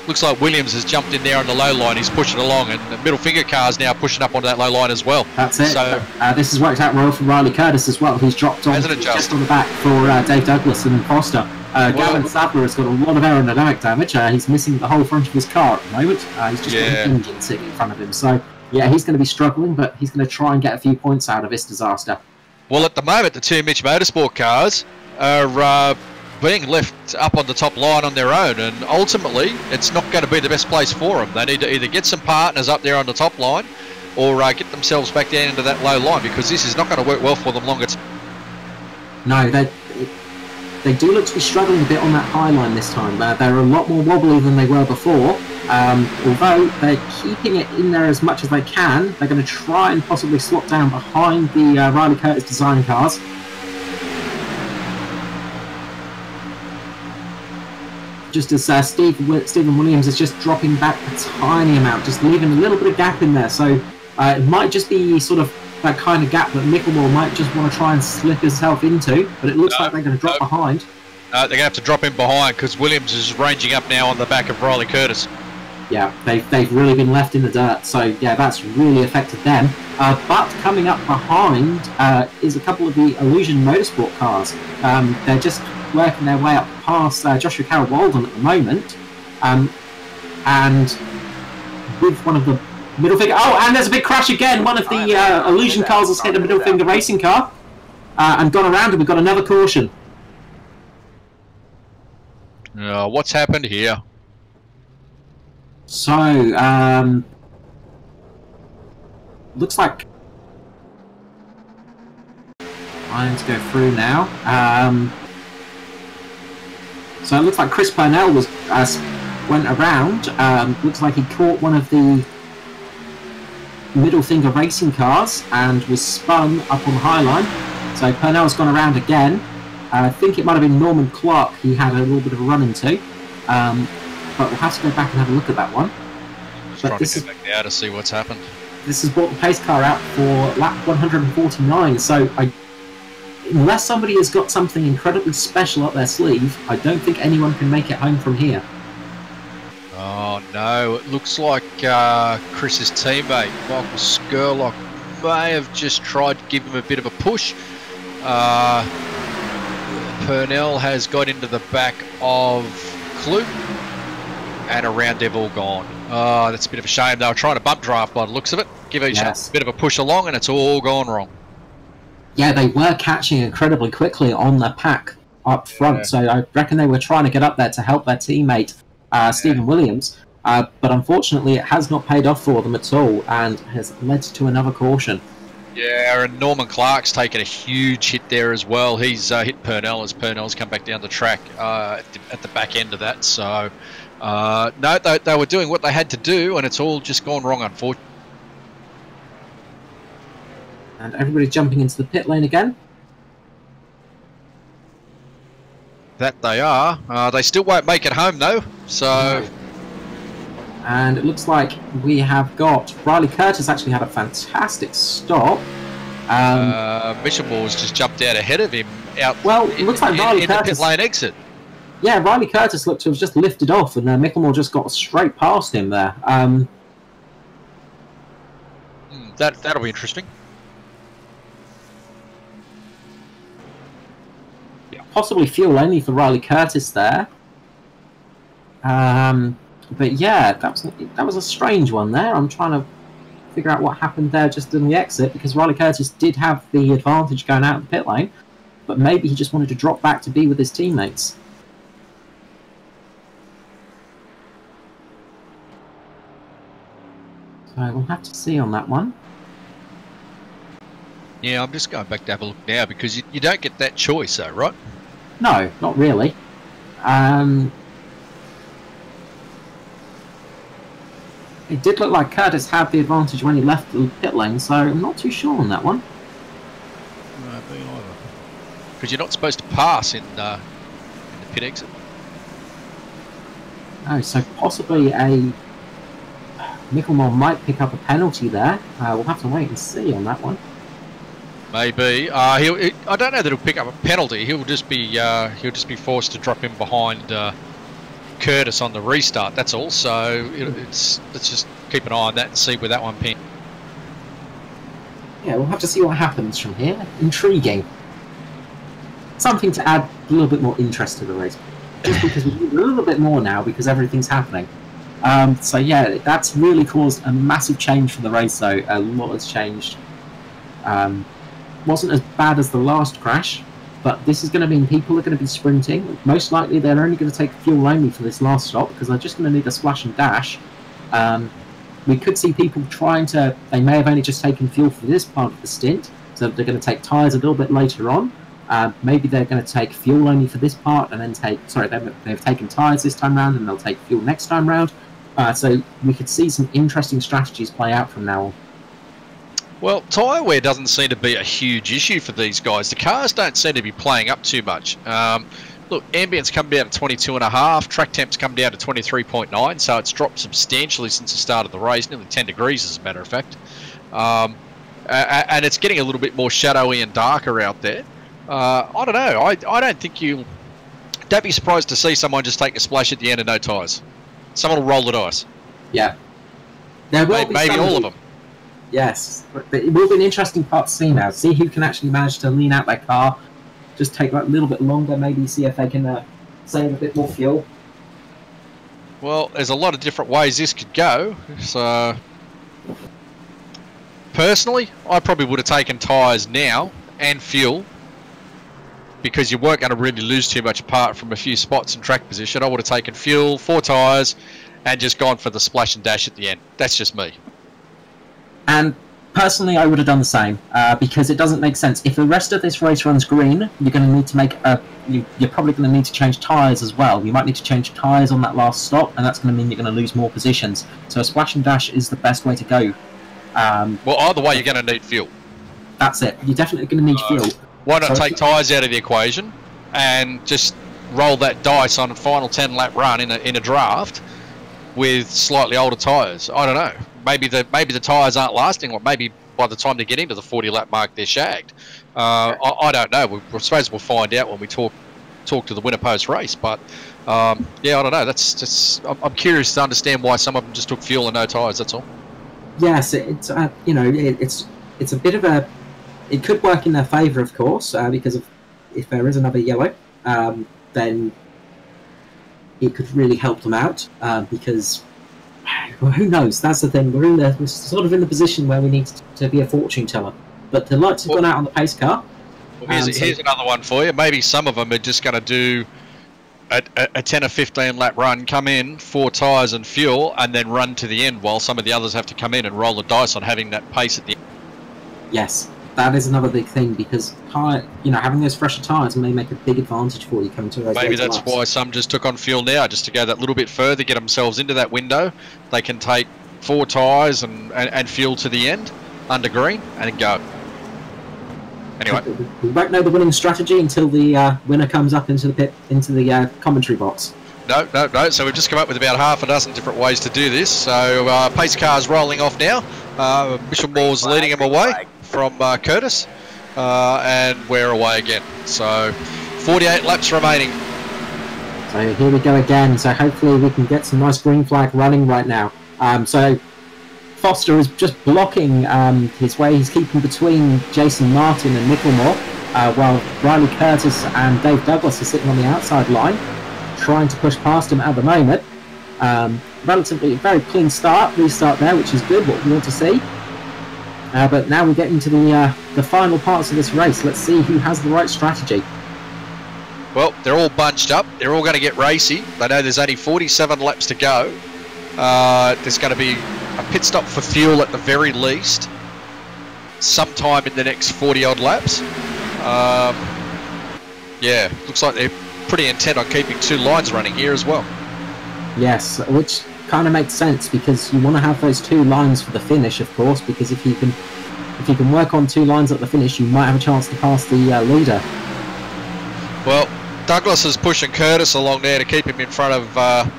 looks like Williams has jumped in there on the low line. He's pushing along, and the Middle Finger car's now pushing up onto that low line as well. That's it. So this has worked out well for Riley Curtis as well. He's dropped on just on the back for Dave Douglas and Foster. Gavin Sadler has got a lot of aerodynamic damage. He's missing the whole front of his car at the moment. He's just got an engine sitting in front of him. So, yeah, he's going to be struggling, but he's going to try and get a few points out of this disaster. Well, at the moment, the 2 Mitch Motorsport cars are being left up on the top line on their own, and ultimately, it's not going to be the best place for them. They need to either get some partners up there on the top line or get themselves back down into that low line because this is not going to work well for them longer term. No, they do look to be struggling a bit on that high line this time. They're a lot more wobbly than they were before, Although they're keeping it in there as much as they can, they're going to try and possibly slot down behind the Riley Curtis design cars. Just as Stephen Williams is just dropping back a tiny amount, just leaving a little bit of gap in there. So it might just be sort of that kind of gap that Michelmore might just want to try and slip himself into, but it looks like they're going to drop behind. They're going to have to drop in behind because Williams is ranging up now on the back of Riley Curtis. Yeah, they've really been left in the dirt, so yeah, that's really affected them. But coming up behind is a couple of the Illusion Motorsport cars. They're just working their way up past Joshua Carroll-Walden at the moment, and with one of the middle finger. Oh, and there's a big crash again. One of the Illusion cars has hit a middle finger racing car and gone around, and we've got another caution. What's happened here? So, looks like trying to go through now. So it looks like Chris Purnell was went around. Looks like he caught one of the middle finger racing cars and was spun up on the high line. So Purnell's gone around again. I think it might have been Norman Clark he had a little bit of a run into. But we'll have to go back and have a look at that one. Just trying to get back now to see what's happened. This has brought the pace car out for lap 149, so unless somebody has got something incredibly special up their sleeve, I don't think anyone can make it home from here. Oh no, it looks like Chris's teammate, Michael Skurlock, may have just tried to give him a bit of a push. Purnell has got into the back of Clue, and around they've all gone. Oh, that's a bit of a shame. They were trying to bump draft by the looks of it. Give each other a bit of a push along, and it's all gone wrong. Yeah, they were catching incredibly quickly on the pack up front, so I reckon they were trying to get up there to help their teammate, Stephen Williams. But unfortunately, it has not paid off for them at all, and has led to another caution. Yeah, and Norman Clark's taken a huge hit there as well. He's hit Purnell as Purnell's come back down the track at the back end of that. So, no, they were doing what they had to do, and it's all just gone wrong, unfortunately. And everybody jumping into the pit lane again. That they are. They still won't make it home, though. So. No. And it looks like we have got Riley Curtis actually had a fantastic stop. Michelmore's just jumped out ahead of him. Well, it looks like Riley Curtis. The pit lane exit. Yeah, Riley Curtis looked to have just lifted off, and Michelmore just got straight past him there. That'll be interesting. Yeah, possibly fuel only for Riley Curtis there. But yeah, that was a strange one there. I'm trying to figure out what happened there just in the exit, because Riley Curtis did have the advantage going out of the pit lane, but maybe he just wanted to drop back to be with his teammates. So we'll have to see on that one. Yeah, I'm just going back to have a look now, because you don't get that choice though, right? No, not really. It did look like Curtis had the advantage when he left the pit lane, so I'm not too sure on that one. No, me either. Because you're not supposed to pass in the pit exit. No, so possibly a Michelmore might pick up a penalty there. We'll have to wait and see on that one. Maybe. I don't know that he'll pick up a penalty. He'll just be forced to drop in behind Curtis on the restart. That's all. So let's just keep an eye on that and see where that one pins. Yeah, we'll have to see what happens from here. Intriguing. Something to add a little bit more interest to the race. Just because we need a little bit more now because everything's happening. So yeah, that's really caused a massive change for the race though. A lot has changed. Wasn't as bad as the last crash, but this is going to mean people are going to be sprinting. Most likely they're only going to take fuel only for this last stop because they're just going to need a splash and dash. We could see people trying to, they may have only just taken fuel for this part of the stint, so they're going to take tyres a little bit later on. Maybe they're going to take fuel only for this part and then they've taken tyres this time round and they'll take fuel next time round. So we could see some interesting strategies play out from now on. Well, tyre wear doesn't seem to be a huge issue for these guys. The cars don't seem to be playing up too much. Look, ambient's come down to 22.5, track temp's come down to 23.9, so it's dropped substantially since the start of the race, nearly 10 degrees as a matter of fact. And it's getting a little bit more shadowy and darker out there. I don't know. I don't think you... Don't be surprised to see someone just take a splash at the end and no tyres. Someone will roll the dice. Yeah. There will be maybe all of them. Yes. But it will be an interesting part to see now. See who can actually manage to lean out their car. Just take that little bit longer, maybe see if they can save a bit more fuel. Well, there's a lot of different ways this could go. So, personally, I probably would have taken tyres now and fuel, because you weren't going to really lose too much apart from a few spots in track position. I would have taken fuel, 4 tyres, and just gone for the splash and dash at the end. That's just me. And personally, I would have done the same, because it doesn't make sense. If the rest of this race runs green, you're going to need to make you're probably going to need to change tyres as well. You might need to change tyres on that last stop, and that's going to mean you're going to lose more positions. So a splash and dash is the best way to go. Well, either way, you're going to need fuel. That's it. You're definitely going to need fuel. Why not take tyres out of the equation and just roll that dice on a final 10-lap run in a draft with slightly older tyres? I don't know. Maybe the tyres aren't lasting, or maybe by the time they get into the 40-lap mark, they're shagged. I don't know. I suppose we'll find out when we talk to the winner post race. But yeah, I don't know. I'm curious to understand why some of them just took fuel and no tyres. That's all. Yes, it's you know, it's a bit of a. It could work in their favour, of course, because if there is another yellow, then it could really help them out. Because, well, who knows? That's the thing. We're sort of in the position where we need to be a fortune teller. But the lights have gone out on the pace car. Well, here's another one for you. Maybe some of them are just going to do a 10 or 15 lap run, come in, 4 tyres and fuel, and then run to the end, while some of the others have to come in and roll the dice on having that pace at the end. Yes. That is another big thing, because having those fresher tyres may make a big advantage for you coming to those. Maybe that's why some just took on fuel now, just to go that little bit further, get themselves into that window. They can take 4 tyres and fuel to the end under green and go. Anyway, we won't know the winning strategy until the winner comes up into the pit, into the commentary box. No. So we've just come up with about half a dozen different ways to do this. So pace car's rolling off now. Michelmore's leading him away from Curtis, and we're away again. So 48 laps remaining. So here we go again. So hopefully we can get some nice green flag running right now. So Foster is just blocking his way. He's keeping between Jason Martin and Michelmore, while Riley Curtis and Dave Douglas are sitting on the outside line, trying to push past him at the moment. Relatively very clean restart there, which is good, what we want to see. But now we get into the final parts of this race. Let's see who has the right strategy. Well, they're all bunched up. They're all going to get racy. They know there's only 47 laps to go. There's going to be a pit stop for fuel at the very least, sometime in the next 40-odd laps. Yeah, looks like they're pretty intent on keeping 2 lines running here as well. Yes, which kind of makes sense, because you want to have those 2 lines for the finish, of course, because if you can work on 2 lines at the finish, you might have a chance to pass the leader. Well, Douglas is pushing Curtis along there to keep him in front of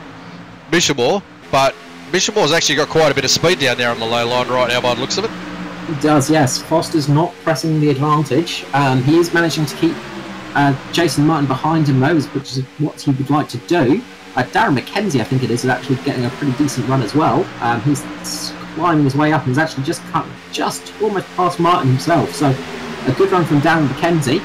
Michelmore, but Michelmore's actually got quite a bit of speed down there on the low line right now by the looks of it. He does, yes. Foster's not pressing the advantage. He is managing to keep Jason Martin behind him, though, which is what he would like to do. Darren McKenzie, I think it is actually getting a pretty decent run as well. He's climbing his way up and he's actually just cut almost past Martin himself. So a good run from Darren McKenzie.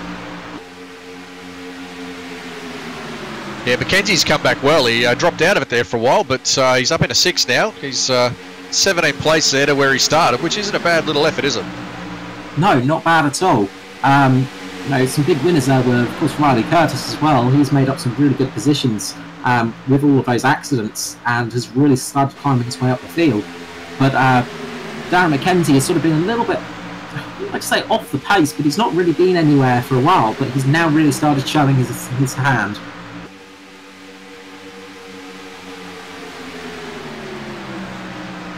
Yeah, McKenzie's come back well. He dropped out of it there for a while, but he's up into 6th now. He's 17th place there to where he started, which isn't a bad little effort, is it? No, not bad at all. Some big winners there were, of course, Riley Curtis as well. He's made up some really good positions with all of those accidents and has really started climbing his way up the field. But Darren McKenzie has sort of been a little bit, I'd like to say, off the pace, but he's not really been anywhere for a while, but he's now really started showing his hand.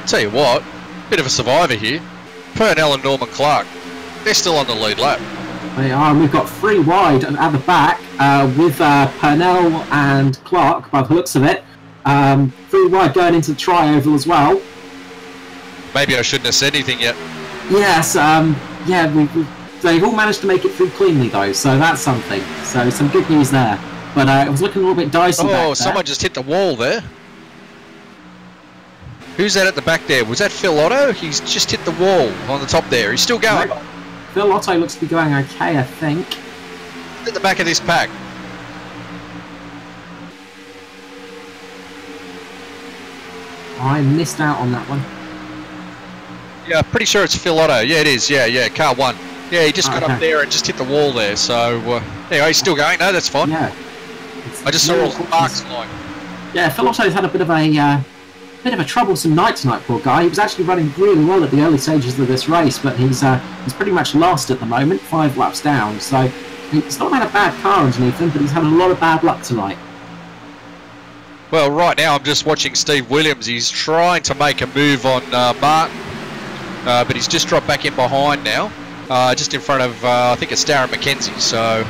Tell you what, bit of a survivor here. Purnell and Norman Clark, they're still on the lead lap. They are, and we've got 3 wide at the back with Purnell and Clark, by the looks of it. 3 wide going into the tri-oval as well. Maybe I shouldn't have said anything yet. Yes, yeah, they've all managed to make it through cleanly though, so that's something. So some good news there. But it was looking a little bit dicey back there. Someone just hit the wall there. Who's that at the back there? Was that Phil Otto? He's just hit the wall on the top there. He's still going. No, Phil Otto looks to be going okay, I think. At the back of this pack. I missed out on that one. Yeah, pretty sure it's Phil Otto. Yeah, it is. Yeah, car 1. Yeah, he just got up there and just hit the wall there. So, anyway, he's still going. No, that's fine. Yeah. I just saw all the sparks flying. Yeah, Phil Otto's had a bit of a troublesome night tonight, poor guy. He was actually running really well at the early stages of this race, but he's pretty much lost at the moment, 5 laps down. So he's not had a bad car underneath him, but he's had a lot of bad luck tonight. Well, right now I'm just watching Steve Williams. He's trying to make a move on Martin, but he's just dropped back in behind now, just in front of, I think it's Darren McKenzie. So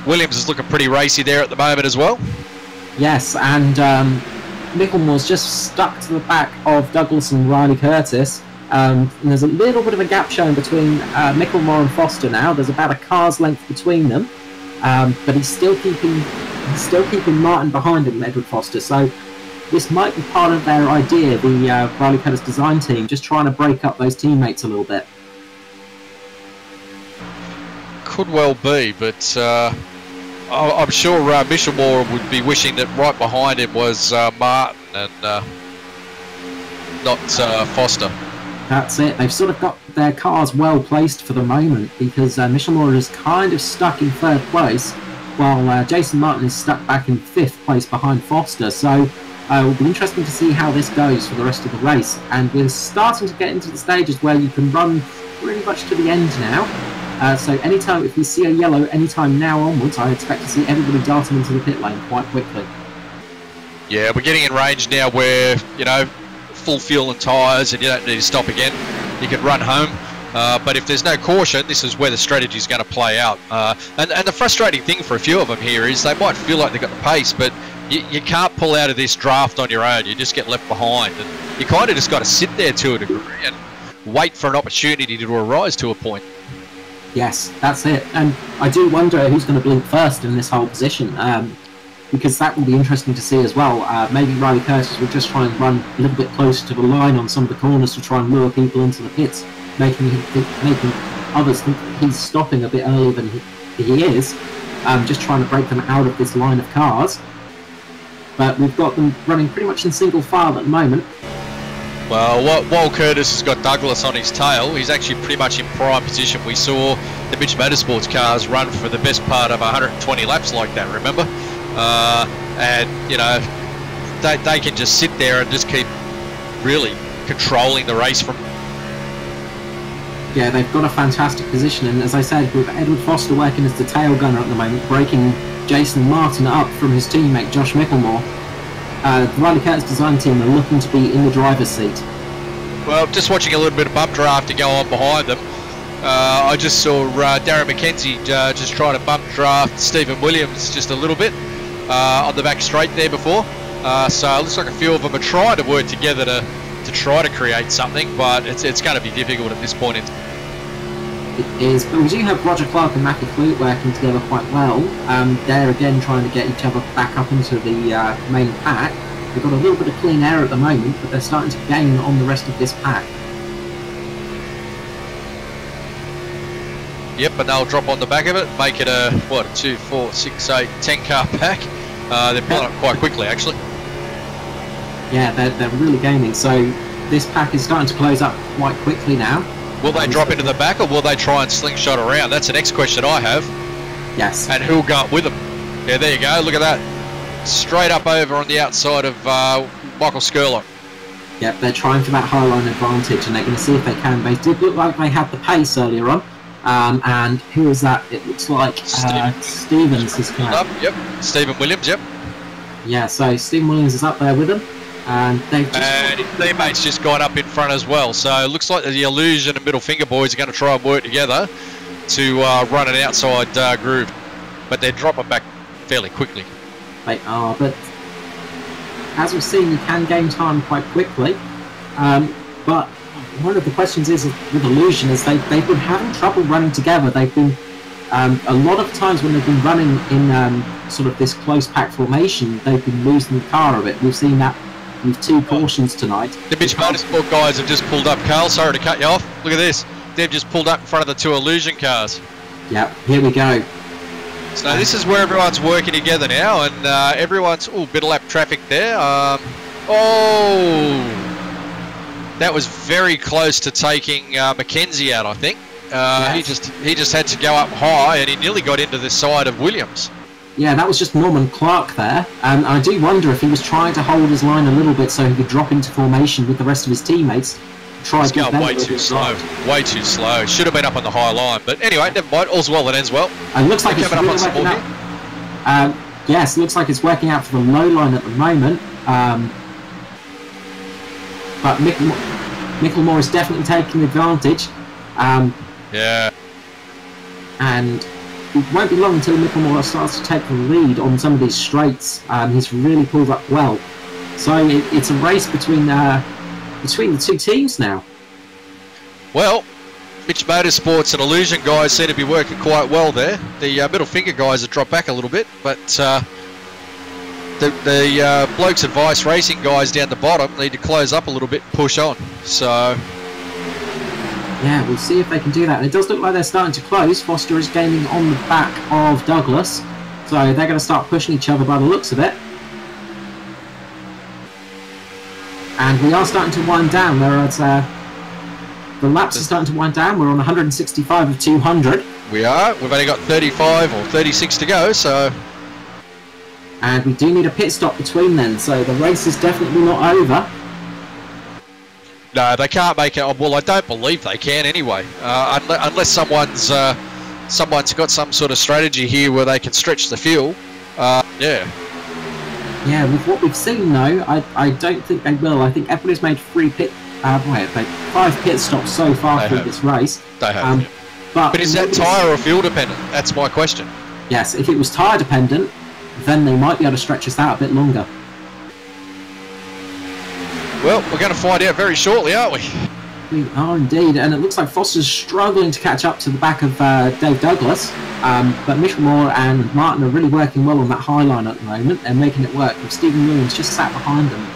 Williams is looking pretty racy there at the moment as well. Yes, and Michelmore's just stuck to the back of Douglas and Riley Curtis. And there's a little bit of a gap showing between Michelmore and Foster now. There's about a car's length between them, but he's still keeping Martin behind him, Edward Foster. So this might be part of their idea, the Riley Curtis design team, just trying to break up those teammates a little bit. Could well be, but I'm sure Michelmore would be wishing that right behind him was Martin and not Foster. That's it. They've sort of got their cars well placed for the moment, because Michelmore is kind of stuck in 3rd place, while Jason Martin is stuck back in 5th place behind Foster. So it will be interesting to see how this goes for the rest of the race. And we're starting to get into the stages where you can run pretty much to the end now. So anytime, if we see a yellow anytime now onwards, I expect to see everybody darting into the pit lane quite quickly. Yeah, we're getting in range now where, you know, full fuel and tyres and you don't need to stop again. You can run home. But if there's no caution, this is where the strategy is going to play out. And the frustrating thing for a few of them here is they might feel like they've got the pace, but you can't pull out of this draft on your own. You just get left behind. And you kind of just got to sit there to a degree and wait for an opportunity to arise to a point. Yes, that's it. And I do wonder who's going to blink first in this whole position, because that will be interesting to see as well. Maybe Riley Curtis will just try and run a little bit closer to the line on some of the corners to try and lure people into the pits, making others think that he's stopping a bit earlier than he is, just trying to break them out of this line of cars. But we've got them running pretty much in single file at the moment. Well, while Curtis has got Douglas on his tail, he's actually pretty much in prime position. We saw the Mitch Motorsports cars run for the best part of 120 laps like that, remember? And, you know, they can just sit there and just keep really controlling the race from... Yeah, they've got a fantastic position, and as I said, with Edward Foster working as the tail gunner at the moment, breaking Jason Martin up from his teammate Josh Michelmore, the Riley Curtis design team are looking to be in the driver's seat. Well, just watching a little bit of bump draft to go on behind them, I just saw Darren McKenzie just trying to bump draft Stephen Williams just a little bit on the back straight there before. So it looks like a few of them are trying to work together to try to create something, but it's going to be difficult at this point. It is, but we do have Roger Clark and Matthew Clute working together quite well. They're again trying to get each other back up into the main pack. They've got a little bit of clean air at the moment, but they're starting to gain on the rest of this pack. Yep, and they'll drop on the back of it, make it a, what, a 2, 4, 6, 8, 10 car pack. They're pulling up quite quickly, actually. Yeah, they're really gaining. So this pack is starting to close up quite quickly now. Will they drop into the back, or will they try and slingshot around? That's the next question I have. Yes. And who'll go up with them? Yeah, there you go. Look at that. Straight up over on the outside of Michael Skurlock. Yep, they're trying for that high line advantage, and they're going to see if they can. They did look like they had the pace earlier on. And who is that? It looks like Stevens is coming up. Yep, Stephen Williams, yep. Yeah, so Stephen Williams is up there with them. And his teammates just got up in front as well. So it looks like the Illusion and Middle Finger boys are going to try and work together to run an outside groove. But they're dropping back fairly quickly. They are, but as we've seen, you can gain time quite quickly. But one of the questions is with Illusion is they've been having trouble running together. They've been a lot of times when they've been running in sort of this close pack formation, they've been losing the car a bit. We've seen that with 2 cautions tonight. The Mitch Motorsport guys have just pulled up. Carl, sorry to cut you off. Look at this. They've just pulled up in front of the 2 Illusion cars. Yep, here we go. So this is where everyone's working together now, and everyone's... Oh, bit of lap traffic there. That was very close to taking Mackenzie out, I think. Yes. He just had to go up high, and he nearly got into the side of Williams. Yeah, that was just Norman Clark there. And I do wonder if he was trying to hold his line a little bit so he could drop into formation with the rest of his teteammates. He's going way too slow. Way too slow. Should have been up on the high line. But anyway, never mind. All's well that ends well. And looks like it's really working out. Yes, looks like it's working out for the low line at the moment. But Michelmore is definitely taking advantage. Yeah. And it won't be long until Michelmore starts to take the lead on some of these straights. He's really pulled up well. So it's a race between the 2 teams now. Well, Mitch Motorsports and Illusion guys seem to be working quite well there. The Middle Finger guys have dropped back a little bit, but the Blokes Advice Racing guys down the bottom need to close up a little bit and push on. So yeah, we'll see if they can do that. And it does look like they're starting to close. Foster is gaining on the back of Douglas, so they're going to start pushing each other by the looks of it. And we are starting to wind down. The laps are starting to wind down. We're on 165 of 200. We are. We've only got 35 or 36 to go, so... And we do need a pit stop between then, so the race is definitely not over. No, they can't make it. Well, I don't believe they can anyway, unless someone's got some sort of strategy here where they can stretch the fuel. Yeah. Yeah, with what we've seen though, I don't think they will. I think everybody's made 5 pit stops so far through this race. They have. But is that tyre or fuel dependent? That's my question. Yes, if it was tyre dependent, then they might be able to stretch us out a bit longer. Well, we're going to find out very shortly, aren't we? We are indeed, and it looks like Foster's struggling to catch up to the back of Dave Douglas, but Michelmore and Martin are really working well on that high line at the moment. They're making it work, with Stephen Williams just sat behind them.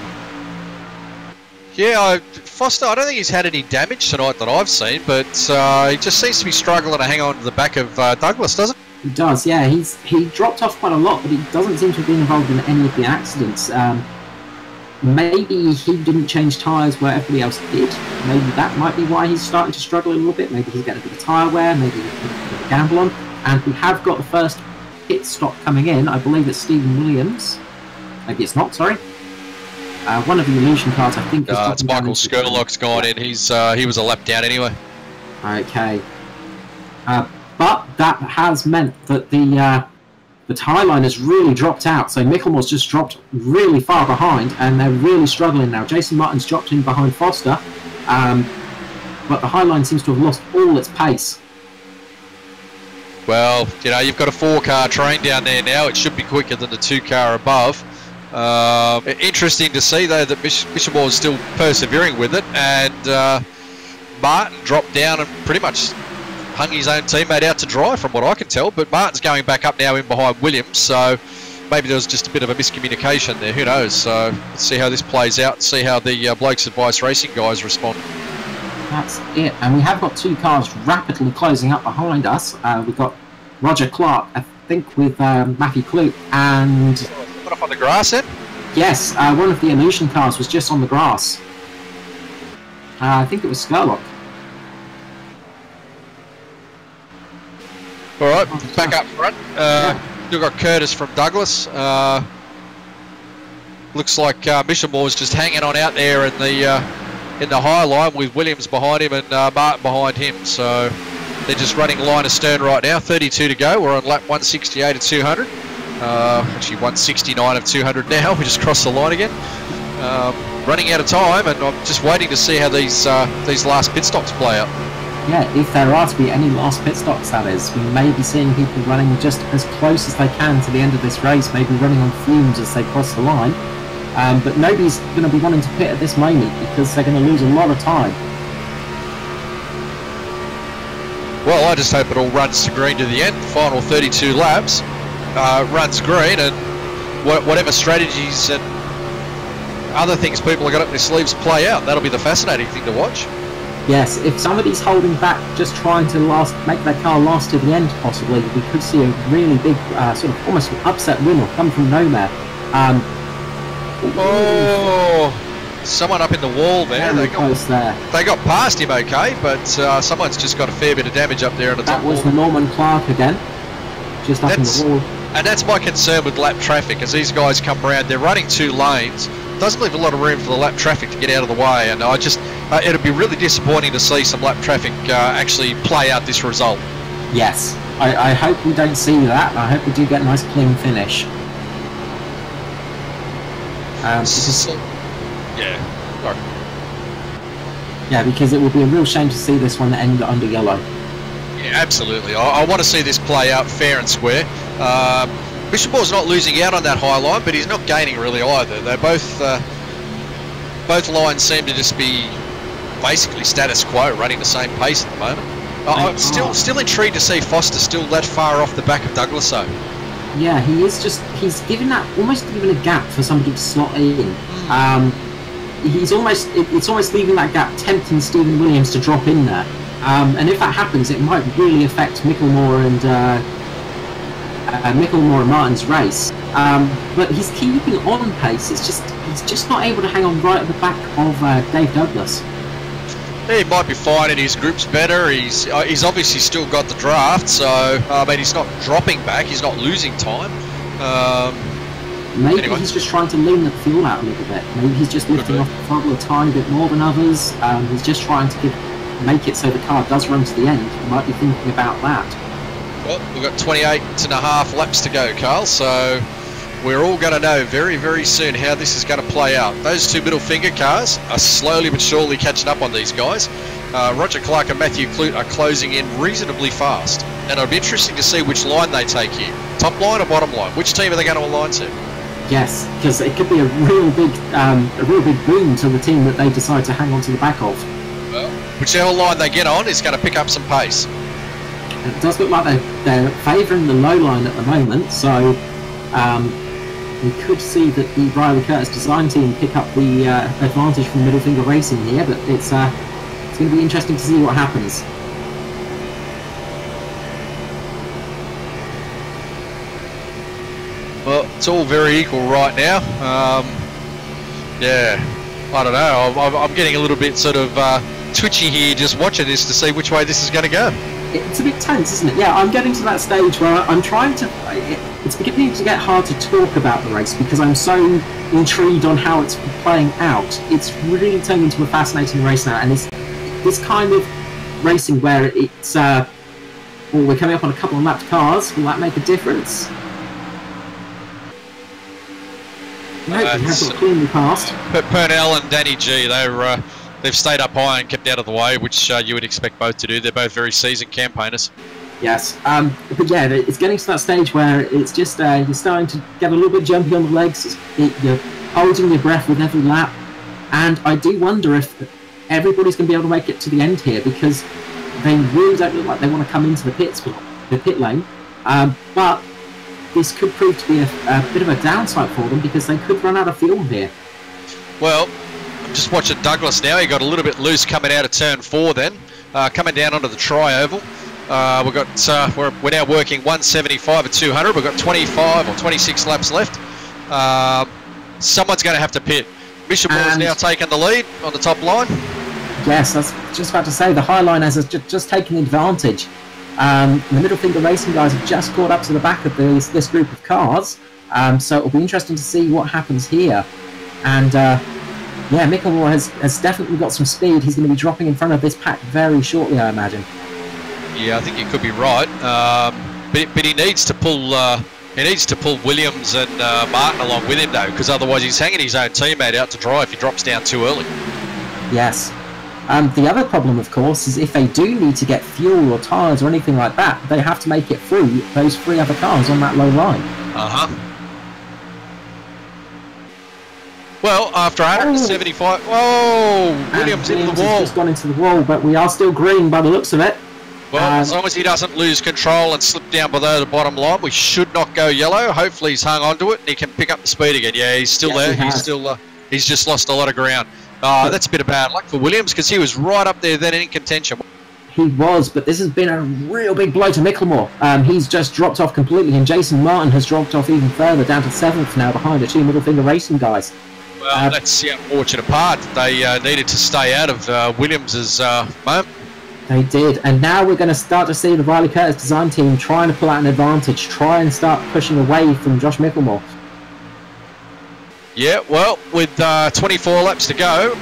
Yeah, Foster, I don't think he's had any damage tonight that I've seen, but he just seems to be struggling to hang on to the back of Douglas, doesn't he? He does, yeah. He dropped off quite a lot, but he doesn't seem to have been involved in any of the accidents. Maybe he didn't change tyres where everybody else did. Maybe that might be why he's starting to struggle a little bit. Maybe he's getting a bit of tyre wear, maybe he's putting a bit of gamble on. And we have got the first pit stop coming in. I believe it's Stephen Williams. Maybe it's not, sorry. One of the Illusion cars, I think, is... it's Michael Skurlock's gone in. He was a lap down anyway. Okay. But that has meant that the tyre line has really dropped out, so Michelmore's just dropped really far behind, and they're really struggling now. Jason Martin's dropped in behind Foster, but the high line seems to have lost all its pace. Well, you know, you've got a 4-car train down there now. It should be quicker than the 2-car above. Interesting to see, though, that Michelmore is still persevering with it, and Martin dropped down and pretty much hung his own teammate out to dry from what I can tell, but Martin's going back up now in behind Williams, so maybe there was just a bit of a miscommunication there, who knows. So let's see how this plays out and see how the Blokes Advice Racing guys respond. That's it, and we have got 2 cars rapidly closing up behind us. We've got Roger Clark, I think, with Matthew Kloop, and... Put up on the grass then? Yes, one of the Illusion cars was just on the grass. I think it was Skurlock. All right, back up front. We've got Curtis from Douglas. Looks like Michelmore's just hanging on out there in the high line with Williams behind him and Martin behind him. So they're just running line astern right now. 32 to go. We're on lap 168 of 200. Actually 169 of 200 now. We just crossed the line again. running out of time, and I'm just waiting to see how these last pit stops play out. Yeah, if there are to be any last pit stops, that is, we may be seeing people running just as close as they can to the end of this race, maybe running on fumes as they cross the line. But nobody's going to be wanting to pit at this moment because they're going to lose a lot of time. Well, I just hope it all runs to green to the end. Final 32 laps runs green, and whatever strategies and other things people have got up their sleeves play out. That'll be the fascinating thing to watch. Yes, if somebody's holding back, just trying to make their car last to the end, possibly, we could see a really big, sort of almost an upset win or come from nowhere. Someone up in the wall there. Very close there. They got past him okay, but someone's just got a fair bit of damage up there on the top wall. That was Norman Clark again, just up in the wall. And that's my concern with lap traffic, as these guys come around, they're running 2 lanes. Doesn't leave a lot of room for the lap traffic to get out of the way, and I just it'd be really disappointing to see some lap traffic actually play out this result. Yes, I hope we don't see that. I hope we do get a nice clean finish. Yeah, because it would be a real shame to see this one end under yellow. Yeah, absolutely. I want to see this play out fair and square. Michelmore's not losing out on that high line, but he's not gaining really either. They're both lines seem to just be basically status quo, running the same pace at the moment. I'm still intrigued to see Foster still that far off the back of Douglas though. Yeah, he's given that, almost given a gap for somebody to slot in. It's almost leaving that gap, tempting Stephen Williams to drop in there. And if that happens, it might really affect Michelmore and Martin's race. But he's keeping on pace. He's just not able to hang on right at the back of Dave Douglas. He might be finding his groups better. He's obviously still got the draft, so I mean he's not dropping back. He's not losing time. Maybe he's just trying to lean the fuel out a little bit. Maybe he's just lifting off the throttle a tiny bit more than others. He's just trying to make it so the car does run to the end. He might be thinking about that. Well, we've got 28.5 laps to go, Carl, so we're all going to know very, very soon how this is going to play out. Those 2 middle finger cars are slowly but surely catching up on these guys. Roger Clark and Matthew Clute are closing in reasonably fast, and it'll be interesting to see which line they take here. Top line or bottom line? Which team are they going to align to? Yes, because it could be a real big boom to the team that they decide to hang on to the back of. Well, whichever line they get on is going to pick up some pace. It does look like they're favouring the low line at the moment, so we could see that the Riley Curtis design team pick up the advantage from middle finger racing here, but it's going to be interesting to see what happens. Well, it's all very equal right now. Yeah, I don't know. I'm getting a little bit sort of twitchy here just watching this to see which way this is going to go. It's a bit tense, isn't it? Yeah, I'm getting to that stage where I'm trying to... It's beginning to get hard to talk about the race because I'm so intrigued on how it's playing out. It's really turned into a fascinating race now, and it's this kind of racing where it's... well, we're coming up on a couple of lapped cars. Will that make a difference? No, we have got cleanly past. Purnell and Danny G, they've stayed up high and kept out of the way, which you would expect both to do. They're both very seasoned campaigners. Yes, but yeah, it's getting to that stage where it's just you're starting to get a little bit jumpy on the legs. You're holding your breath with every lap, and I do wonder if everybody's going to be able to make it to the end here because they really don't look like they want to come into the pit lane. But this could prove to be a bit of a downside for them because they could run out of fuel here. Well, I'm just watching Douglas now. He got a little bit loose coming out of turn 4 then. Coming down onto the tri-oval. We're now working 175 at 200. We've got 25 or 26 laps left. Someone's going to have to pit. Michelmore's now taken the lead on the top line. Yes, I was just about to say, the high line has just taken advantage. The middle finger racing guys have just caught up to the back of this group of cars, so it'll be interesting to see what happens here. And yeah, Michelmore has definitely got some speed. He's going to be dropping in front of this pack very shortly, I imagine. Yeah, I think you could be right, but he needs to pull He needs to pull Williams and Martin along with him, though, because otherwise he's hanging his own teammate out to dry if he drops down too early. Yes. The other problem, of course, is if they do need to get fuel or tyres or anything like that, they have to make it through those 3 other cars on that low line. Well, after 175... Whoa! Williams into the wall. Has just gone into the wall, but we are still green by the looks of it. Well, as long as he doesn't lose control and slip down below the bottom line, we should not go yellow. Hopefully he's hung onto it and he can pick up the speed again. Yeah, he's still there. He's just lost a lot of ground. That's a bit of bad luck for Williams because he was right up there then in contention. He was, but this has been a real big blow to Michelmore. He's just dropped off completely, and Jason Martin has dropped off even further, down to 7th now behind the 2 Middle Finger Racing guys. Well, that's the unfortunate part. They needed to stay out of Williams's moment. They did, and now we're going to start to see the Riley Curtis design team trying to pull out an advantage, try and start pushing away from Josh Michelmore. Yeah, well, with 24 laps to go,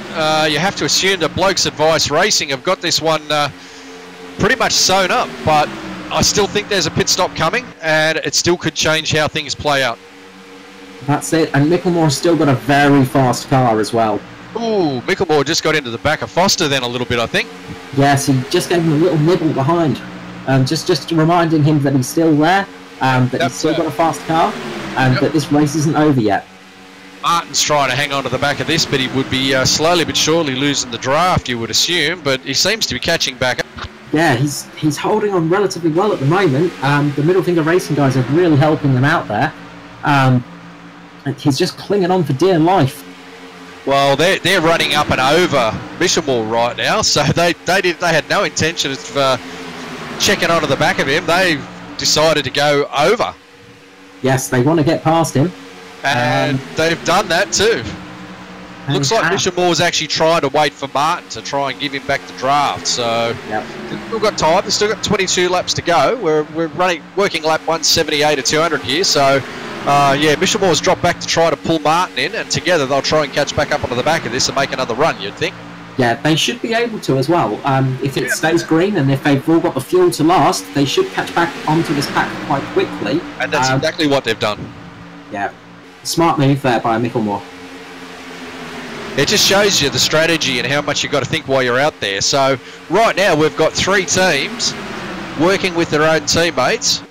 you have to assume that Blokes Advice Racing have got this one pretty much sewn up, but I still think there's a pit stop coming, and it still could change how things play out. That's it, and Michelmore's still got a very fast car as well. Ooh, Michelmore just got into the back of Foster then a little bit, I think. Yes, he just gave him a little nibble behind, just reminding him that he's still there, that he's still got a fast car, and that this race isn't over yet. Martin's trying to hang on to the back of this, but he would be slowly but surely losing the draft, you would assume, but he seems to be catching back up. Yeah, he's holding on relatively well at the moment. The Middle Finger Racing guys are really helping them out there. He's just clinging on for dear life. Well, they're running up and over Michelmore right now, so they had no intention of checking onto the back of him. They decided to go over. Yes, they want to get past him. And they've done that too. Looks like Michelmore's actually trying to wait for Martin to try and give him back the draft. So they've still got time. They've still got 22 laps to go. We're working lap 178 to 200 here. So yeah, Michelmore's dropped back to try to pull Martin in, and together they'll try and catch back up onto the back of this and make another run, you'd think. Yeah, they should be able to as well. If it stays green and if they've all got the fuel to last, they should catch back onto this pack quite quickly. And that's exactly what they've done. Yeah. Smart move there by Michelmore. It just shows you the strategy and how much you've got to think while you're out there. So right now we've got 3 teams working with their own teammates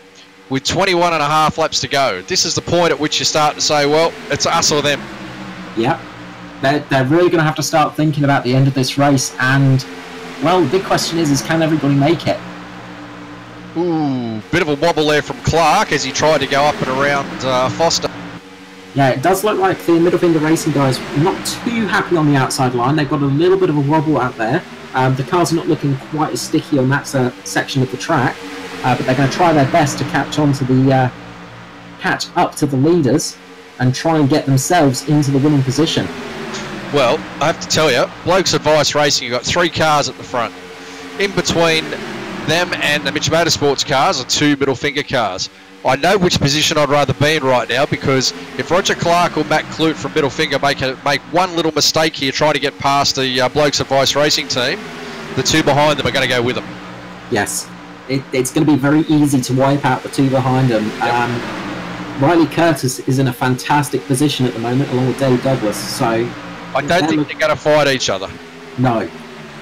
with 21 and a half laps to go. This is the point at which you start to say, well, it's us or them. Yeah, they're really going to have to start thinking about the end of this race. And, well, the big question is can everybody make it? Ooh, bit of a wobble there from Clark as he tried to go up and around Foster. Yeah, it does look like the Middle Finger Racing guys not too happy on the outside line. They've got a little bit of a wobble out there. The cars are not looking quite as sticky on that section of the track, but they're going to try their best to catch up to the leaders and try and get themselves into the winning position. Well, I have to tell you, Blokes Advice Racing, you've got 3 cars at the front. In between them and the Mitch Motorsports cars are 2 Middle Finger cars. I know which position I'd rather be in right now, because if Roger Clark or Matt Clute from Middle Finger make one little mistake here trying to get past the Blokes Advice Racing team, the 2 behind them are going to go with them. Yes, it's going to be very easy to wipe out the 2 behind them. Yep. Riley Curtis is in a fantastic position at the moment, along with Dave Douglas. So I don't think they're going to fight each other. No.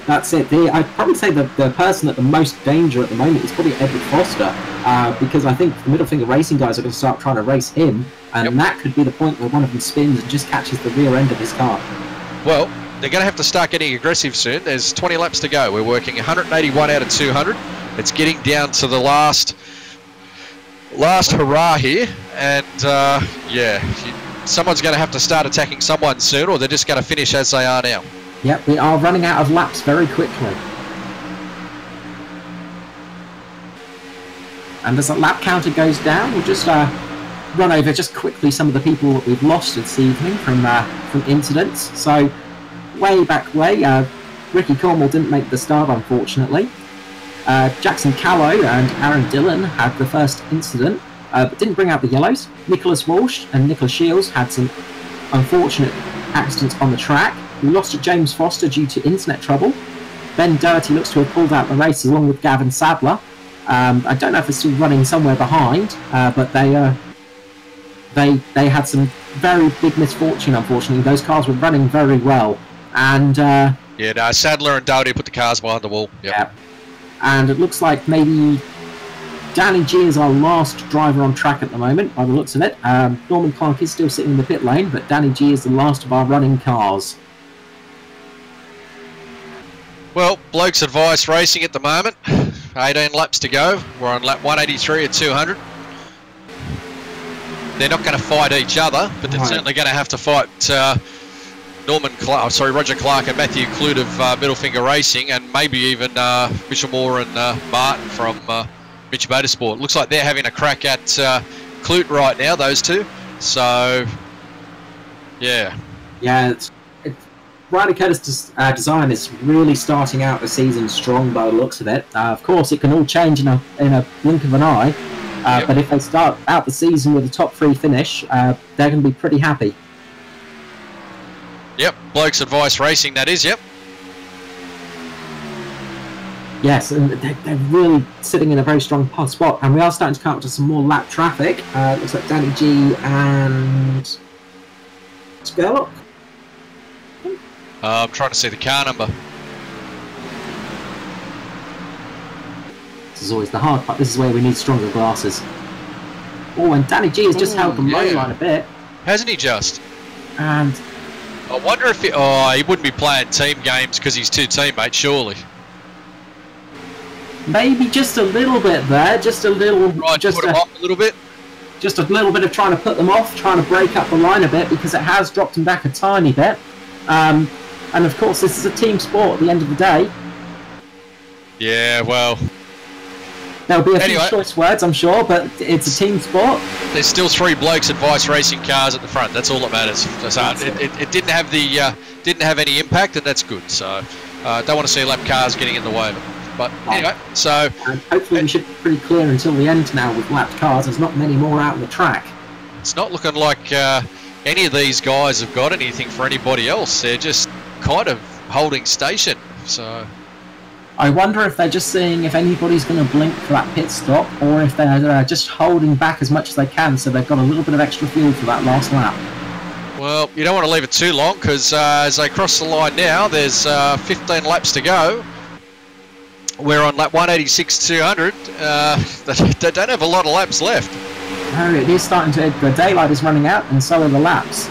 That's it. I'd probably say the person at the most danger at the moment is probably Edward Foster, because I think the Middle Finger Racing guys are going to start trying to race him, and that could be the point where one of them spins and just catches the rear end of his car. Well, they're going to have to start getting aggressive soon. There's 20 laps to go. We're working 181 out of 200. It's getting down to the last hurrah here, and yeah, someone's going to have to start attacking someone soon, or they're just going to finish as they are now. Yep, we are running out of laps very quickly. And as the lap counter goes down, we'll just run over just quickly some of the people that we've lost this evening from incidents. So, way back Ricky Cornwall didn't make the start, unfortunately. Jackson Callow and Aaron Dillon had the first incident, but didn't bring out the yellows. Nicholas Walsh and Nicholas Sheils had some unfortunate accidents on the track. We lost to James Foster due to internet trouble. Ben Doherty looks to have pulled out the race along with Gavin Sadler. I don't know if they're still running somewhere behind, but they they had some very big misfortune, unfortunately. Those cars were running very well. And yeah, no, Sadler and Doherty put the cars behind the wall. Yep. Yeah. And it looks like maybe Danny G is our last driver on track at the moment, by the looks of it. Norman Clark is still sitting in the pit lane, but Danny G is the last of our running cars. Well, Blokes Advice Racing at the moment. 18 laps to go. We're on lap 183 at 200. They're not going to fight each other, but they're certainly going to have to fight Roger Clark and Matthew Clute of Middlefinger Racing, and maybe even Michelmore and Martin from Mitch Motorsport. Looks like they're having a crack at Clute right now, those two. So, yeah. Yeah, Ryder Curtis Design is really starting out the season strong by the looks of it. Of course, it can all change in a blink of an eye, Yep. but if they start out the season with a top 3 finish, they're going to be pretty happy. Yep, Blokes Advice Racing, that is, yep. Yes, and they're really sitting in a very strong spot, and we are starting to come up to some more lap traffic. Looks like Danny G and Skerlock. I'm trying to see the car number. This is always the hard part. This is where we need stronger glasses. Oh, and Danny G has just held the low line a bit. Hasn't he just? And I wonder if he wouldn't be playing team games because he's 2 teammates, surely. maybe just a little bit there, just a little, Right, just put them off a little bit. Just a little bit of trying to put them off, trying to break up the line a bit, because it has dropped them back a tiny bit. And of course, this is a team sport at the end of the day. Yeah, well, There'll be a few choice words, I'm sure, but it's a team sport. there's still 3 Blokes Advice Racing cars at the front. That's all that matters. So it didn't have the didn't have any impact, and that's good. So don't want to see lap cars getting in the way of it. But anyway, so hopefully we should be pretty clear until the end now with lapped cars. There's not many more out on the track. It's not looking like any of these guys have got anything for anybody else. They're just kind of holding station. So I wonder if they're just seeing if anybody's going to blink for that pit stop, or if they're just holding back as much as they can, so they've got a little bit of extra fuel for that last lap. well, you don't want to leave it too long, because as they cross the line now, there's 15 laps to go. We're on lap 186 200. They don't have a lot of laps left. No, it is starting to. The daylight is running out, and so are the laps.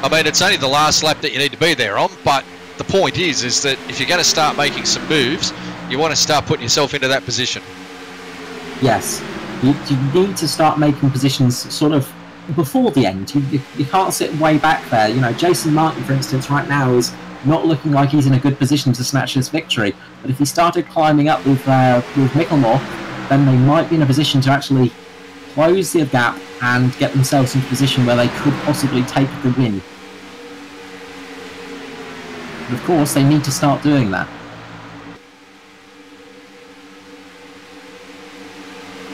I mean, it's only the last lap that you need to be there on, but the point is that if you're going to start making some moves, you want to start putting yourself into that position. Yes, you need to start making positions sort of before the end. You can't sit way back there. You know, Jason Martin, for instance, right now is not looking like he's in a good position to snatch this victory. But if he started climbing up with Michelmore, then they might be in a position to actually close the gap and get themselves into a position where they could possibly take the win. But of course, they need to start doing that.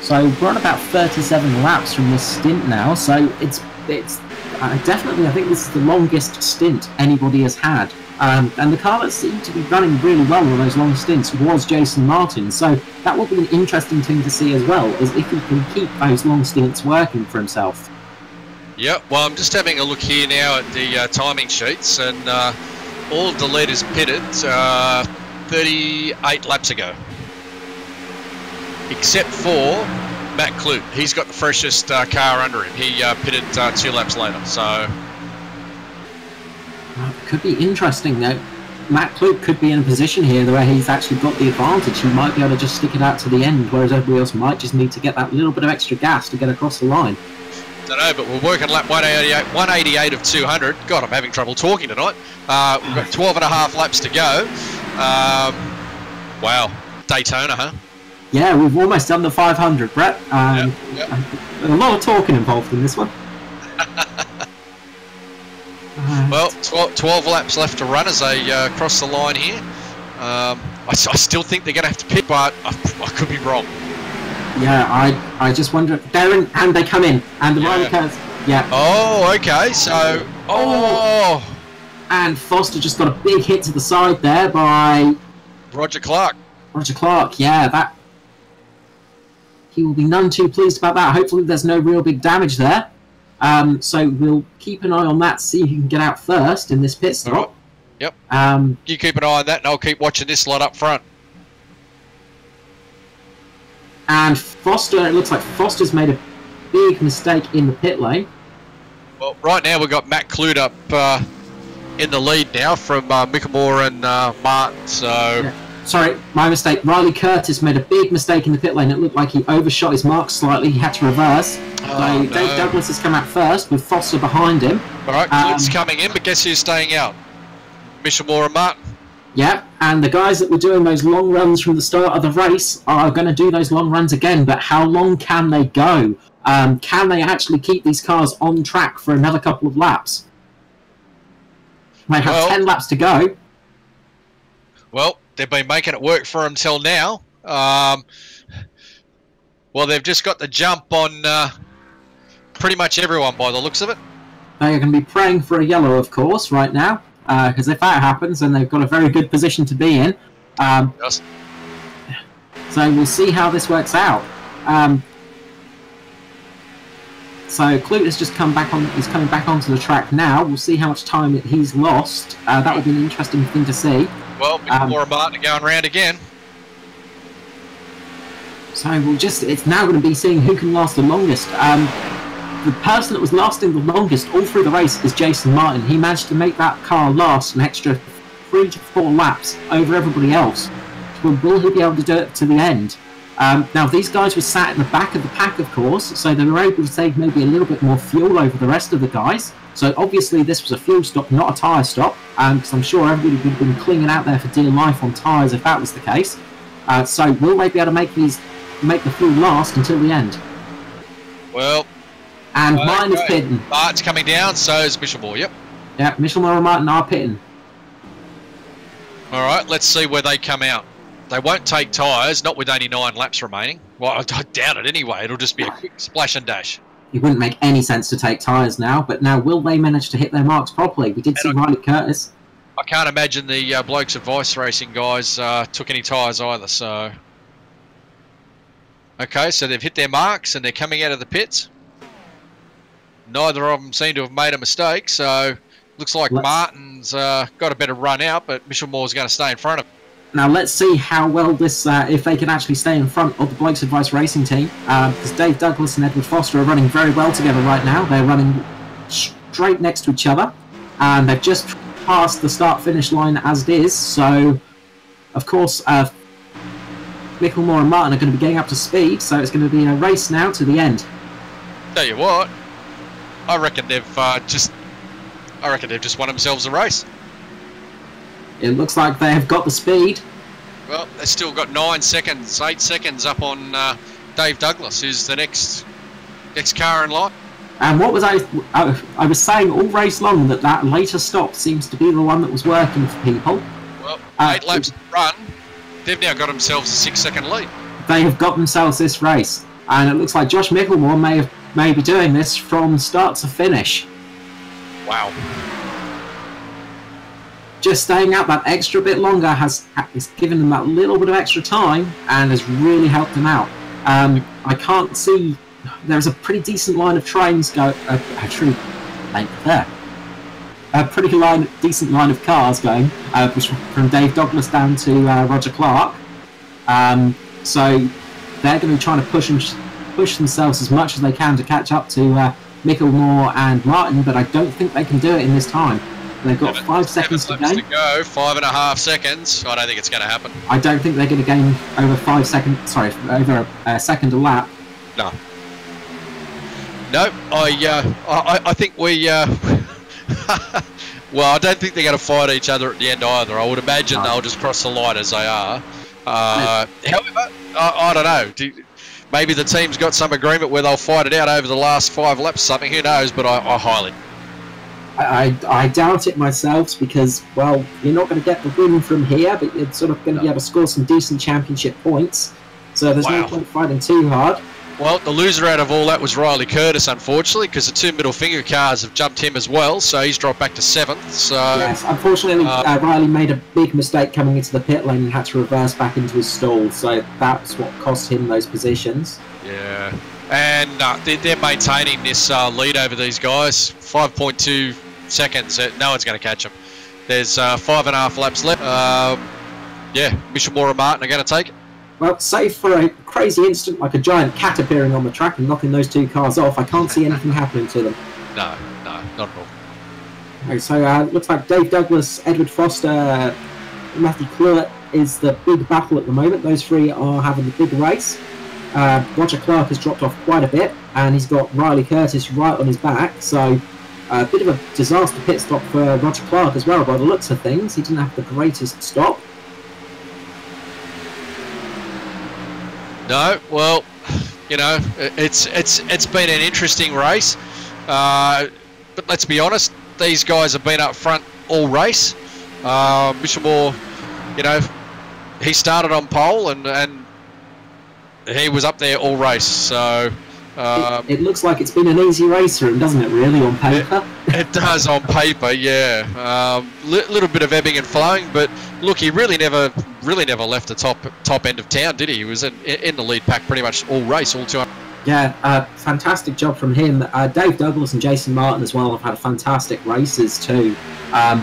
So we're on about 37 laps from this stint now, so it's definitely, I think this is the longest stint anybody has had. And the car that seemed to be running really well on those long stints was Jason Martin, so that will be an interesting thing to see as well, is if he can keep those long stints working for himself. Yep, well, I'm just having a look here now at the timing sheets, and all of the leaders pitted 38 laps ago. Except for Matt Clute. He's got the freshest car under him. He pitted 2 laps later, so... Could be interesting though. Matt Clute could be in a position here where he's actually got the advantage. He might be able to just stick it out to the end, whereas everybody else might just need to get that little bit of extra gas to get across the line. Don't know, but we're working lap 188 of 200. God, I'm having trouble talking tonight. We've got 12 and a half laps to go. Wow, Daytona, huh? Yeah, we've almost done the 500, Brett. Yep. A lot of talking involved in this one. Well, 12 laps left to run as they cross the line here. I still think they're going to have to pit, but I could be wrong. Yeah, I just wonder. They're in, and they come in, and the rider cars. Yeah. Oh, okay. So, and Foster just got a big hit to the side there by Roger Clark. Roger Clark. Yeah, that. He will be none too pleased about that. Hopefully, there's no real big damage there. So we'll keep an eye on that, see who can get out first in this pit stop. Right. Yep. You keep an eye on that, and I'll keep watching this lot up front. And Foster, it looks like Foster's made a big mistake in the pit lane. Well, right now we've got Matt Clute up in the lead now from Michelmore and Martin, so... Yeah. Sorry, my mistake. Riley Curtis made a big mistake in the pit lane. It looked like he overshot his mark slightly. He had to reverse. So Dave Douglas has come out first with Foster behind him. All right, Clute's coming in, but guess who's staying out? Michelmore and Martin. Yeah, and the guys that were doing those long runs from the start of the race are going to do those long runs again, but how long can they go? Can they actually keep these cars on track for another couple of laps? They have 10 laps to go. Well, they've been making it work for them till now. Well, they've just got the jump on pretty much everyone by the looks of it. They are going to be praying for a yellow, of course, right now, because if that happens, then they've got a very good position to be in. Yes. So we'll see how this works out. So Clute has just come back on. He's coming back onto the track now. We'll see how much time he's lost. That would be an interesting thing to see. Well, Michelmore and Martin are going round again. So we'll just—it's now going to be seeing who can last the longest. The person that was lasting the longest all through the race is Jason Martin. He managed to make that car last an extra 3 to 4 laps over everybody else. So will he be able to do it to the end? Now, these guys were sat in the back of the pack, of course, so they were able to save maybe a little bit more fuel over the rest of the guys. So obviously this was a fuel stop, not a tyre stop, because I'm sure everybody would have been clinging out there for dear life on tyres if that was the case. So will they be able to make the fuel last until the end? Well... And Martin is pitting. Martin's coming down, so is Michelmore, yep. Yeah, Michelmore and Martin are pitting. Alright, let's see where they come out. They won't take tyres, not with only 9 laps remaining. Well, I doubt it anyway. It'll just be a quick splash and dash. It wouldn't make any sense to take tyres now, but now will they manage to hit their marks properly? We did see Riley Curtis. I can't imagine the blokes at Vice Racing guys took any tyres either, so... Okay, so they've hit their marks and they're coming out of the pits. Neither of them seem to have made a mistake, so looks like Martin's got a better run out, but Michelmore's going to stay in front of him. Now let's see how well this, if they can actually stay in front of the Blokes Advice Racing team, because Dave Douglas and Edward Foster are running very well together right now. They're running straight next to each other, and they've just passed the start-finish line as it is, so of course Michelmore and Martin are going to be getting up to speed, so it's going to be a race now to the end. Tell you what, I reckon they've just won themselves a race. It looks like they have got the speed. Well, they've still got 9 seconds, 8 seconds up on Dave Douglas, who's the next car in line. And what was I was saying all race long that later stop seems to be the one that was working for people. Well, 8 laps to run, they've now got themselves a 6-second lead. They have got themselves this race, and it looks like Josh Michelmore may be doing this from start to finish. Wow. Just staying out that extra bit longer has given them that little bit of extra time and has really helped them out. I can't see... There's a pretty decent line of trains go... A pretty decent line of cars going from Dave Douglas down to Roger Clark. So they're going to be trying to push themselves as much as they can to catch up to Michelmore and Martin, but I don't think they can do it in this time. They've got 5 seconds to go. 5.5 seconds. I don't think it's going to happen. I don't think they're going to gain over 5 seconds. Sorry, over a second a lap. No. No, I think we. Well, I don't think they're going to fight each other at the end either. I would imagine they'll just cross the line as they are. However, I don't know. Maybe the team's got some agreement where they'll fight it out over the last 5 laps or something. Who knows? But I highly. I doubt it myself because, well, you're not going to get the win from here, but you're sort of going to be able to score some decent championship points. So there's no point fighting too hard. Well, the loser out of all that was Riley Curtis, unfortunately, because the 2 middle finger cars have jumped him as well, so he's dropped back to 7th. So, yes, unfortunately, Riley made a big mistake coming into the pit lane and had to reverse back into his stall, so that's what cost him those positions. Yeah. And they're maintaining this lead over these guys. 5.2 seconds. No one's going to catch them. There's 5.5 laps left. Yeah, Michelmore and Martin are going to take it. Well, save for a crazy incident like a giant cat appearing on the track and knocking those two cars off, I can't see anything happening to them. No, not at all. Okay, so looks like Dave Douglas, Edward Foster, Matthew Clewett is the big battle at the moment. Those three are having the big race. Roger Clark has dropped off quite a bit, and he's got Riley Curtis right on his back, so a bit of a disaster pit stop for Roger Clark as well by the looks of things. He didn't have the greatest stop. No, well, you know, it's been an interesting race, but let's be honest, these guys have been up front all race. Michelmore, you know, he started on pole and he was up there all race, so... it looks like it's been an easy race for him, doesn't it, really, on paper? It does on paper, yeah. Little bit of ebbing and flowing, but look, he really never left the top end of town, did he? He was in the lead pack pretty much all race, all 200. Yeah, fantastic job from him. Dave Douglas and Jason Martin as well have had fantastic races too.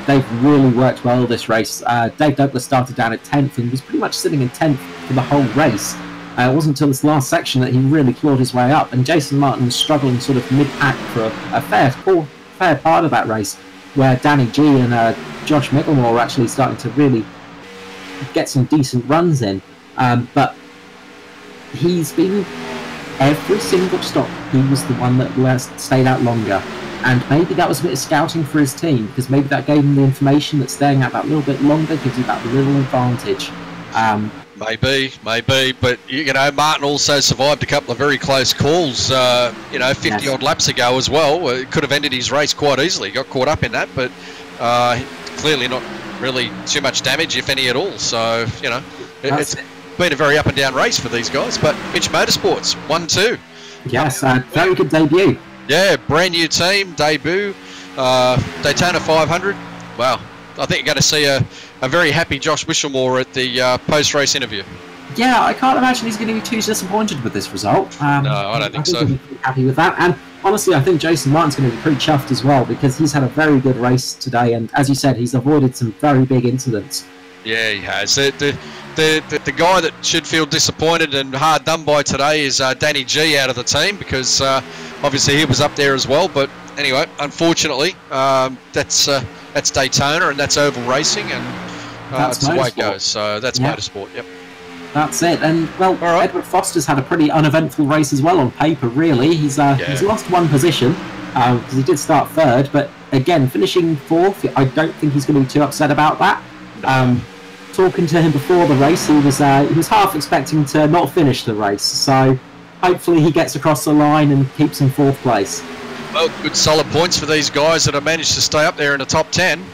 They've really worked well this race. Dave Douglas started down at 10th and was pretty much sitting in 10th for the whole race. It wasn't until this last section that he really clawed his way up, and Jason Martin was struggling sort of mid-pack for a fair part of that race, where Danny G and Josh Michelmore were actually starting to really get some decent runs in. But he's been every single stop. He was the one that stayed out longer, and maybe that was a bit of scouting for his team, because maybe that gave him the information that staying out that little bit longer gives you that little advantage. Maybe, but you know, Martin also survived a couple of very close calls, you know, 50 odd laps ago as well. It could have ended his race quite easily. Got caught up in that, but clearly not really too much damage, if any at all. So, you know, it's been a very up and down race for these guys. But Mitch Motorsports, 1-2. Yes, very good debut. Yeah, brand new team, debut, Daytona 500. Wow, I think you're going to see a very happy Josh Michelmore at the post-race interview. Yeah, I can't imagine he's going to be too disappointed with this result. No, I don't think so. He'll be pretty happy with that. And honestly, I think Jason Martin's going to be pretty chuffed as well, because he's had a very good race today. And as you said, he's avoided some very big incidents. Yeah, he has. The guy that should feel disappointed and hard done by today is Danny G out of the team, because obviously he was up there as well. But anyway, unfortunately, that's Daytona and that's oval racing, and that's the way it goes. So that's motorsport. Yep. That's it. And well, Edward Foster's had a pretty uneventful race as well on paper. Really, he's lost one position because he did start third, but again finishing fourth. I don't think he's going to be too upset about that. Talking to him before the race, he was half expecting to not finish the race. So hopefully he gets across the line and keeps in fourth place. Well, good solid points for these guys that have managed to stay up there in the top 10. You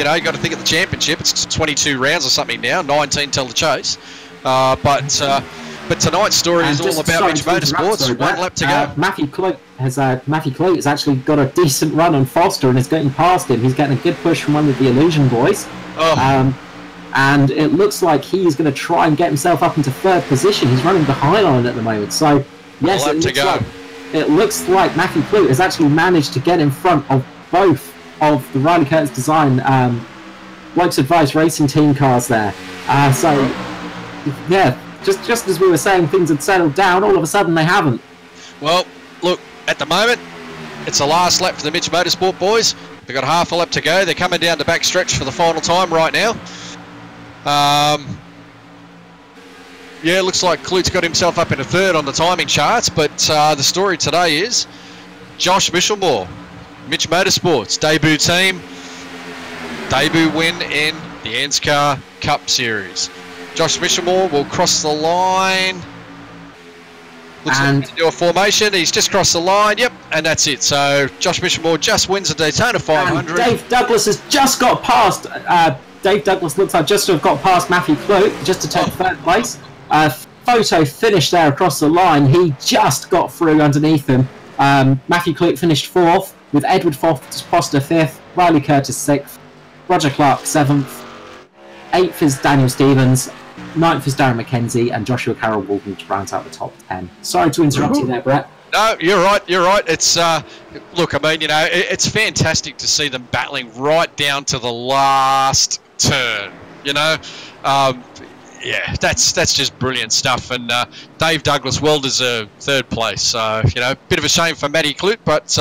know, you got to think of the championship. It's 22 rounds or something now, 19 till the chase. But tonight's story is all about Mitch Motorsports. One lap to go. Matthew Clute has actually got a decent run on Foster and is getting past him. He's getting a good push from one of the Illusion boys. And it looks like he's going to try and get himself up into third position. He's running the high line at the moment. So, yes, it looks like Matthew Clute has actually managed to get in front of both of the Riley Curtis Design Blokes Advice Racing Team cars there. So, yeah, just as we were saying things had settled down, all of a sudden they haven't. Well, look, at the moment, it's the last lap for the Mitch Motorsport boys. They've got half a lap to go. They're coming down the back stretch for the final time right now. Yeah, looks like Clute's got himself up in a third on the timing charts, but the story today is Josh Michelmore, Mitch Motorsports, debut team, debut win in the ANZCAR Cup Series. Josh Michelmore will cross the line. Looks like he's to do a formation. He's just crossed the line. Yep, and that's it. So Josh Michelmore just wins the Daytona 500. And Dave Douglas has just got past. Dave Douglas looks like just to have got past Matthew Clute just to take third place. Photo finish there across the line. He just got through underneath him. Matthew Clute finished fourth with Edward Foster fifth, Riley Curtis sixth, Roger Clark seventh, eighth is Daniel Stevens, Ninth is Darren McKenzie, and Joshua Carroll-Walden to round out the top 10. Sorry to interrupt you there, Brett. No, you're right. You're right. It's look, I mean, it's fantastic to see them battling right down to the last turn. Yeah, that's just brilliant stuff. And Dave Douglas, well deserved third place. So bit of a shame for Matty Clute, but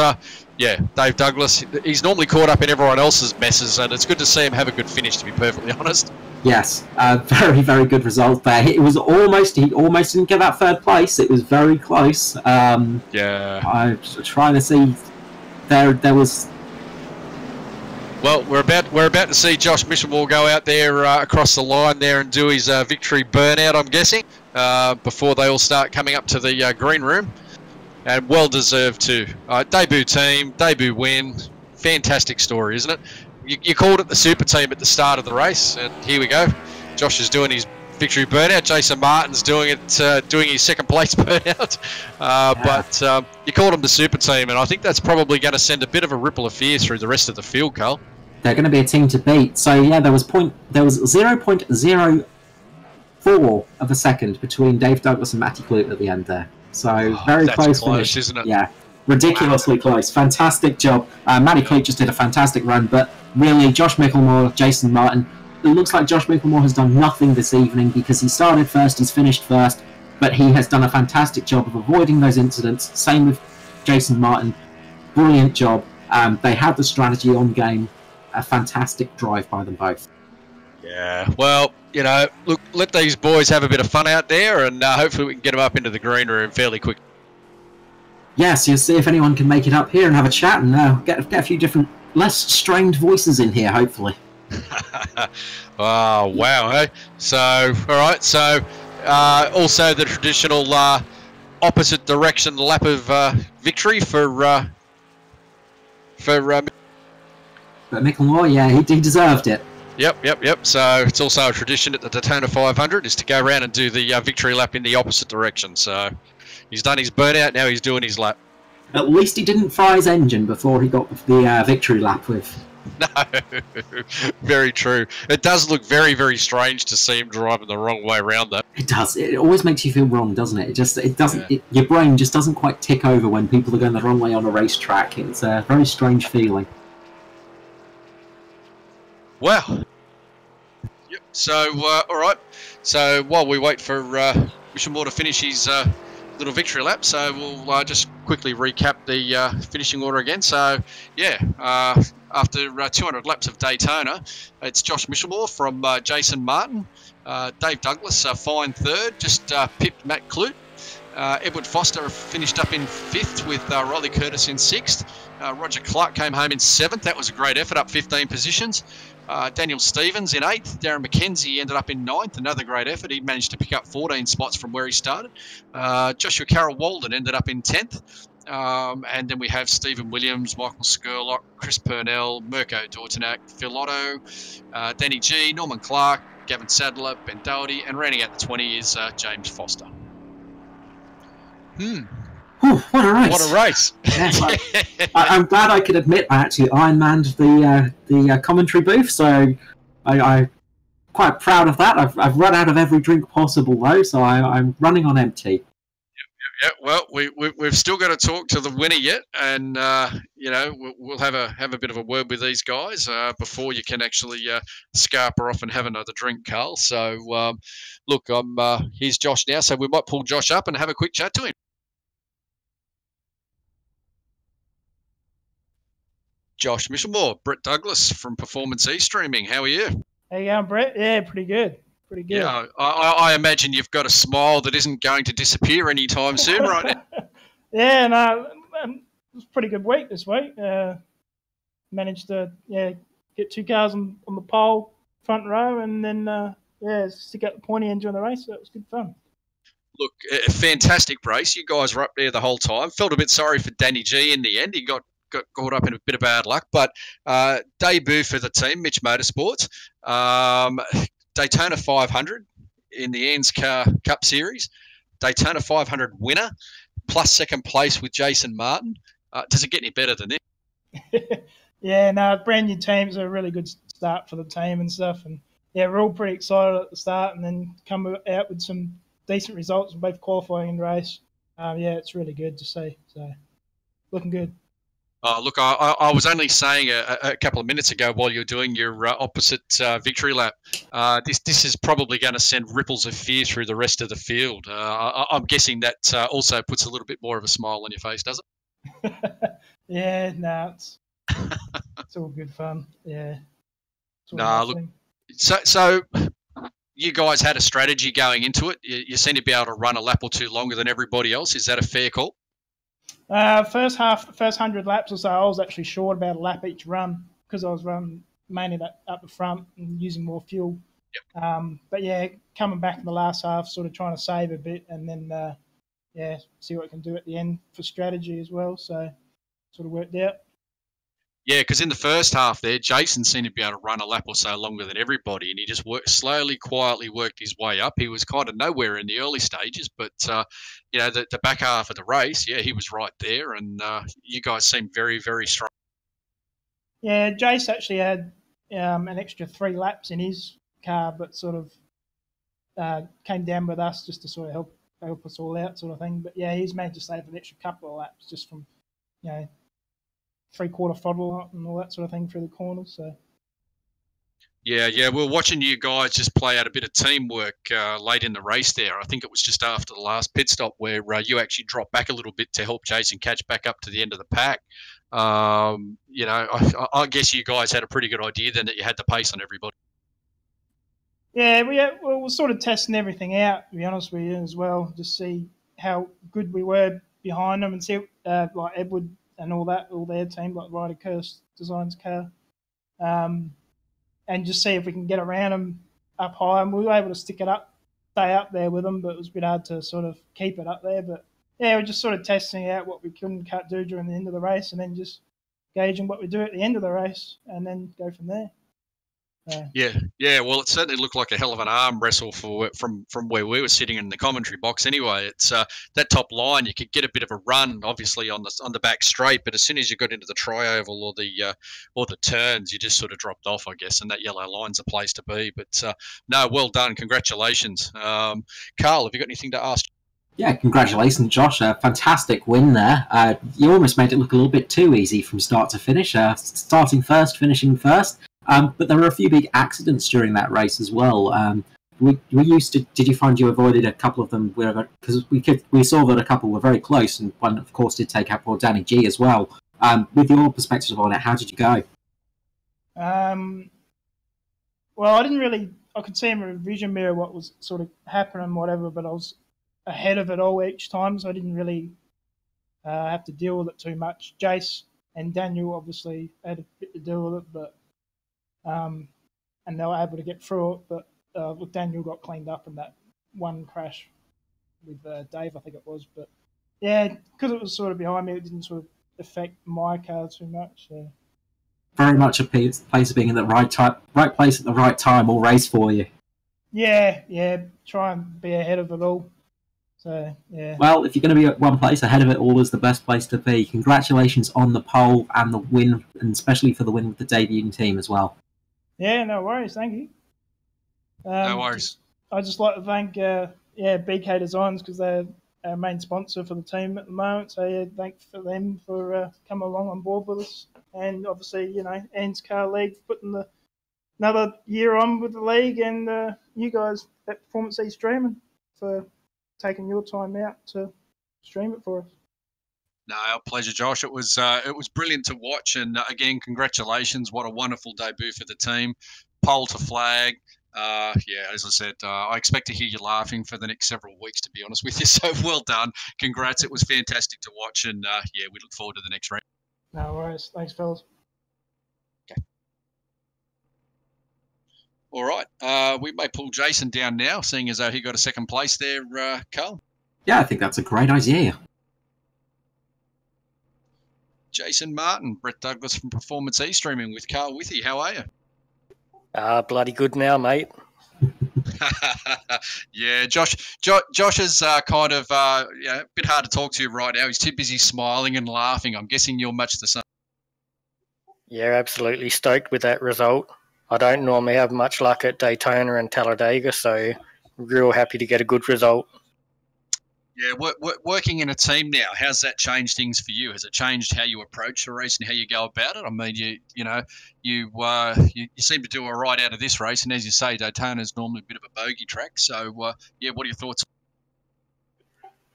yeah, Dave Douglas, he's normally caught up in everyone else's messes, and it's good to see him have a good finish. To be perfectly honest. Yes, very, very good result there. It was he almost didn't get that third place. It was very close. Yeah. I'm trying to see. There was. Well, we're about to see Josh Michelmore go out there across the line there and do his victory burnout, I'm guessing, before they all start coming up to the green room. And well deserved too. Debut team, debut win. Fantastic story, isn't it? You called it the super team at the start of the race, and here we go. Josh is doing his victory burnout. Jason Martin's doing his second place burnout. But you called them the super team, and I think that's probably going to send a bit of a ripple of fear through the rest of the field, Carl. They're going to be a team to beat. So yeah, there was 0.04 of a second between Dave Douglas and Matty Clute at the end there. So very close finish, isn't it? Yeah. Ridiculously close. Fantastic job. Matty Clute just did a fantastic run, but really, Josh Michelmore, Jason Martin, it looks like Josh Michelmore has done nothing this evening because he started first, he's finished first, but he has done a fantastic job of avoiding those incidents. Same with Jason Martin. Brilliant job. They had the strategy on game. A fantastic drive by them both. Yeah, well, look, let these boys have a bit of fun out there, and hopefully we can get them up into the green room fairly quick. Yes, you'll see if anyone can make it up here and have a chat and get a few different, less strained voices in here, hopefully. Oh, wow, hey? So, all right, so also the traditional opposite direction lap of victory for But Michelmore, yeah, he deserved it. Yep. So it's also a tradition at the Daytona 500 is to go around and do the victory lap in the opposite direction. So he's done his burnout, now he's doing his lap. At least he didn't fry his engine before he got the victory lap with. No, very true. It does look very, very strange to see him driving the wrong way around that. It does. It always makes you feel wrong, doesn't it? It doesn't. Yeah. Your brain just doesn't quite tick over when people are going the wrong way on a racetrack. It's a very strange feeling. Wow. Yep. So, all right. So while we wait for Michelmore to finish his little victory lap, so we'll just quickly recap the finishing order again. So, yeah, after 200 laps of Daytona, it's Josh Michelmore from Jason Martin. Dave Douglas, fine third, just pipped Matt Clute. Edward Foster finished up in fifth with Riley Curtis in sixth. Roger Clark came home in seventh. That was a great effort, up 15 positions. Daniel Stevens in 8th. Darren McKenzie ended up in 9th. Another great effort. He managed to pick up 14 spots from where he started. Joshua Carroll-Walden ended up in 10th. And then we have Stephen Williams, Michael Skurlock, Chris Purnell, Mirko Dortinac, Phil Otto, Danny G, Norman Clark, Gavin Sadler, Ben Doherty, and rounding out the 20 is James Foster. Whew, what a race! What a race! Yes, I'm glad I could admit I actually Ironmanned the commentary booth, so I'm quite proud of that. I've run out of every drink possible though, so I'm running on empty. Yeah. Well, we've still got to talk to the winner yet, and we'll have a bit of a word with these guys before you can actually scarper off and have another drink, Carl. So look, here's Josh now, so we might pull Josh up and have a quick chat to him. Josh Michelmore, Brett Douglas from Performance E-Streaming. How are you? How you going, Brett? Yeah, pretty good. Pretty good. Yeah, I imagine you've got a smile that isn't going to disappear anytime soon, right now. Yeah, no, it was a pretty good week this week. Managed to get 2 cars on the pole, front row, and then stick out the pointy end during the race. So it was good fun. Look, a fantastic race. You guys were up there the whole time. Felt a bit sorry for Danny G in the end. He got caught up in a bit of bad luck, but debut for the team, Mitch Motorsports, Daytona 500 in the ANZCAR Cup Series, Daytona 500 winner, plus second place with Jason Martin. Does it get any better than this? Yeah, no, brand new team's a really good start for the team and stuff, and yeah, we're all pretty excited at the start, and then come out with some decent results in both qualifying and race. Yeah, it's really good to see. So, looking good. Look, I was only saying a couple of minutes ago while you were doing your opposite victory lap, this is probably going to send ripples of fear through the rest of the field. I'm guessing that also puts a little bit more of a smile on your face, does it? Yeah, no, it's all good fun. Yeah. Look, so you guys had a strategy going into it. You seem to be able to run a lap or two longer than everybody else. Is that a fair call? First 100 laps or so, I was actually short about a lap each run because I was running mainly up the front and using more fuel. Yep. But yeah, coming back in the last half, sort of trying to save a bit and then, see what I can do at the end for strategy as well. So sort of worked out. Yeah, because in the first half there, Jason seemed to be able to run a lap or so longer than everybody, and he just slowly, quietly worked his way up. He was kind of nowhere in the early stages, but, the back half of the race, yeah, he was right there, and you guys seemed very, very strong. Yeah, Jace actually had an extra 3 laps in his car, but sort of came down with us just to sort of help us all out sort of thing. But, yeah, he's managed to save an extra couple of laps just from, 3/4 throttle and all that sort of thing through the corners. So. Yeah, we're watching you guys just play out a bit of teamwork late in the race there. I think it was just after the last pit stop where you actually dropped back a little bit to help Jason catch back up to the end of the pack. I guess you guys had a pretty good idea then that you had the pace on everybody. Yeah, we're sort of testing everything out, to be honest with you, as well. Just see how good we were behind them and see, like Edward and all their team, like Ryder Kirst Designs car, and just see if we can get around them up high. And we were able to stay up there with them, but it was a bit hard to sort of keep it up there. But yeah, we're just sort of testing out what we couldn't do during the end of the race, and then just gauging what we do at the end of the race, and then go from there. Yeah. Well, it certainly looked like a hell of an arm wrestle from where we were sitting in the commentary box. Anyway, it's that top line. You could get a bit of a run, obviously on the back straight, but as soon as you got into the tri-oval or the turns, you just sort of dropped off, I guess. And that yellow line's a place to be. But no, well done, congratulations, Carl. Have you got anything to ask? Yeah, congratulations, Josh. A fantastic win there. You almost made it look a little bit too easy from start to finish. Starting first, finishing first. But there were a few big accidents during that race as well. Did you find you avoided a couple of them? Because we saw that a couple were very close, and one, of course, did take out poor Danny G as well. With your perspective on it, how did you go? Well, I could see in my vision mirror what was sort of happening and whatever, but I was ahead of it all each time, so I didn't really have to deal with it too much. Jace and Daniel obviously had a bit to deal with it, but and they were able to get through it, but Daniel got cleaned up in that one crash with Dave, I think it was. But yeah, because it was sort of behind me, it didn't sort of affect my car too much. So. Very much a place of being in the right place at the right time all race for you. Yeah, try and be ahead of it all. So, yeah. Well, if you're going to be at one place ahead of it all is the best place to be. Congratulations on the pole and the win, and especially for the win with the debuting team as well. Yeah, no worries. Thank you. No worries. I'd just like to thank BK Designs because they're our main sponsor for the team at the moment. So, yeah, thanks for them for coming along on board with us. And obviously, ANZCAR League putting another year on with the league, and you guys at Performance E Streaming for taking your time out to stream it for us. No, our pleasure, Josh. It was brilliant to watch, and again, congratulations! What a wonderful debut for the team. Pole to flag. As I said, I expect to hear you laughing for the next several weeks, to be honest with you. So well done. Congrats. It was fantastic to watch, and we look forward to the next round. No worries. Thanks, fellas. Okay. All right. We may pull Jason down now, seeing as though he got a second place there, Carl. Yeah, I think that's a great idea. Jason Martin, Brett Douglas from Performance E-Streaming with Carl Withy. How are you? Bloody good now, mate. Yeah, Josh is kind of a bit hard to talk to right now. He's too busy smiling and laughing. I'm guessing you're much the same. Yeah, absolutely stoked with that result. I don't normally have much luck at Daytona and Talladega, so real happy to get a good result. Yeah, working in a team now, how's that changed things for you? Has it changed how you approach the race and how you go about it? I mean, you seem to do all right out of this race, and as you say, Daytona is normally a bit of a bogey track. So, what are your thoughts?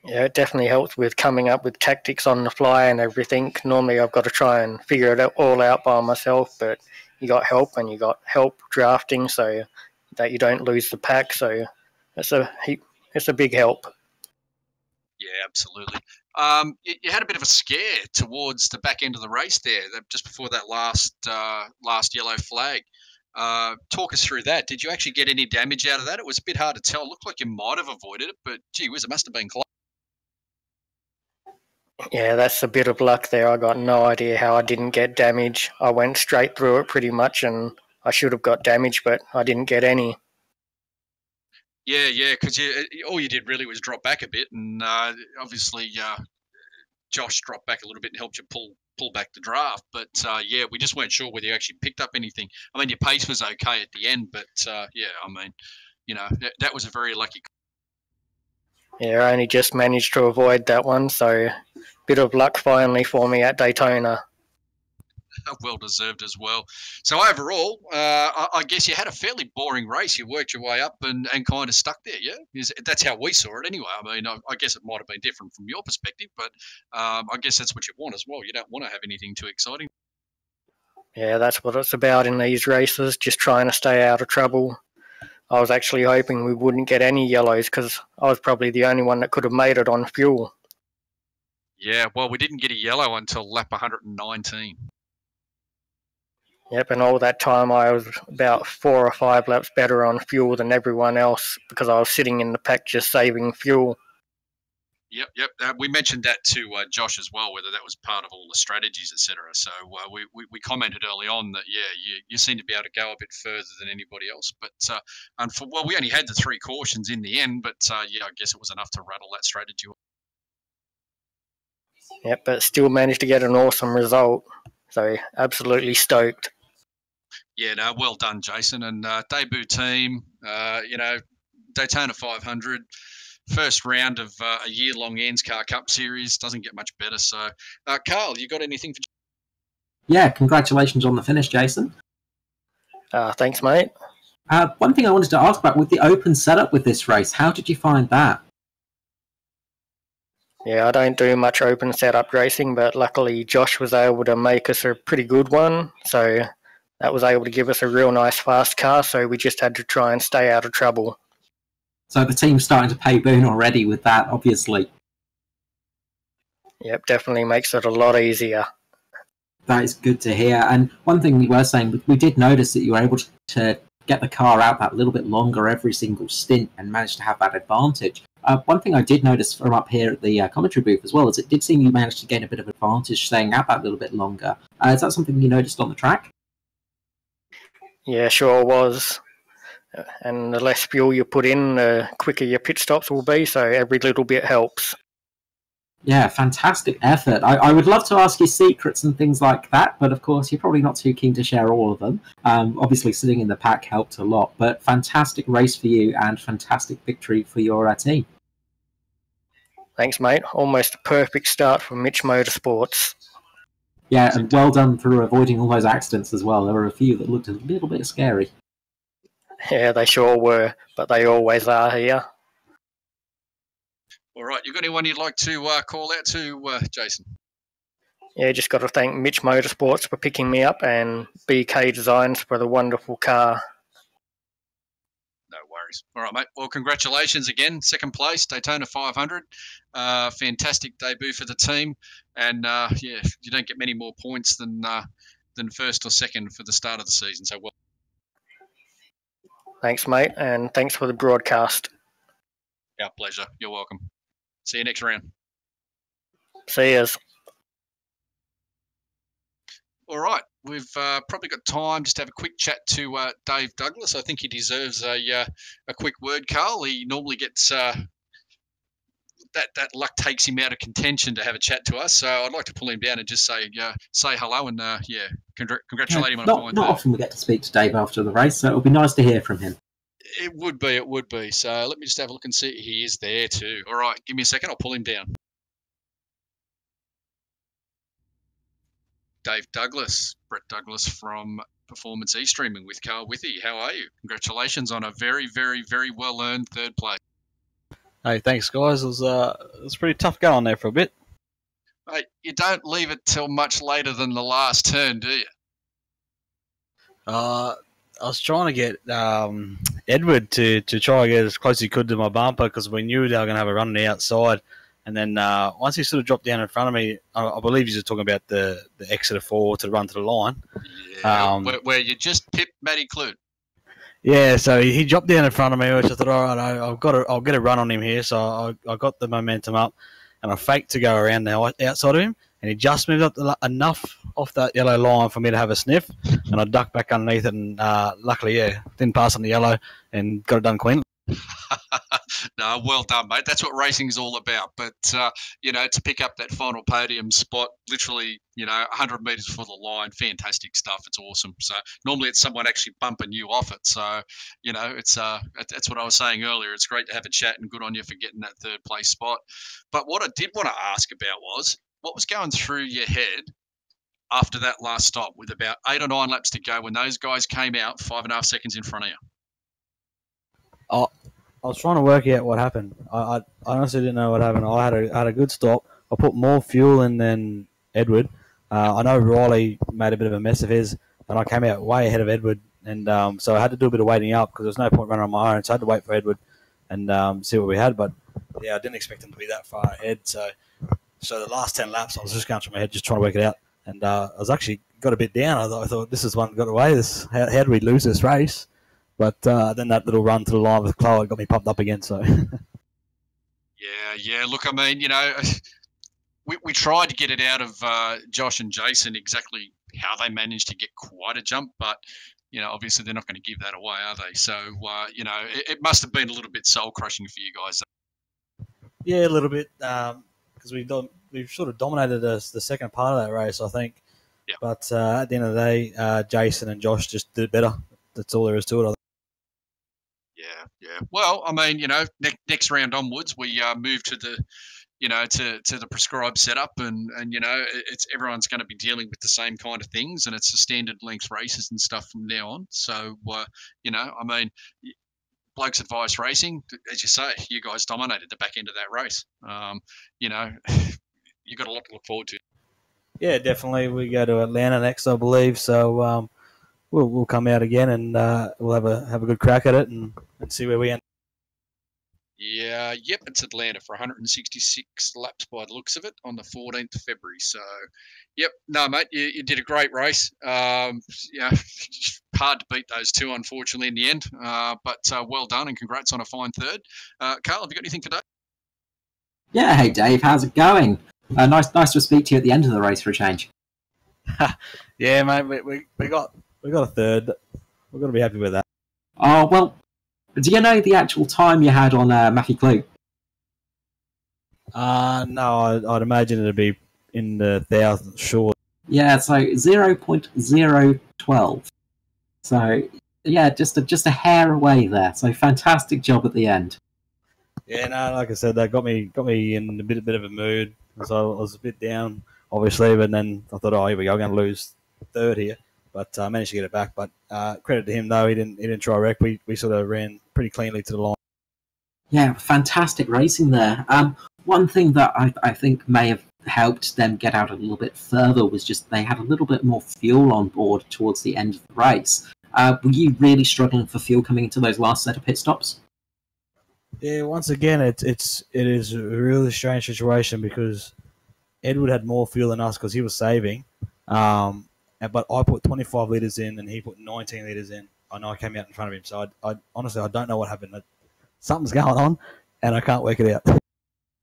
Yeah, it definitely helps with coming up with tactics on the fly and everything. Normally I've got to try and figure it all out by myself, but you got help, and you got help drafting so that you don't lose the pack. So it's a big help. Yeah, absolutely. You had a bit of a scare towards the back end of the race there, just before that last yellow flag. Talk us through that. Did you actually get any damage out of that? It was a bit hard to tell. It looked like you might have avoided it, but gee whiz, it must have been close. Yeah, that's a bit of luck there. I got no idea how I didn't get damage. I went straight through it pretty much, and I should have got damage, but I didn't get any. Yeah, because all you did really was drop back a bit, and obviously Josh dropped back a little bit and helped you pull back the draft. But we just weren't sure whether you actually picked up anything. I mean, your pace was okay at the end, but I mean, that was a very lucky. Yeah, I only just managed to avoid that one, so bit of luck finally for me at Daytona. Well deserved as well. So overall, I guess you had a fairly boring race. You worked your way up and kind of stuck there, yeah? That's how we saw it anyway. I mean, I guess it might have been different from your perspective, but I guess that's what you want as well. You don't want to have anything too exciting. Yeah, that's what it's about in these races, just trying to stay out of trouble. I was actually hoping we wouldn't get any yellows because I was probably the only one that could have made it on fuel. Yeah, well, we didn't get a yellow until lap 119. Yep, and all that time I was about 4 or 5 laps better on fuel than everyone else because I was sitting in the pack just saving fuel. Yep. We mentioned that to Josh as well, whether that was part of all the strategies, etc. So we commented early on that, you seem to be able to go a bit further than anybody else. But we only had the 3 cautions in the end, but I guess it was enough to rattle that strategy. Yep, but still managed to get an awesome result. So absolutely stoked. Yeah, no, well done, Jason. And debut team, Daytona 500. First round of a year-long ANZCAR Cup Series. Doesn't get much better. So, Carl, you got anything for... Yeah, congratulations on the finish, Jason. Thanks, mate. One thing I wanted to ask about, with the open setup with this race, how did you find that? Yeah, I don't do much open setup racing, but luckily Josh was able to make us a pretty good one. So that was able to give us a real nice fast car, so we just had to try and stay out of trouble. So the team's starting to pay boon already with that, obviously. Yep, definitely makes it a lot easier. That is good to hear. And one thing we were saying, we did notice that you were able to get the car out that little bit longer every single stint and managed to have that advantage. One thing I did notice from up here at the commentary booth as well is it did seem you managed to gain a bit of advantage staying out that little bit longer. Is that something you noticed on the track? Yeah, sure was. And the less fuel you put in, the quicker your pit stops will be, so every little bit helps. Yeah, fantastic effort. I would love to ask you secrets and things like that, but of course you're probably not too keen to share all of them. Obviously sitting in the pack helped a lot, but fantastic race for you and fantastic victory for your team. Thanks, mate. Almost a perfect start for Mitch Motorsports. Yeah, and well done through avoiding all those accidents as well. There were a few that looked a little bit scary. Yeah, they sure were, but they always are here. All right, you got anyone you'd like to call out to, Jason? Yeah, just got to thank Mitch Motorsports for picking me up and BK Designs for the wonderful car. No worries. All right, mate. Well, congratulations again. Second place, Daytona 500. Fantastic debut for the team. And, you don't get many more points than first or second for the start of the season. So, well. Thanks, mate, and thanks for the broadcast. Our pleasure. You're welcome. See you next round. See yous. All right. We've probably got time just to have a quick chat to Dave Douglas. I think he deserves a quick word, Carl. He normally gets that luck takes him out of contention to have a chat to us. So I'd like to pull him down and just say hello and congratulate him on a fine Not third. often we get to speak to Dave after the race, so it'll be nice to hear from him. It would be. So let me just have a look and see. He is there too. All right, give me a second. I'll pull him down. Dave Douglas, Brett Douglas from Performance E-Streaming with Carl Withy. How are you? Congratulations on a very, very, very well-earned third place. Hey, thanks, guys. It was pretty tough going there for a bit. Mate, you don't leave it till much later than the last turn, do you? I was trying to get Edward to try and get as close as he could to my bumper because we knew they were going to have a run on the outside. And then once he sort of dropped down in front of me, I believe he's talking about the exit of 4 to run to the line. Yeah, where you just pipped Matty Clute. Yeah, so he dropped down in front of me, which I thought, all right, I'll get a run on him here. So I got the momentum up, and I faked to go around the outside of him, and he just moved up enough off that yellow line for me to have a sniff, and I ducked back underneath it, and luckily, didn't pass on the yellow and got it done cleanly. No, well done, mate. That's what racing is all about. But, to pick up that final podium spot, literally, 100 metres before the line, fantastic stuff. It's awesome. So normally it's someone actually bumping you off it. So, it's that's what I was saying earlier. It's great to have a chat and good on you for getting that third place spot. But what I did want to ask about was what was going through your head after that last stop with about 8 or 9 laps to go when those guys came out 5.5 seconds in front of you? I was trying to work out what happened. I honestly didn't know what happened. I had a good stop. I put more fuel in than Edward. I know Riley made a bit of a mess of his, and I came out way ahead of Edward. And so I had to do a bit of waiting up because there was no point running on my own. So I had to wait for Edward and see what we had. But, I didn't expect him to be that far ahead. So the last 10 laps, I was just going through my head, just trying to work it out. And I was actually got a bit down. I thought this is one that got away. How did we lose this race? But then that little run to the line with Chloe got me pumped up again. So, yeah. Look, I mean, we tried to get it out of Josh and Jason exactly how they managed to get quite a jump, but obviously they're not going to give that away, are they? So, it must have been a little bit soul crushing for you guys. Yeah, a little bit because we sort of dominated the second part of that race, I think. Yeah. But at the end of the day, Jason and Josh just did better. That's all there is to it, I think. Yeah. Well, I mean, next round onwards, we move to the, to the prescribed setup, and it's everyone's going to be dealing with the same kind of things, and it's the standard length races and stuff from now on. So, I mean, Blokes Advice Racing, as you say, you guys dominated the back end of that race. You got a lot to look forward to. Yeah, definitely. We go to Atlanta next, I believe. So. We'll come out again and we'll have a good crack at it and see where we end. Yeah, yep, it's Atlanta for 166 laps by the looks of it on the 14th of February. So, yep, no, mate, you did a great race. Hard to beat those two, unfortunately, in the end. But well done and congrats on a fine third. Carl, have you got anything today? Yeah, hey Dave, how's it going? Nice to speak to you at the end of the race for a change. Yeah, mate, we got a third. We're going to be happy with that. Oh, well, do you know the actual time you had on Matthew Clute? No, I'd imagine it'd be in the thousands short. Yeah, so 0.012. So, yeah, just a hair away there. So, fantastic job at the end. Yeah, no, like I said, that got me in a bit of a mood. So I was a bit down, obviously, but then I thought, here we go, I'm going to lose third here. But I managed to get it back. But credit to him, though, he didn't try wreck. We sort of ran pretty cleanly to the line. Yeah, fantastic racing there. One thing that I think may have helped them get out a little bit further was just they had a little bit more fuel on board towards the end of the race. Were you really struggling for fuel coming into those last set of pit stops? Yeah, once again, it is a really strange situation because Edward had more fuel than us because he was saving. But I put 25 litres in and he put 19 litres in. I know I came out in front of him. So I honestly, I don't know what happened. Something's going on and I can't work it out. Were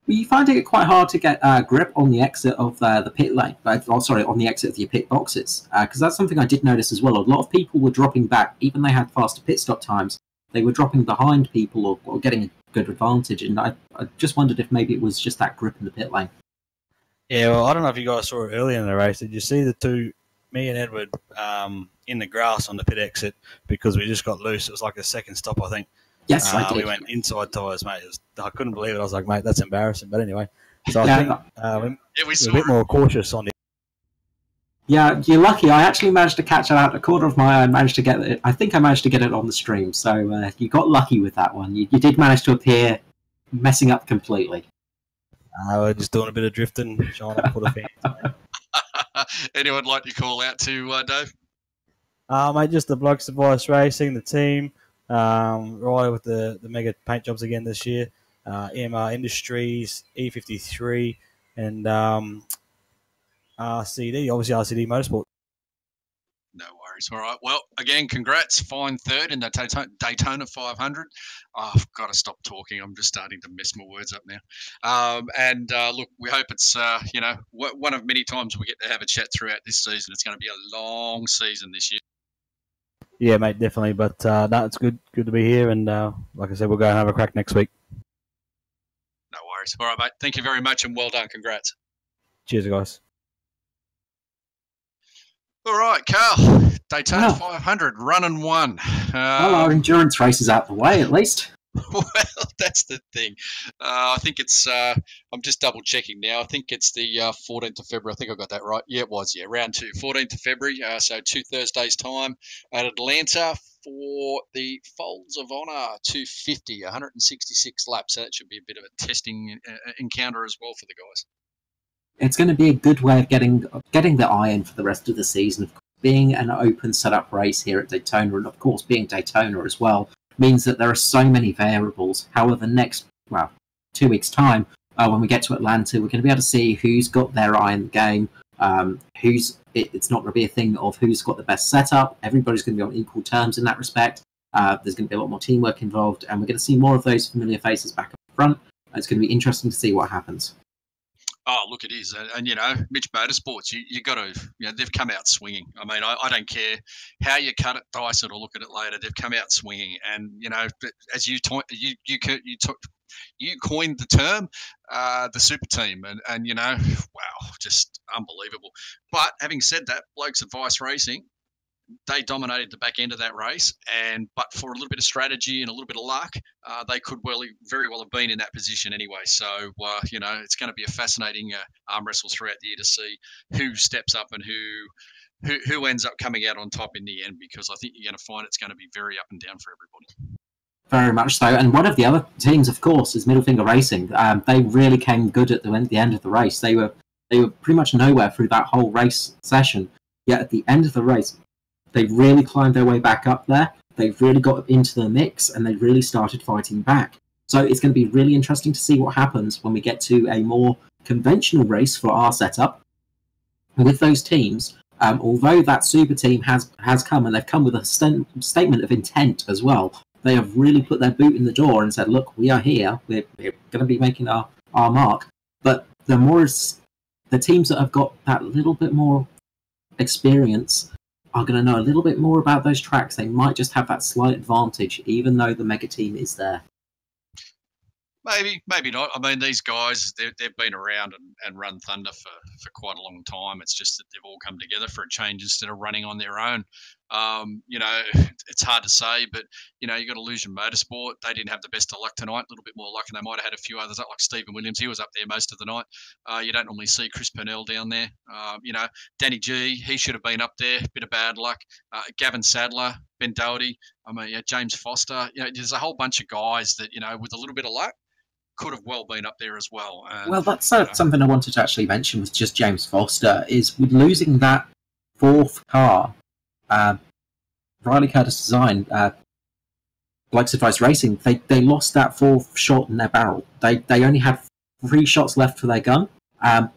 you finding it quite hard to get grip on the exit of the pit lane? On the exit of your pit boxes? Because that's something I did notice as well. A lot of people were dropping back, even they had faster pit stop times. They were dropping behind people or getting good advantage. And I just wondered if maybe it was just that grip in the pit lane. Yeah, well, I don't know if you guys saw it earlier in the race. Did you see the two, me and Edward, in the grass on the pit exit because we just got loose? It was like a second stop, I think. Yes, I did. We went inside tyres, mate. I couldn't believe it. I was like, mate, that's embarrassing. But anyway, so I think we're a bit more cautious on it. Yeah, you're lucky. I actually managed to catch it out a quarter of my eye. I think I managed to get it on the stream. So you got lucky with that one. You did manage to appear messing up completely. We're just doing a bit of drifting, showing up for the fans. Anyone like to call out to Dave? Mate, just the Blokes Advice Racing, the team, Riley with the mega paint jobs again this year, EMR Industries, E53, and RCD, obviously RCD Motorsport. No worries. All right. Well, again, congrats. Fine third in the Daytona 500. Oh, I've got to stop talking. I'm just starting to mess my words up now. Look, we hope it's, one of many times we get to have a chat throughout this season. It's going to be a long season this year. Yeah, mate, definitely. But no, it's good to be here. And like I said, we'll go and have a crack next week. No worries. All right, mate. Thank you very much and well done. Congrats. Cheers, guys. All right, Carl. Daytona 500, run and won. Well, our endurance race is out the way, at least. Well, that's the thing. I think it's, I'm just double checking now. I think it's the 14th of February. I think I got that right. Yeah, it was. Yeah, round 2, 14th of February. So 2 Thursdays' time at Atlanta for the Folds of Honor 250, 166 laps. So that should be a bit of a testing encounter as well for the guys. It's going to be a good way of getting the eye in for the rest of the season. Of course, being an open setup race here at Daytona, and of course being Daytona as well, means that there are so many variables. However, next 2 weeks' time, when we get to Atlanta, we're going to be able to see who's got their eye in the game. It's not going to be a thing of who's got the best setup. Everybody's going to be on equal terms in that respect. There's going to be a lot more teamwork involved, and we're going to see more of those familiar faces back up front. It's going to be interesting to see what happens. Oh, look, it is. And Mitch Motorsports, you got to, they've come out swinging. I mean, I don't care how you cut it, dice it, or look at it later. They've come out swinging. And, as you coined the term, the super team. And wow, just unbelievable. But having said that, Blokes Advice Racing, they dominated the back end of that race, but for a little bit of strategy and a little bit of luck, they could very well have been in that position anyway. So, it's going to be a fascinating arm wrestle throughout the year to see who steps up and who ends up coming out on top in the end, because I think you're going to find it's going to be very up and down for everybody. Very much so. And one of the other teams, of course, is Middle Finger Racing. They really came good at the end of the race. They were pretty much nowhere through that whole race session. Yet at the end of the race, they really climbed their way back up there. They really got into the mix, and they really started fighting back. So it's going to be really interesting to see what happens when we get to a more conventional race for our setup with those teams. Although that super team has come, and they've come with a statement of intent as well. They have really put their boot in the door and said, look, we are here. We're going to be making our mark. But the teams that have got that little bit more experience are going to know a little bit more about those tracks. They might just have that slight advantage, even though the mega team is there. Maybe not. I mean, these guys, they've been around and run Thunder for quite a long time. It's just that they've all come together for a change instead of running on their own. It's hard to say, but, you got Illusion Motorsport. They didn't have the best of luck tonight, a little bit more luck, and they might have had a few others, like Stephen Williams. He was up there most of the night. You don't normally see Chris Purnell down there. Danny G, he should have been up there, bit of bad luck. Gavin Sadler, Ben Doherty, James Foster. There's a whole bunch of guys that, with a little bit of luck, could have well been up there as well. And, well, that's something I wanted to actually mention with just James Foster, is with losing that fourth car, Riley Curtis Design, Blokes Advice Racing, they lost that fourth shot in their barrel. They only had 3 shots left for their gun.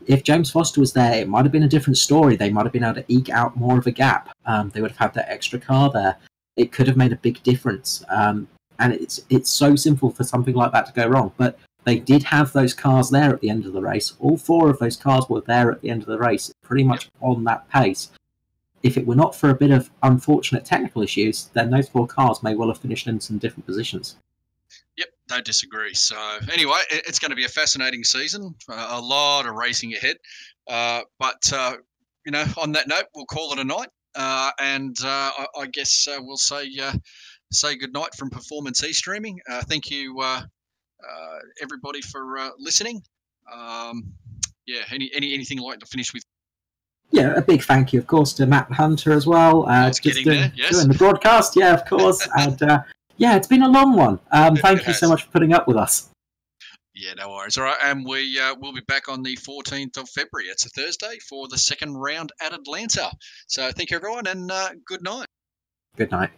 If James Foster was there, it might have been a different story. They might have been able to eke out more of a gap. They would have had that extra car there. It could have made a big difference. And it's so simple for something like that to go wrong. But they did have those cars there at the end of the race. All 4 of those cars were there at the end of the race, pretty much on that pace. If it were not for a bit of unfortunate technical issues, then those 4 cars may well have finished in some different positions. Yep, don't disagree. So anyway, it's going to be a fascinating season. A lot of racing ahead. But on that note, we'll call it a night. And I guess we'll say good night from Performance eStreaming. Thank you, everybody, for listening. Anything you'd like to finish with? Yeah, a big thank you, of course, to Matt Hunter as well. Just doing the broadcast, yeah, of course. And it's been a long one. Thank you so much for putting up with us. Yeah, no worries. All right, and we'll be back on the 14th of February. It's a Thursday for the second round at Atlanta. So thank you, everyone, and good night. Good night.